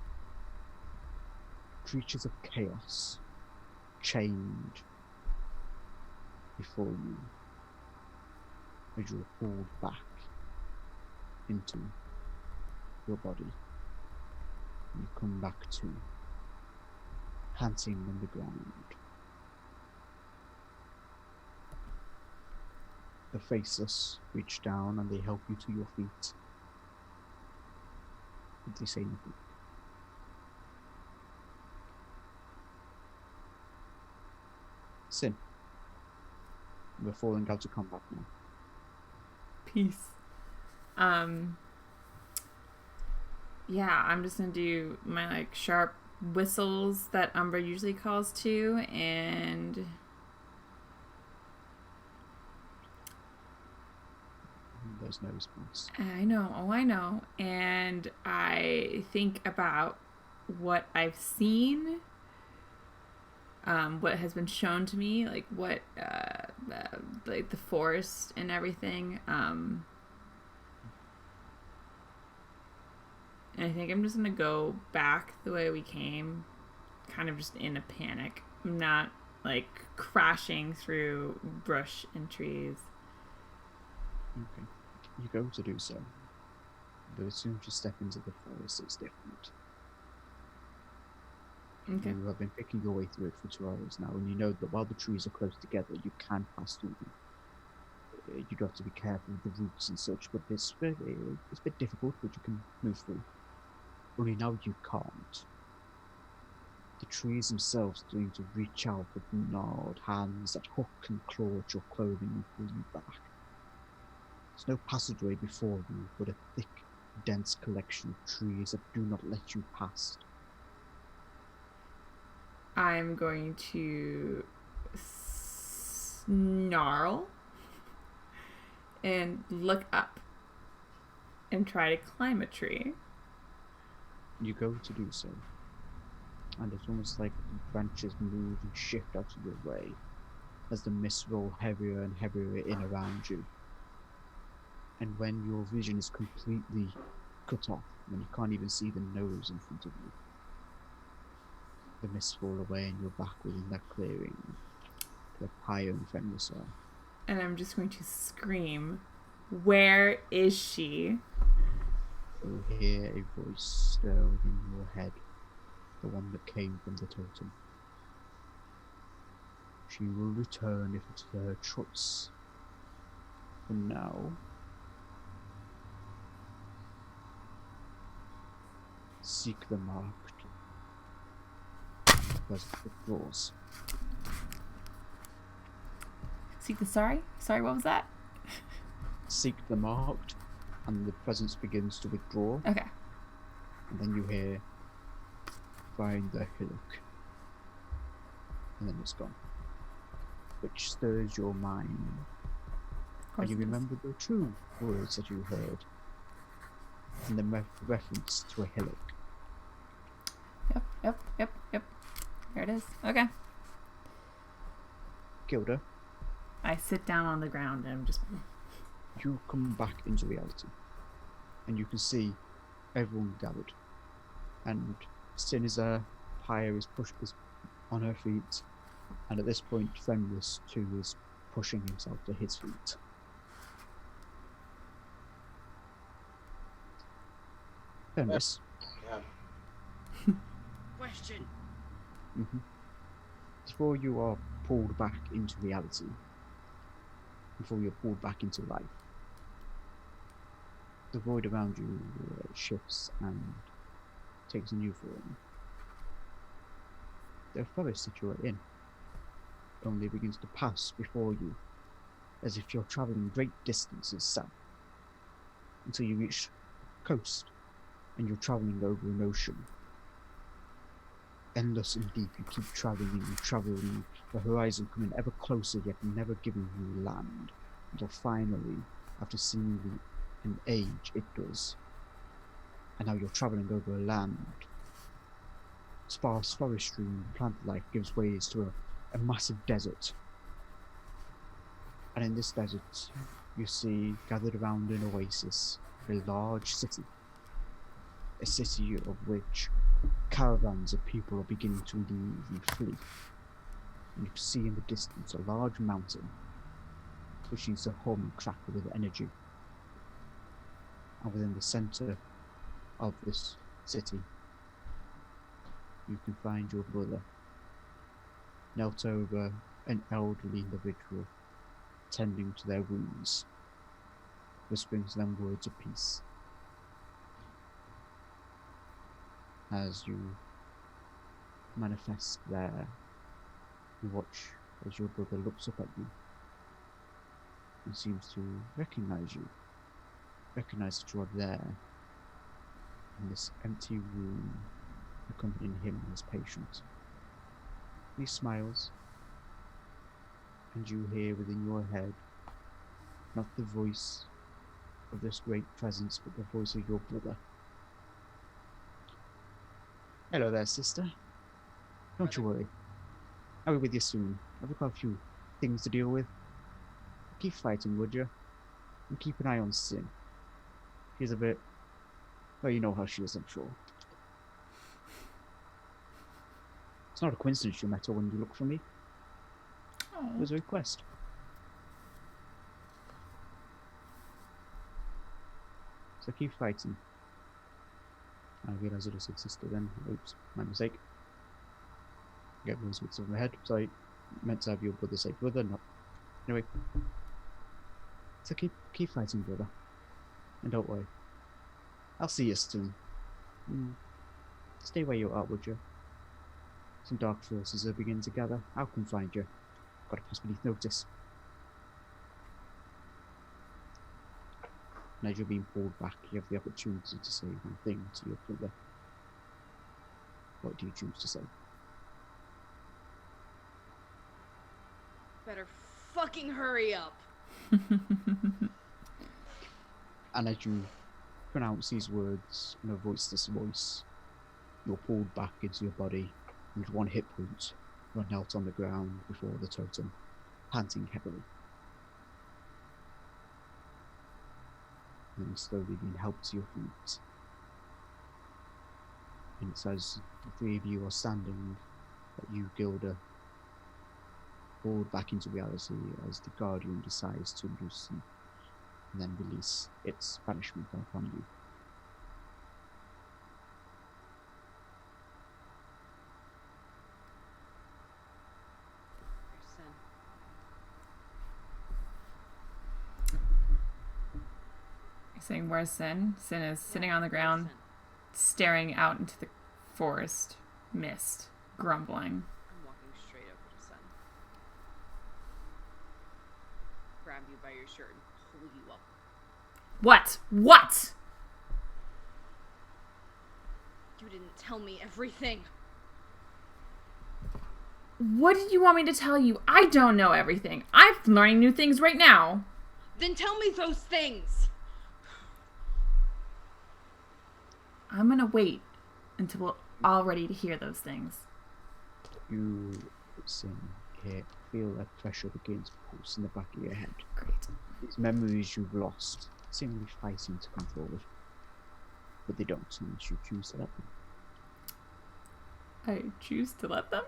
Creatures of chaos, chained before you as you are pulled back into your body. You come back to panting on the ground. The faceless reach down and they help you to your feet. Did they say anything? Sin. We're falling out of combat now. Peace. Yeah, I'm just gonna do my sharp whistles that Umbra usually calls to, and there's no response. I know. And I think about what I've seen, what has been shown to me, what the forest and everything. And I think I'm just gonna go back the way we came, kind of just in a panic. I'm not crashing through brush and trees. Okay. You go to do so, but as soon as you step into the forest, it's different. Okay. You have been picking your way through it for 2 hours now, and you know that while the trees are close together, you can pass through them. You do have to be careful with the roots and such, but it's a bit difficult, but you can move through. Only now you can't. The trees themselves seem to reach out with gnarled hands that hook and claw at your clothing and pull you back. There's no passageway before you, but a thick, dense collection of trees that do not let you past. I'm going to snarl and look up and try to climb a tree. You go to do so, and it's almost like the branches move and shift out of your way as the mists roll heavier and heavier in around you. And when your vision is completely cut off, when you can't even see the nose in front of you, the mists fall away and you're back within that clearing where Pyre and Fenris are. And I'm just going to scream, "Where is she?" You hear a voice stir within your head, the one that came from the totem. She will return if it's her choice. For now, seek the marked. Present withdraws. Seek the sorry? Sorry, what was that? Seek the marked, and the presence begins to withdraw. Okay. And then you hear, find the hillock. And then it's gone. Which stirs your mind. And you remember the true words that you heard. And the reference to a hillock. Yep. There it is. Okay. Gilda, I sit down on the ground and I'm just... you come back into reality. And you can see everyone gathered. And Sin is there, Pyre is on her feet. And at this point, Fenris too is pushing himself to his feet. Fenris. Yeah. Question. Before you are pulled back into reality, before you're pulled back into life, the void around you shifts and takes a new form. The forest that you are in only begins to pass before you, as if you're travelling great distances south, until you reach the coast, and you're travelling over an ocean. Endless and deep, you keep travelling and travelling, the horizon coming ever closer yet never giving you land, until finally, after seemingly an age, it does. And now you're travelling over a land. Sparse forestry and plant life gives way to a massive desert. And in this desert, you see, gathered around an oasis, a large city. A city of which caravans of people are beginning to leave and flee. And you see in the distance a large mountain, which seems to hum and crackle with energy. And within the centre of this city, you can find your brother, knelt over an elderly individual, tending to their wounds, whispering to them words of peace. As you manifest there, you watch as your brother looks up at you and seems to recognize you, recognize that you are there in this empty room, accompanying him and his patient. He smiles, and you hear within your head not the voice of this great presence, but the voice of your brother. Hello there, sister. Don't you worry. I'll be with you soon. I've got a few things to deal with. Keep fighting, would you? And keep an eye on Sin. She's a bit... well, you know how she is, I'm sure. It's not a coincidence you met her when you looked for me. Oh. It was a request. So keep fighting. I realise it is his sister then. Oops, my mistake. Get those mixed up in my head. Sorry, meant to have your brother say brother, not. Anyway. So keep fighting, brother. And don't worry. I'll see you soon. Stay where you are, would you? Some dark forces are beginning to gather. I'll come find you. Got to pass beneath notice. And as you're being pulled back, you have the opportunity to say one thing to your brother. What do you choose to say? Better fucking hurry up. And as you pronounce these words in a voiceless voice, you're pulled back into your body with one hit point. You are knelt on the ground before the totem, panting heavily. And then slowly being helped to your feet. And it's as the three of you are standing that you, Gilda, pulled back into reality as the Guardian decides to loosen and then release its banishment upon you. You're saying, where's Sin? Sin is sitting on the ground, staring out into the forest mist, grumbling. I'm walking straight over to Sen. Grab you by your shirt and pull you up. What? What? You didn't tell me everything. What did you want me to tell you? I don't know everything. I'm learning new things right now. Then tell me those things. I'm gonna wait until we're all ready to hear those things. You, Sin, feel like pressure begins to pulse in the back of your head. Great. These memories you've lost, seemingly fighting to come forward. But they don't unless you choose to let them. I choose to let them?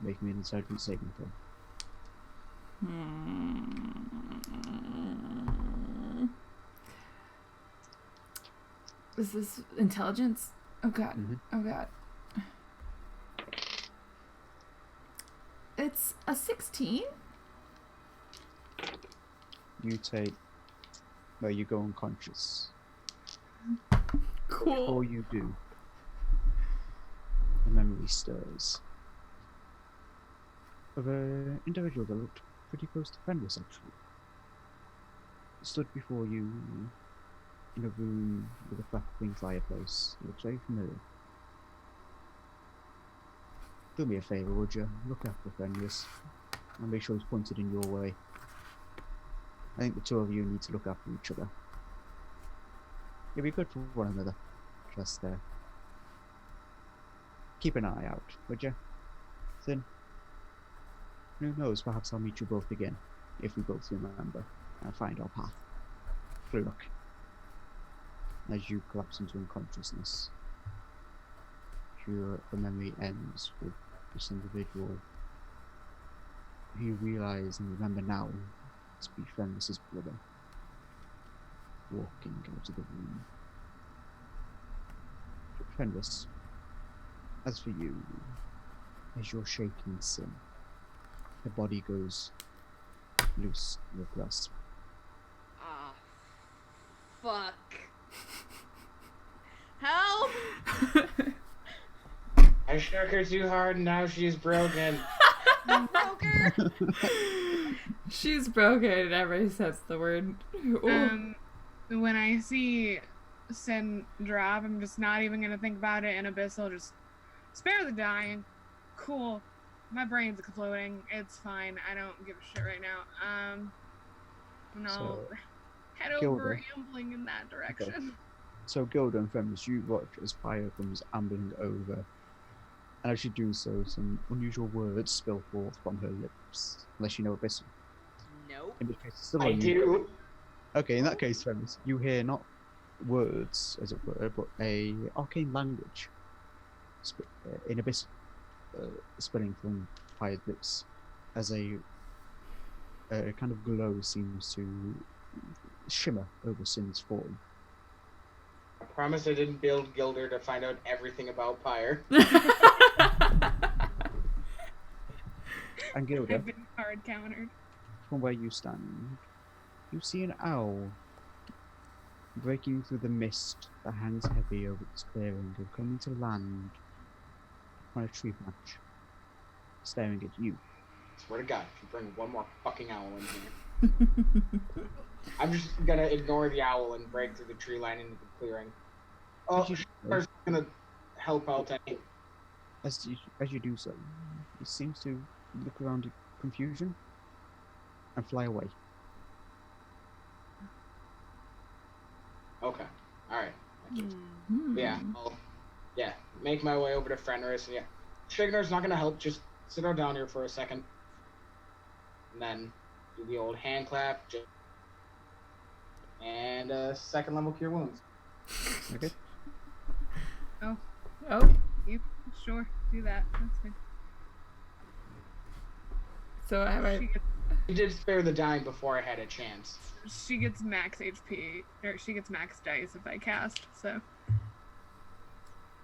Make me an intelligence saving throw. Is this intelligence? Oh god. Mm-hmm. Oh god. It's a 16? You take... Well, you go unconscious. Cool. Before you do, a memory stirs. Of an individual that looked pretty close to Fenris, actually. Stood before you in a room with a crackling fireplace. It looks very familiar. Do me a favour, would you? Look after Fenris and make sure he's pointed in your way. I think the two of you need to look after each other. You'll be good for one another. Just keep an eye out, would you? Sin? Who knows, perhaps I'll meet you both again, if we both remember and find our path. Good luck. As you collapse into unconsciousness, the memory ends with this individual who you realise and remember now to be Fenris's brother, walking out of the room. Fenris, as for you, as you're shaking Sin, the body goes loose in your grasp. Ah, fuck. Help! I shook her too hard and now she's broken. Broke her! She's broken in every sense of the word. When I see Sin drop, I'm just not even gonna think about it, and Abyss will just spare the dying. Cool. My brain's exploding. It's fine. I don't give a shit right now. And I'll head over Gilda. ambling in that direction. Okay. So Gilda and Fenris, you watch as fire comes ambling over, and as you do so, some unusual words spill forth from her lips. Unless you know Abyss. Nope. In which case, it's still I on you. do. Okay, in that case, Fenris, you hear not words, as it were, but a arcane language in Abyss, spilling from Fire's lips, as a kind of glow seems to shimmer over Sin's form. I promise I didn't build Gilder to find out everything about Pyre. And Gilda, I've been hard countered. from where you stand, You see an owl breaking through the mist that hangs heavy over this clearing and coming to land on a tree branch, staring at you. Swear to God, if you bring one more fucking owl in here. I'm just gonna ignore the owl and break through the tree line into the clearing. Oh, I'm gonna help out any. As you do so, it seems to look around in confusion and fly away. Okay, alright. Hmm. Yeah, I'll make my way over to Fenris and Shigner's not gonna help, just sit her down here for a second. And then do the old hand clap, and second level cure wounds. Okay. Oh, Oh, you sure do that? That's fine. so have I? You did spare the dying before I had a chance. She gets max HP, or she gets max dice if I cast. So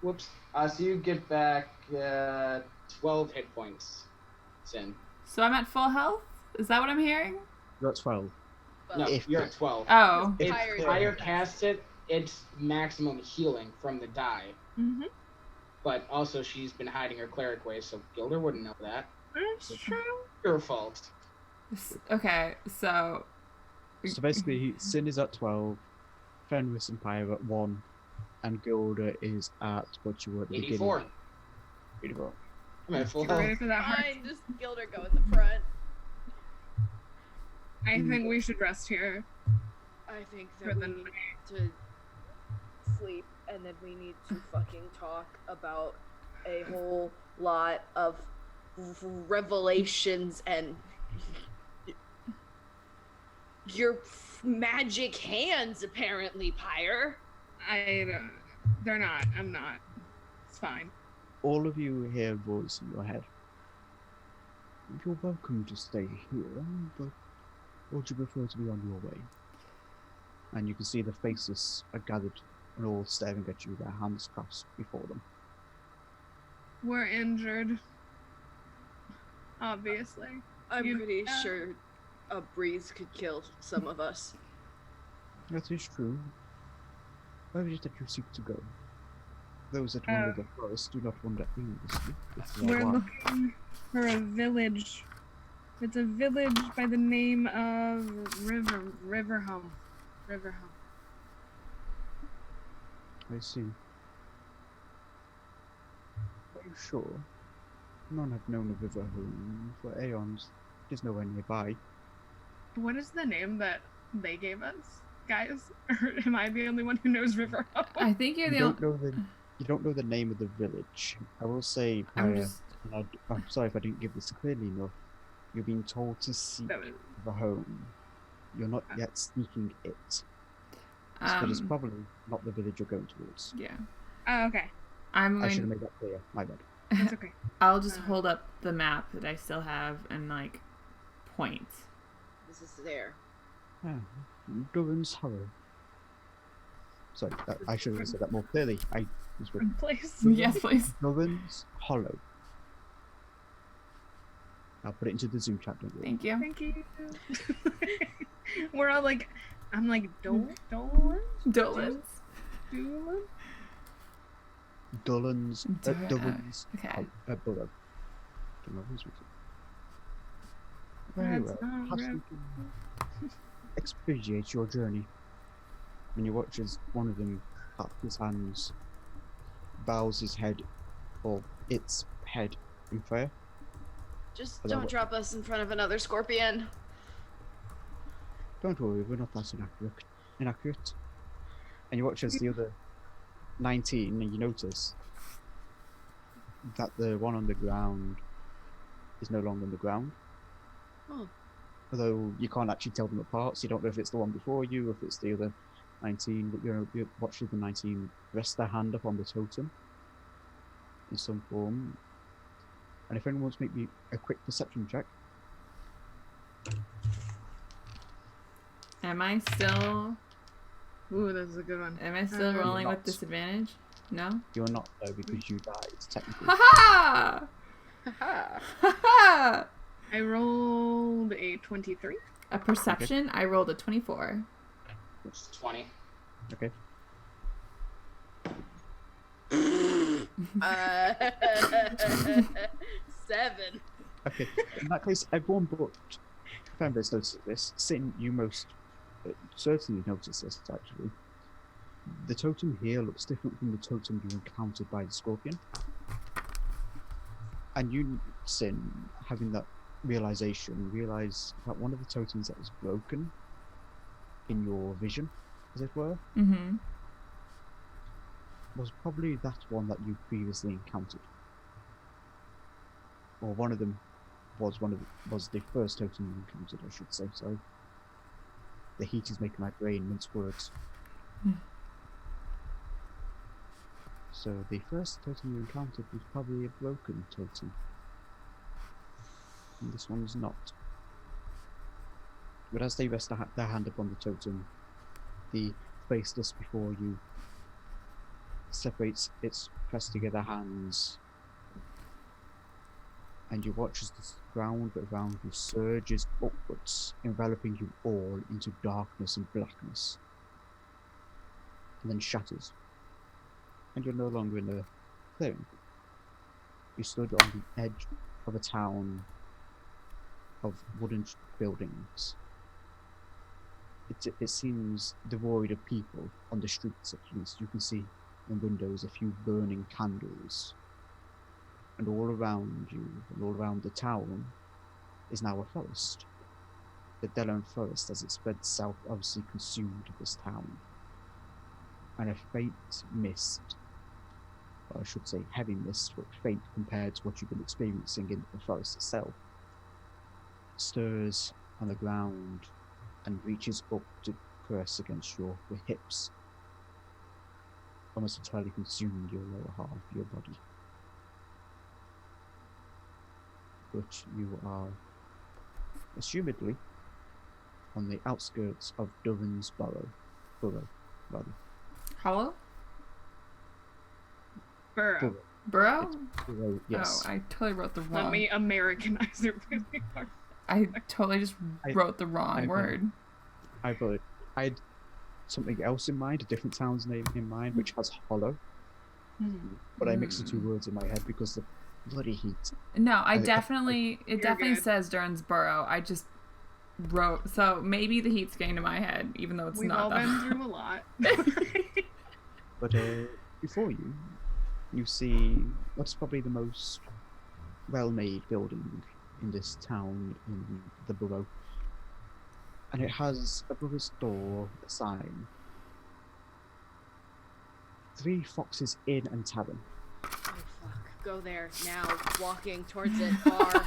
Whoops. So you get back 12 hit points, Sin. So I'm at full health. Is that what I'm hearing? You're at 12. No, If- you're at 12. Oh. If Fire- Fire casts it, it's maximum healing from the die. mm-hmm. But also, she's been hiding her cleric ways, so Gilder wouldn't know that. That's true. Your fault. Okay, so So basically, Sin is at 12, Fenris and Pyre at 1, and Gilda is at what you were at the 84. beginning. 84. I'm at full Get ready health. for that heart. Fine, just Gilder go in the front. I think we should rest here I think for that the we night. need to sleep, and then we need to fucking talk about a whole lot of revelations and your magic hands, apparently, Pyre. I don't. They're not. I'm not. It's fine. All of you hear a voice in your head. You're welcome to stay here, but would you prefer to be on your way? And you can see the faces are gathered and all staring at you, their hands crossed before them. We're injured. Obviously. I'm You- pretty sure a breeze could kill some of us. That is true. Where is it that you seek to go? Those that wander the forest do not wander aimlessly. If they are We're wise. looking for a village. It's a village by the name of Riverhome. Riverhome. I see. Are you sure? None have known of Riverhome for aeons. It is nowhere nearby. What is the name that they gave us, guys? Or am I the only one who knows Riverhome? I think you're You the don't only. know you don't know the name of the village. I will say, I'm Pyre, just. and I'm sorry if I didn't give this clearly enough. You're being told to seek That was- Riverhome. You're not yet seeking it. But it's probably not the village you're going towards. Yeah. Oh, okay. I'm I should have going. made that clear. My bad. That's okay. I'll just hold up the map that I still have and like point. This is there. Ah, Durin's Hollow. Sorry, I should have said that more clearly. I was wrong. Place. Yes, please. Durin's Hollow. I'll put it into the Zoom chat. Don't worry. Thank you. Thank you. We're all like, I'm like, Dolan? Dolan's. Dolan? Durin's Okay. Burrow. Don't know who's with it. Very That's well. not Perhaps real. we can expedite your journey. And you watch as one of them claps his hands, bows his head, or its head in prayer. Just But then don't what- drop us in front of another scorpion. Don't worry, we're not that inaccurate. And you watch as the other 19, and you notice that the one on the ground is no longer on the ground. Oh. Although you can't actually tell them apart, so you don't know if it's the one before you or if it's the other 19, but you're watching the 19 rest their hand up on the totem in some form. And if anyone wants to make me a quick perception check, Am I still? Ooh, that's a good one. Am I still rolling You're with not. disadvantage? No. you're not though because you died technically. Ha ha! Haha. Ha ha! I rolled a 23. A perception. I rolled a 24. It's 20. Okay. Uh, 7. Okay. In that case, everyone but Fenris notices this. Sin, you most certainly notice this, actually. The totem here looks different from the totem you encountered by the scorpion. And you, Sin, having that realization, realize that one of the totems that was broken in your vision, as it were, Mm-hmm. was probably that one that you previously encountered. Or one of them was the first totem you encountered, I should say. Sorry. The heat is making my brain mince words. So the first totem you encountered was probably a broken totem. And this one's not. But as they rest their hand upon the totem, the faceless before you separates its pressed together hands, and you watch as the ground around you surges upwards, enveloping you all into darkness and blackness, and then shatters. And you're no longer in a clearing. You stood on the edge of a town of wooden buildings. It seems devoid of people on the streets, at least. You can see in windows a few burning candles. And all around you, and all around the town, is now a forest. The Delon Forest, as it spread south, obviously consumed this town. And a faint mist, or I should say heavy mist, but faint compared to what you've been experiencing in the forest itself, stirs on the ground and reaches up to press against your hips, almost entirely consuming your lower half of your body. But you are, assumedly, on the outskirts of Durin's Burrow. Hollow? Burrow. Burrow? Burrow, yes. Oh, I totally wrote the wrong. Let me Americanize it really hard. I totally just wrote the wrong I- word. I had something else in mind, a different town's name in mind, which has hollow, but I mixed the two words in my head because the bloody heat. No, I- it definitely good. says Durn's Burrow. I just wrote, so maybe the heat's getting to my head, even though it's We've not all that. been through a lot. But before you, you see what's probably the most well-made building in this town in the borough. And it has above its door a sign. 3 Foxes Inn and Tavern. Oh fuck. Go there now. Walking towards it. Bar.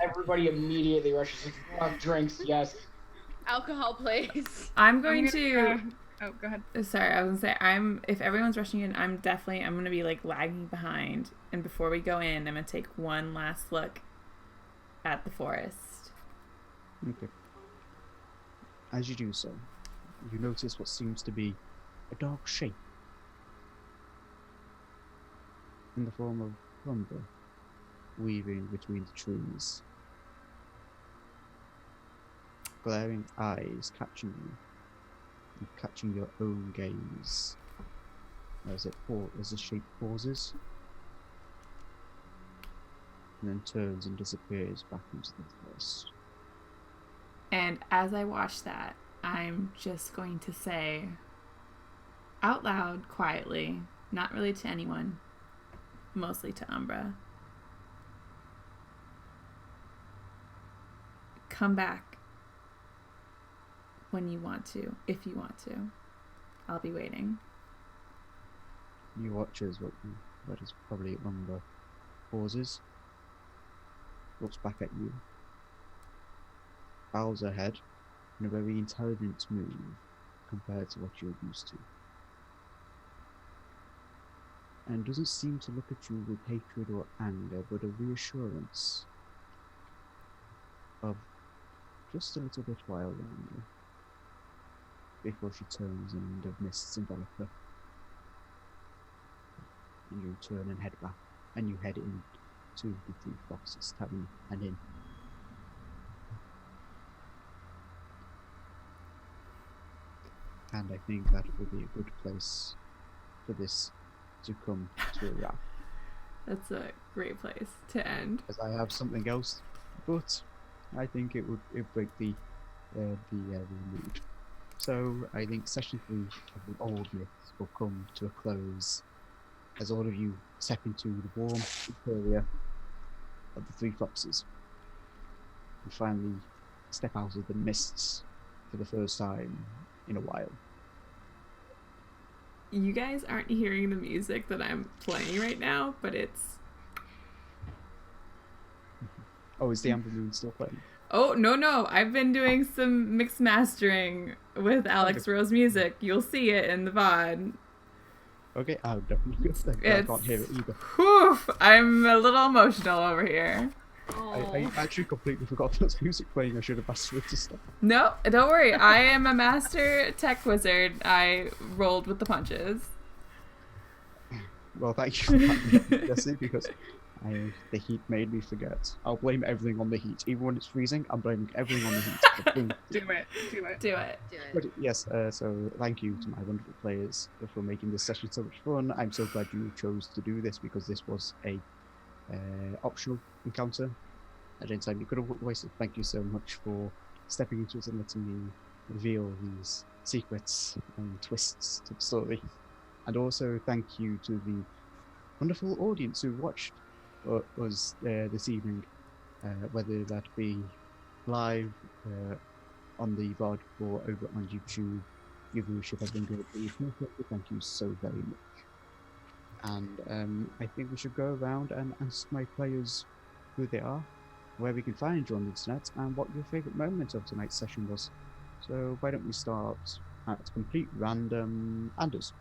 Everybody immediately rushes in. Oh, drinks, yes. Alcohol, please. I'm going I'm to. gonna, oh, go ahead. Sorry, I was gonna say if everyone's rushing in, I'm gonna be like lagging behind, and before we go in, I'm gonna take one last look at the forest. Okay. As you do so, you notice what seems to be a dark shape in the form of lumber weaving between the trees. Glaring eyes catching you and catching your own gaze as the shape pauses and then turns and disappears back into the forest. And as I watch that, I'm just going to say out loud, quietly, not really to anyone, mostly to Umbra, come back when you want to, if you want to. I'll be waiting. You watch as what is probably Umbra pauses, looks back at you, bows her head in a very intelligent move compared to what you're used to, and doesn't seem to look at you with hatred or anger, but a reassurance of just a little bit while longer before she turns and the mists envelop her. And you turn and head back, and you head into the 3 Foxes Tavern and Inn. and I think that will be a good place for this to come to a wrap. That's a great place to end. As I have something else, but I think it would break the mood. So I think session 3 of the Old Myths will come to a close as all of you step into the warm interior of the Three Foxes and finally step out of the mists for the first time in a while. You guys aren't hearing the music that I'm playing right now, but it's... Oh, is the Amber Moon still playing? Oh, no. I've been doing some mixed mastering with Alex Rose music. You'll see it in the VOD. Okay, I'll definitely get that. I can't hear it either. Whew, I'm a little emotional over here. I actually completely forgot there was music playing. I should have asked for it to stop. No, don't worry. I am a master tech wizard. I rolled with the punches. Well, thank you for that, Jesse, because the heat made me forget. I'll blame everything on the heat. Even when it's freezing, I'm blaming everything on the heat. Do it. But yes, so thank you to my wonderful players for making this session so much fun. I'm so glad you chose to do this because this was a optional encounter at any time you could have wasted. Thank you so much for stepping into it and letting me reveal these secrets and twists to the story. And also thank you to the wonderful audience who watched us this evening, whether that be live on the VOD or over on YouTube. Your viewership has been great. Thank you so very much. And I think we should go around and ask my players who they are, where we can find you on the internet, and what your favourite moment of tonight's session was. So why don't we start at complete random? Anders.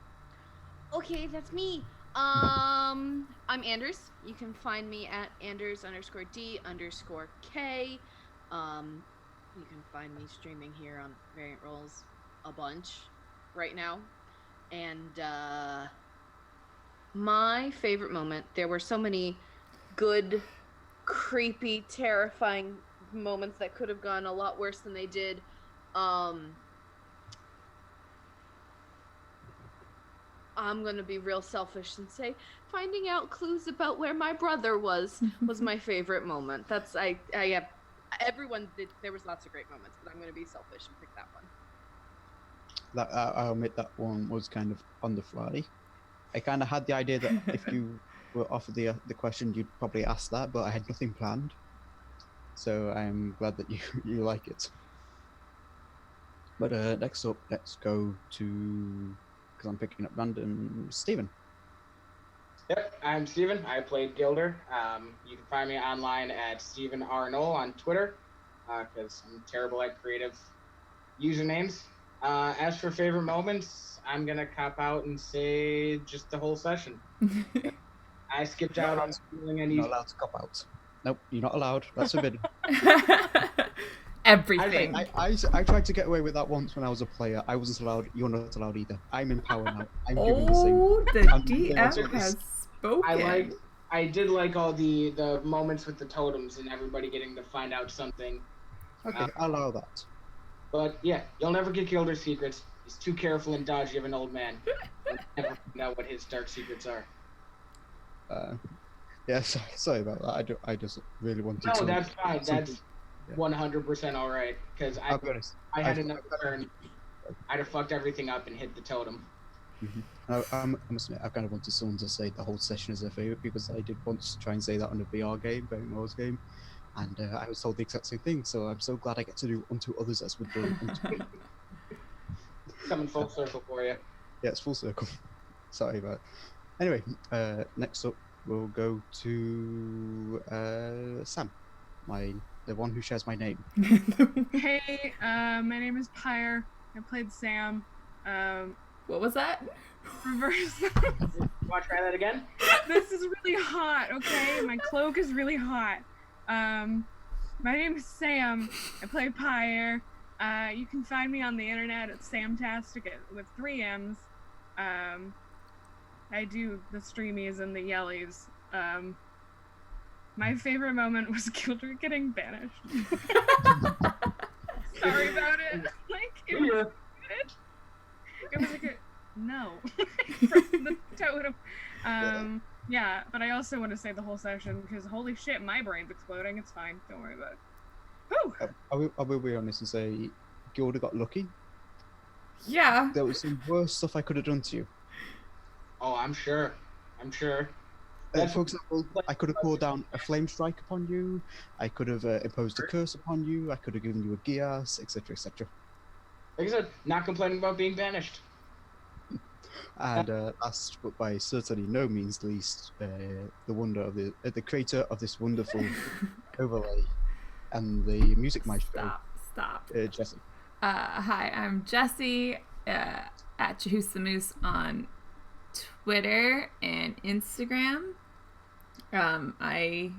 Okay, that's me. I'm Anders. You can find me at Anders_D_K. You can find me streaming here on Variant Roles a bunch right now. And my favorite moment, there were so many good, creepy, terrifying moments that could have gone a lot worse than they did. I'm gonna be real selfish and say finding out clues about where my brother was my favorite moment. That's I have everyone did. There was lots of great moments, but I'm gonna be selfish and pick that one. That I'll admit that one was kind of on the fly. I kind of had the idea that if you were offered the question, you'd probably ask that, but I had nothing planned. So I'm glad that you like it. But next up, let's go to, because I'm picking up random, Stephen. Yep, I'm Steven. I played Gilder. You can find me online at Stephen R. Knoll on Twitter, because I'm terrible at creative usernames. As for favorite moments, I'm going to cop out and say just the whole session. I skipped out on feeling any... You're not allowed to cop out. Nope, you're not allowed. That's forbidden. Everything. I tried to get away with that once when I was a player. I wasn't allowed. You're not allowed either. I'm in power now. I'm giving the same. The DM has spoken. I did like all the moments with the totems and everybody getting to find out something. Okay, I'll allow that. But yeah, you'll never get Gilder's secrets. He's too careful and dodgy of an old man. You'll never know what his dark secrets are. Yeah, sorry about that. I just really wanted to... No, that's fine. That's 100% all right. Because I had another turn. I'd have fucked everything up and hit the totem. Mm-hmm. I must admit, I kind of wanted someone to say the whole session is their favourite, because I did once try and say that on a VR game, Variant Roles game, and I was told the exact same thing, so I'm so glad I get to do unto others as would do unto me. Coming full circle for you. Yeah, it's full circle. Sorry about it. Anyway, next up we'll go to Sam, the one who shares my name. Hey, my name is Pyre. I played Sam. What was that? Want Reverse. to try that again? This is really hot, okay? My cloak is really hot. My name is Sam. I play Pyre. You can find me on the internet at Samtastic with 3 M's. I do the streamies and the yellies. My favorite moment was Gilder getting banished. Sorry about it. Like, it was good. It was like a no from the totem. Yeah, but I also want to say the whole session because holy shit, my brain's exploding. It's fine. Don't worry about it. Whew. I will be honest and say, Gilda got lucky. Yeah. There was some worse stuff I could have done to you. Oh, I'm sure. For example, I could have called down a flame strike upon you. I could have imposed a curse upon you. I could have given you a Gias, etc., etc. Like I said, not complaining about being banished. And last, but by certainly no means least, the wonder of the creator of this wonderful overlay and the music maestro. Stop. Jesse. Hi, I'm Jesse at Chahus the Moose on Twitter and Instagram. I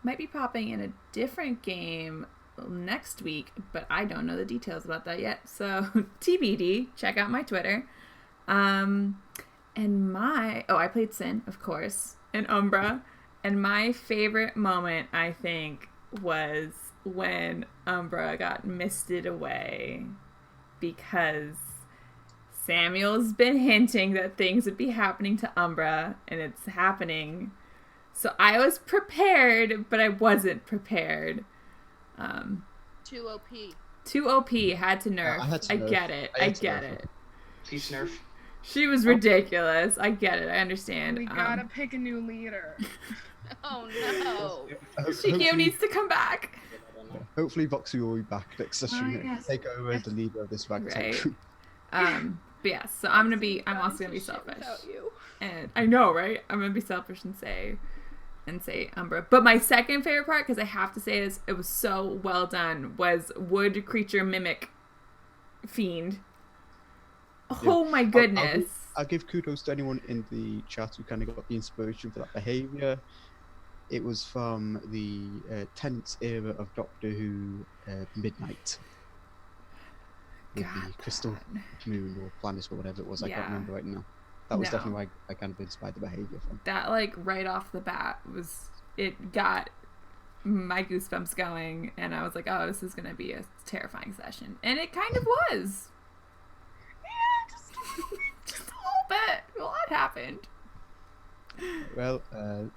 might be popping in a different game next week, but I don't know the details about that yet. So TBD. Check out my Twitter. I played Sin, of course, and Umbra. And my favorite moment, I think, was when Umbra got misted away, because Samuel's been hinting that things would be happening to Umbra, and it's happening. So I was prepared, but I wasn't prepared. Too OP. Too OP, had to nerf. I had to nerf. Get it. I get it. Please nerf. She was ridiculous. I get it. I understand. We gotta pick a new leader. Oh no. Shikio needs to come back. Hopefully Voxy will be back next session and yes. take over as the leader of this ragtag Right. group. But yeah, so I'm also gonna be selfish. Without you. And I know, right? I'm gonna be selfish and say Umbra. But my second favorite part, because I have to say this, it was so well done, was Wood Creature Mimic Fiend. Oh my goodness. I'll give kudos to anyone in the chat who kind of got the inspiration for that behaviour. It was from the tense era of Doctor Who Midnight. With the crystal moon or planet or whatever it was. I can't remember right now. That was definitely where I kind of inspired the behaviour from. That, like, right off the bat, it got my goosebumps going, and I was like, oh, this is going to be a terrifying session. And it kind of was. Yeah, just a little bit. A lot happened. Well,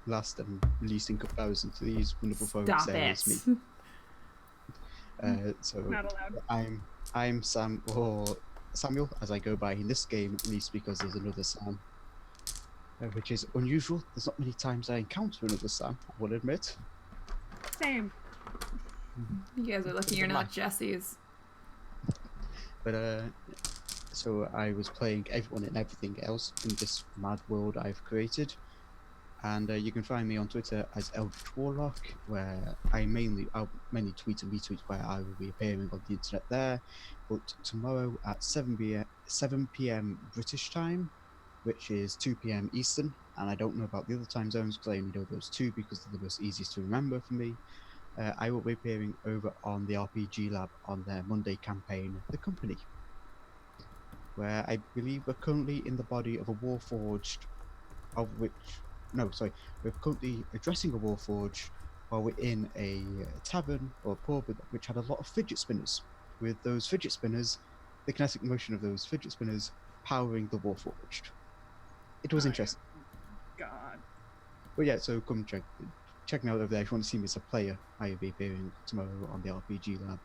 last and least in comparison to these wonderful folks, Stop it's it. me. So Not allowed. I'm Sam, or Samuel, as I go by in this game, at least because there's another Sam, which is unusual. There's not many times I encounter another Sam, I will admit. Same. You guys are lucky you're not Jesse's. But so I was playing everyone and everything else in this mad world I've created, and you can find me on Twitter as Eldritch Warlock, where I'll mainly tweet and retweet where I will be appearing on the internet there. But tomorrow at 7 p.m. British time, which is 2 p.m. Eastern, and I don't know about the other time zones because I only know those two because they're the most easiest to remember for me. I will be appearing over on the RPG Lab on their Monday campaign, The Company, where I believe we're currently in the body of a Warforged, we're currently addressing a Warforged while we're in a tavern or a pub which had a lot of fidget spinners. With those fidget spinners, the kinetic motion of those fidget spinners powering the Warforged. It was interesting. God. But yeah, so come check me out over there if you want to see me as a player. I will be appearing tomorrow on the RPG Lab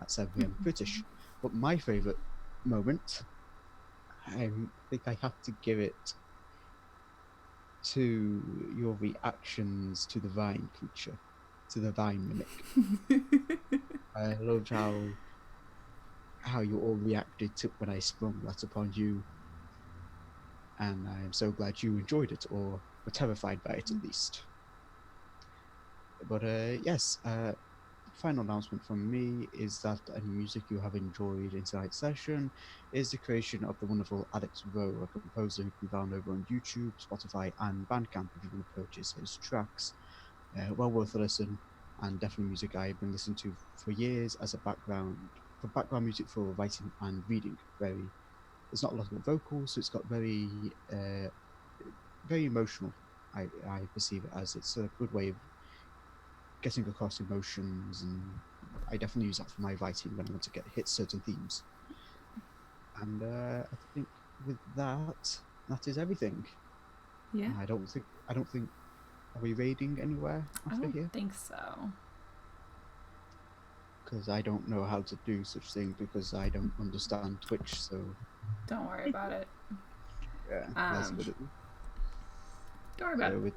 at 7 p.m. British. But my favourite moment, I think I have to give it to your reactions to the Vine creature, to the Vine mimic. I loved how you all reacted to when I sprung that upon you, and I am so glad you enjoyed it, or were terrified by it at least. But yes, final announcement from me is that any music you have enjoyed in tonight's session is the creation of the wonderful Alex Rowe, a composer who can be found over on YouTube, Spotify and Bandcamp if you want to purchase his tracks. Well worth a listen, and definitely music I've been listening to for years as a background music for writing and reading. There's not a lot of vocals, so it's got very emotional. I perceive it as. It's a good way of getting across emotions, and I definitely use that for my writing when I want to hit certain themes. And I think with that, that is everything. Yeah. I don't think. Are we raiding anywhere I after don't here? think so. Because I don't know how to do such thing because I don't understand Twitch. So Don't worry about it. yeah, that's Um, good. Don't worry about it.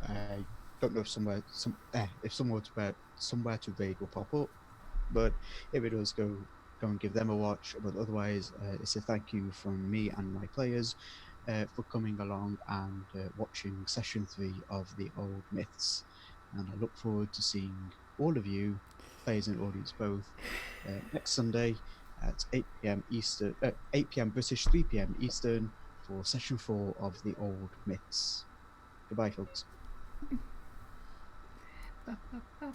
I don't know if somewhere to raid will pop up, but if it does, go and give them a watch. But otherwise, it's a thank you from me and my players for coming along and watching session 3 of the Old Myths, and I look forward to seeing all of you, players and audience both, next Sunday at 8 p.m. Eastern, 8 p.m. British, 3 p.m. Eastern for session 4 of the Old Myths. Goodbye, folks. Ba, ba, ba.